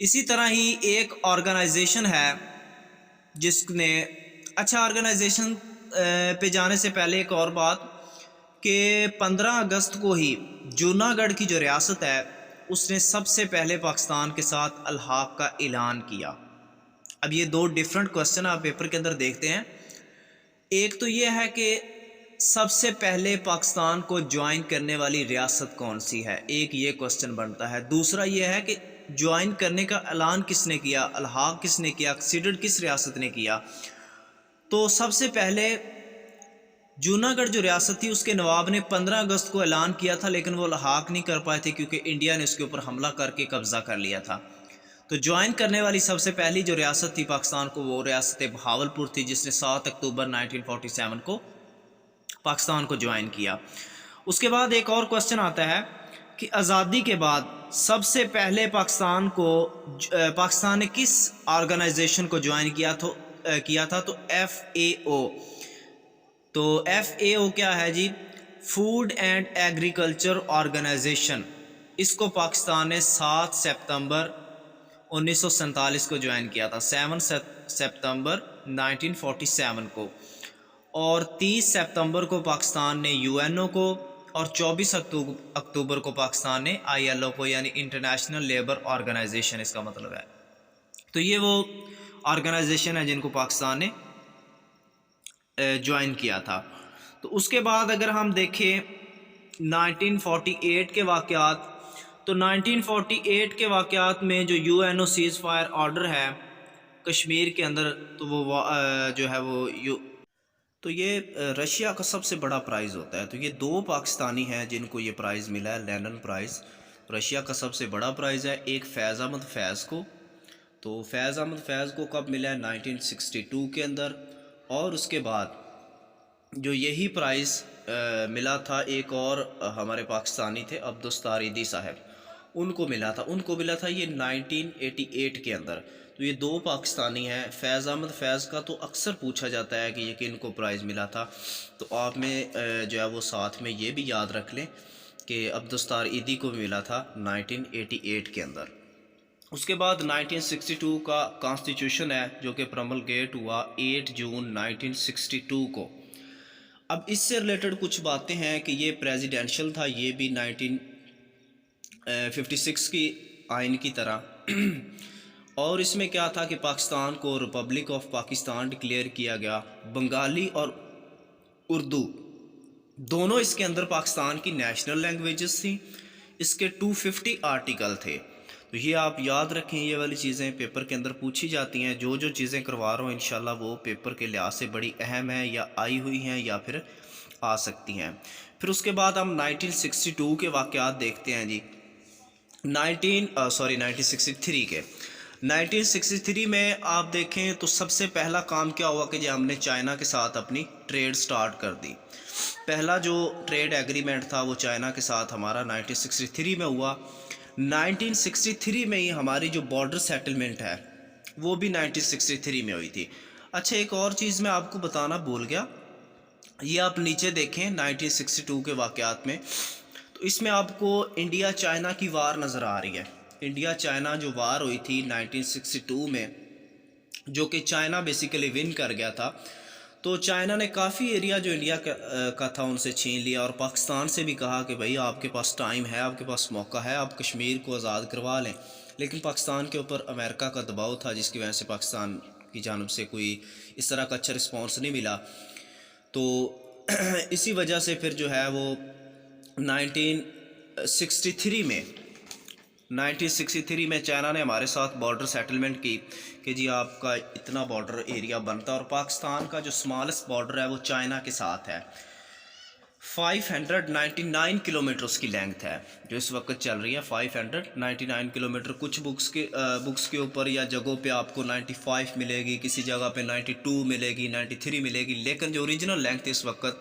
اسی طرح ہی ایک آرگنائزیشن ہے جس نے اچھا آرگنائزیشن پہ جانے سے پہلے ایک اور بات کہ 15 اگست کو ہی جوناگڑھ کی جو ریاست ہے اس نے سب سے پہلے پاکستان کے ساتھ الحاق کا اعلان کیا. اب یہ دو ڈیفرنٹ کوسچن آپ پیپر کے اندر دیکھتے ہیں. ایک تو یہ ہے کہ سب سے پہلے پاکستان کو جوائن کرنے والی ریاست کون سی ہے، ایک یہ کوسچن بنتا ہے. دوسرا یہ ہے کہ جوائن کرنے کا اعلان کس نے کیا، الحاق کس نے کیا، ایکسیڈڈ کس ریاست نے کیا. تو سب سے پہلے جوناگڑھ جو ریاست تھی اس کے نواب نے 15 اگست کو اعلان کیا تھا، لیکن وہ الحاق نہیں کر پائے تھے کیونکہ انڈیا نے اس کے اوپر حملہ کر کے قبضہ کر لیا تھا. تو جوائن کرنے والی سب سے پہلی جو ریاست تھی پاکستان کو وہ ریاست بہاولپور تھی، جس نے 7 اکتوبر 1947 کو پاکستان کو جوائن کیا. اس کے بعد ایک اور کوسچن آتا ہے کہ آزادی کے بعد سب سے پہلے پاکستان نے کس آرگنائزیشن کو جوائن کیا تھا تو ایف اے او. تو ایف اے او کیا ہے جی؟ Food and agriculture organization. اس کو پاکستان نے 7 سپتمبر 1947 کو جوائن کیا تھا، 7 سپتمبر 1947 کو. اور 30 سپتمبر کو پاکستان نے یو این او کو، اور 24 اکتوبر کو پاکستان نے آئی ایل او کو، یعنی انٹرنیشنل لیبر آرگنائزیشن اس کا مطلب ہے. تو یہ وہ آرگنائزیشن ہے جن کو پاکستان نے جوائن کیا تھا. تو اس کے بعد اگر ہم دیکھیں 1948 کے واقعات، تو 1948 کے واقعات میں جو U N O cease fire order ہے کشمیر کے اندر، تو وہ جو ہے وہ تو یہ رشیا کا سب سے بڑا پرائز ہوتا ہے. تو یہ 2 پاکستانی ہیں جن کو یہ پرائز ملا ہے، لینن پرائز. رشیا کا سب سے بڑا پرائز ہے. ایک فیض احمد فیض کو، تو فیض احمد فیض کو کب ملا ہے؟ 1962 کے اندر. اور اس کے بعد جو یہی پرائز ملا تھا ایک اور ہمارے پاکستانی تھے عبدالستار ایدھی صاحب، ان کو ملا تھا یہ 1988 کے اندر. تو یہ 2 پاکستانی ہیں. فیض احمد فیض کا تو اکثر پوچھا جاتا ہے کہ یہ کن کو پرائز ملا تھا، تو آپ میں جو ہے وہ ساتھ میں یہ بھی یاد رکھ لیں کہ عبدالستار ایدھی کو بھی ملا تھا 1988 کے اندر. اس کے بعد 1962 کا کانسٹیٹیوشن ہے جو کہ پرملگیٹ ہوا 8 جون 1962 کو. اب اس سے ریلیٹڈ کچھ باتیں ہیں کہ یہ پریزیڈینشل تھا، یہ بھی 1956 کی آئین کی طرح. اور اس میں کیا تھا کہ پاکستان کو ریپبلک آف پاکستان ڈکلیئر کیا گیا. بنگالی اور اردو دونوں اس کے اندر پاکستان کی نیشنل لینگویجز تھیں. اس کے 250 آرٹیکل تھے. تو یہ آپ یاد رکھیں، یہ والی چیزیں پیپر کے اندر پوچھی جاتی ہیں. جو چیزیں کروا رہا ہوں انشاءاللہ وہ پیپر کے لحاظ سے بڑی اہم ہیں، یا آئی ہوئی ہیں یا پھر آ سکتی ہیں. پھر اس کے بعد ہم 1962 کے واقعات دیکھتے ہیں جی. 1963 کے 1963 میں آپ دیکھیں تو سب سے پہلا کام کیا ہوا کہ جی ہم نے چائنا کے ساتھ اپنی ٹریڈ سٹارٹ کر دی. پہلا جو ٹریڈ ایگریمنٹ تھا وہ چائنا کے ساتھ ہمارا 1963 میں ہوا. 1963 میں ہی ہماری جو بارڈر سیٹلمنٹ ہے وہ بھی 1963 میں ہوئی تھی. اچھا ایک اور چیز میں آپ کو بتانا بھول گیا، یہ آپ نیچے دیکھیں 1962 کے واقعات میں، تو اس میں آپ کو انڈیا چائنا کی وار نظر آ رہی ہے. انڈیا چائنا جو وار ہوئی تھی 1962 میں، جو کہ چائنا بیسیکلی ون کر گیا تھا. تو چائنا نے کافی ایریا جو انڈیا کا تھا ان سے چھین لیا، اور پاکستان سے بھی کہا کہ بھائی آپ کے پاس ٹائم ہے، آپ کے پاس موقع ہے، آپ کشمیر کو آزاد کروا لیں. لیکن پاکستان کے اوپر امریکہ کا دباؤ تھا جس کی وجہ سے پاکستان کی جانب سے کوئی اس طرح کا اچھا رسپانس نہیں ملا. تو اسی وجہ سے پھر جو ہے وہ 1963 میں چائنا نے ہمارے ساتھ بارڈر سیٹلمنٹ کی کہ جی آپ کا اتنا بارڈر ایریا بنتا ہے. اور پاکستان کا جو سمالسٹ بارڈر ہے وہ چائنا کے ساتھ ہے. 599 کلومیٹر اس کی لینگتھ ہے جو اس وقت چل رہی ہے، 599 کلومیٹر. کچھ بکس کے اوپر یا جگہوں پہ آپ کو 95 ملے گی، کسی جگہ پہ 92 ملے گی، 93 ملے گی، لیکن جو اوریجنل لینگتھ اس وقت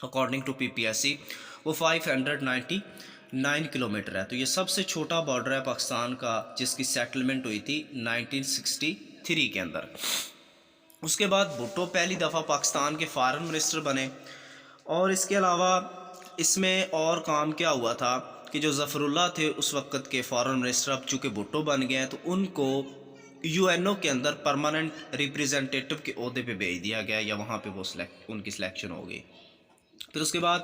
اکارڈنگ ٹو PPSC وہ 599 کلومیٹر ہے. تو یہ سب سے چھوٹا بارڈر ہے پاکستان کا جس کی سیٹلمنٹ ہوئی تھی 1963 کے اندر. اس کے بعد بھٹو پہلی دفعہ پاکستان کے فارن منسٹر بنے. اور اس کے علاوہ اس میں اور کام کیا ہوا تھا کہ جو ظفراللہ تھے اس وقت کے فارن منسٹر، اب چونکہ بھٹو بن گئے ہیں تو ان کو UN کے اندر پرماننٹ ریپریزنٹیٹو کے عہدے پہ بھیج دیا گیا، یا وہاں پہ وہ ان کی سلیکشن ہو گئی۔ پھر اس کے بعد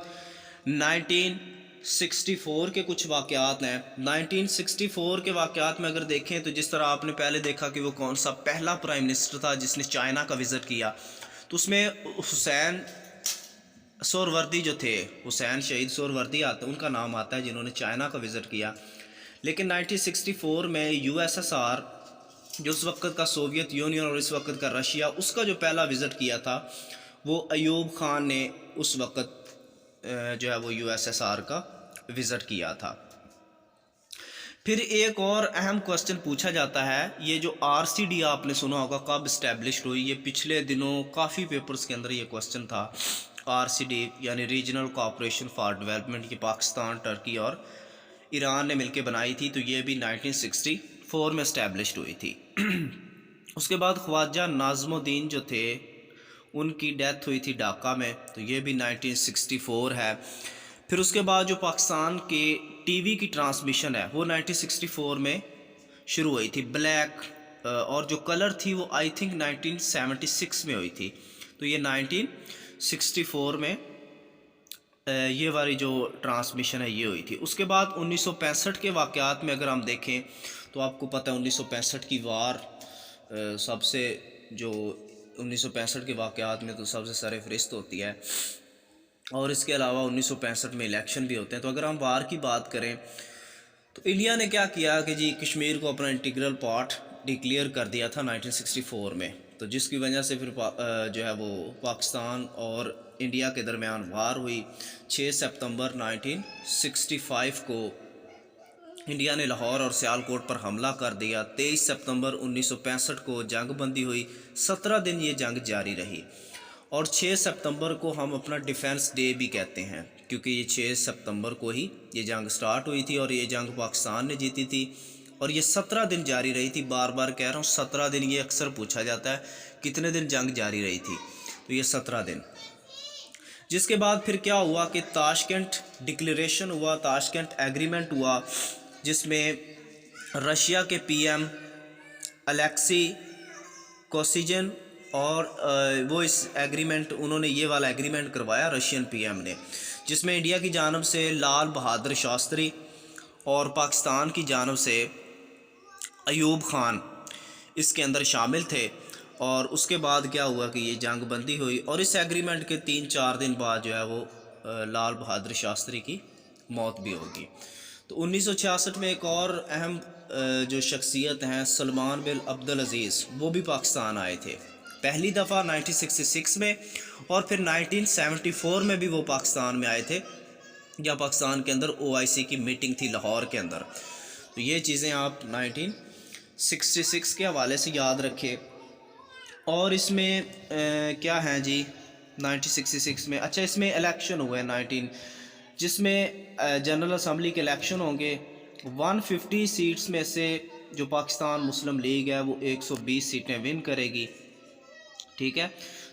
1964 کے کچھ واقعات ہیں۔ 1964 کے واقعات میں اگر دیکھیں تو جس طرح آپ نے پہلے دیکھا کہ وہ کون سا پہلا پرائم منسٹر تھا جس نے چائنا کا وزٹ کیا، تو اس میں حسین سہروردی جو تھے، حسین شہید سہروردی آتے ان کا نام آتا ہے، جنہوں نے چائنا کا وزٹ کیا۔ لیکن 1964 میں USSR جو اس وقت کا سوویت یونین اور اس وقت کا رشیا، اس کا جو پہلا وزٹ کیا تھا وہ ایوب خان نے اس وقت جو ہے وہ USSR کا وزٹ کیا تھا۔ پھر ایک اور اہم کوسچن پوچھا جاتا ہے، یہ جو RCD آپ نے سنا ہوگا کب اسٹیبلشڈ ہوئی، یہ پچھلے دنوں کافی پیپرز کے اندر یہ کوسچن تھا۔ RCD یعنی ریجنل کوآپریشن فار ڈیولپمنٹ، یہ پاکستان، ٹرکی اور ایران نے مل کے بنائی تھی، تو یہ بھی 1964 میں اسٹیبلشڈ ہوئی تھی۔ اس کے بعد خواجہ ناظم الدین جو تھے ان کی ڈیتھ ہوئی تھی ڈھاکہ میں، تو یہ بھی 1964 ہے۔ پھر اس کے بعد جو پاکستان کے TV کی ٹرانسمیشن ہے وہ 1964 میں شروع ہوئی تھی، بلیک، اور جو کلر تھی وہ آئی تھنک 1976 میں ہوئی تھی، تو یہ 1964 میں یہ والی جو ٹرانسمیشن ہے یہ ہوئی تھی۔ اس کے بعد 1965 کے واقعات میں اگر ہم دیکھیں تو آپ کو پتہ ہے 1965 کی وار سب سے جو 1965 کے واقعات میں تو سب سے سر فہرست ہوتی ہے، اور اس کے علاوہ 1965 میں الیکشن بھی ہوتے ہیں۔ تو اگر ہم وار کی بات کریں تو انڈیا نے کیا کیا کہ جی کشمیر کو اپنا انٹیگرل پارٹ ڈکلیئر کر دیا تھا 1964 میں، تو جس کی وجہ سے پھر جو ہے وہ پاکستان اور انڈیا کے درمیان وار ہوئی۔ 6 ستمبر 1965 کو انڈیا نے لاہور اور سیالکوٹ پر حملہ کر دیا۔ 23 ستمبر 1965 کو جنگ بندی ہوئی، 17 دن یہ جنگ جاری رہی، اور 6 ستمبر کو ہم اپنا ڈیفنس ڈے بھی کہتے ہیں، کیونکہ یہ 6 ستمبر کو ہی یہ جنگ سٹارٹ ہوئی تھی اور یہ جنگ پاکستان نے جیتی تھی، اور یہ 17 دن جاری رہی تھی۔ بار بار کہہ رہا ہوں 17 دن، یہ اکثر پوچھا جاتا ہے کتنے دن جنگ جاری رہی تھی، تو یہ 17 دن۔ جس کے بعد پھر کیا ہوا کہ تاشکند ڈکلیریشن ہوا، تاشکند ایگریمنٹ ہوا، جس میں رشیا کے PM الیکسی کوسیجن اور وہ اس ایگریمنٹ، انہوں نے یہ والا ایگریمنٹ کروایا رشین PM نے، جس میں انڈیا کی جانب سے لال بہادر شاستری اور پاکستان کی جانب سے ایوب خان اس کے اندر شامل تھے۔ اور اس کے بعد کیا ہوا کہ یہ جنگ بندی ہوئی، اور اس ایگریمنٹ کے 3-4 دن بعد جو ہے وہ لال بہادر شاستری کی موت بھی ہوگی۔ تو 1966 میں ایک اور اہم جو شخصیت ہیں سلمان بن عبدالعزیز، وہ بھی پاکستان آئے تھے پہلی دفعہ 1966 میں، اور پھر 1974 میں بھی وہ پاکستان میں آئے تھے، یا پاکستان کے اندر OIC کی میٹنگ تھی لاہور کے اندر۔ تو یہ چیزیں آپ 1966 کے حوالے سے یاد رکھے۔ اور اس میں کیا ہیں جی 1966 میں، اچھا اس میں الیکشن ہوئے 19، جس میں جنرل اسمبلی کے الیکشن ہوں گے۔ 150 سیٹس میں سے جو پاکستان مسلم لیگ ہے وہ 120 سیٹیں ون کرے گی، ٹھیک ہے،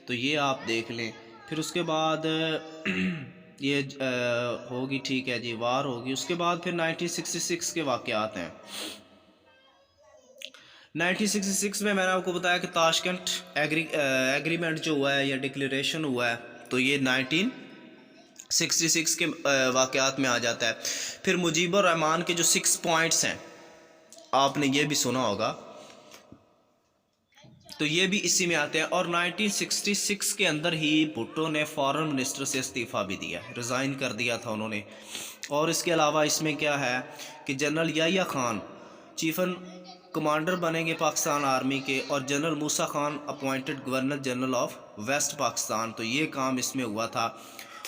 تو یہ آپ دیکھ لیں۔ پھر اس کے بعد یہ ہوگی، ٹھیک ہے جی، وار ہوگی۔ اس کے بعد پھر 1966 کے واقعات ہیں۔ 1966 میں نے آپ کو بتایا کہ تاشکند ایگریمنٹ جو ہوا ہے یا ڈکلیریشن ہوا ہے، تو یہ 1966 کے واقعات میں آ جاتا ہے۔ پھر مجیب الرحمان کے جو 6 پوائنٹس ہیں آپ نے یہ بھی سنا ہوگا، تو یہ بھی اسی میں آتے ہیں۔ اور 1966 کے اندر ہی بھٹو نے فارن منسٹر سے استعفیٰ بھی دیا، ریزائن کر دیا تھا انہوں نے۔ اور اس کے علاوہ اس میں کیا ہے کہ general Yahya Khan chief commander بنیں گے پاکستان آرمی کے، اور general Musa Khan appointed governor general of west Pakistan, تو یہ کام اس میں ہوا تھا۔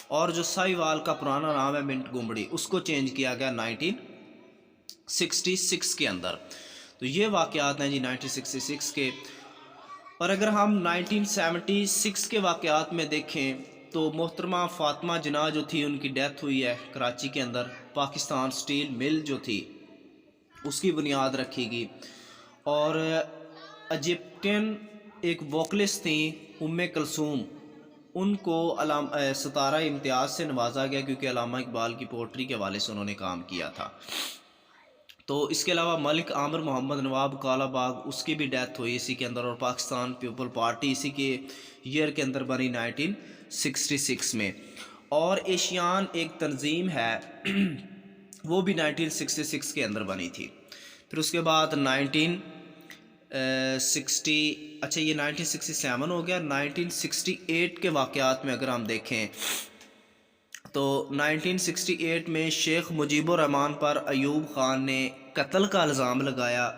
اور جو ساہیوال کا پرانا نام ہے منٹ گمبڑی، اس کو چینج کیا گیا 1966 کے اندر۔ تو یہ واقعات ہیں جی 1966 کے۔ اور اگر ہم 1976 کے واقعات میں دیکھیں تو محترمہ فاطمہ جناح جو تھی ان کی ڈیتھ ہوئی ہے کراچی کے اندر، پاکستان سٹیل مل جو تھی اس کی بنیاد رکھی گئی۔ اور ایجپٹین ایک ووکلسٹ تھیں کلثوم، ان کو ستارہ امتیاز سے نوازا گیا کیونکہ علامہ اقبال کی پوٹری کے حوالے سے انہوں نے کام کیا تھا۔ تو اس کے علاوہ ملک عامر محمد نواب کالا باغ، اس کی بھی ڈیتھ ہوئی اسی کے اندر، اور پاکستان پیپل پارٹی اسی کے ایئر کے اندر بنی 1966 میں۔ اور ایشیان ایک تنظیم ہے وہ بھی 1966 کے اندر بنی تھی۔ پھر اس کے بعد 1967 ہو گیا۔ 1968 کے واقعات میں اگر ہم دیکھیں تو 1968 میں شیخ مجیب الرحمان پر ایوب خان نے قتل کا الزام لگایا۔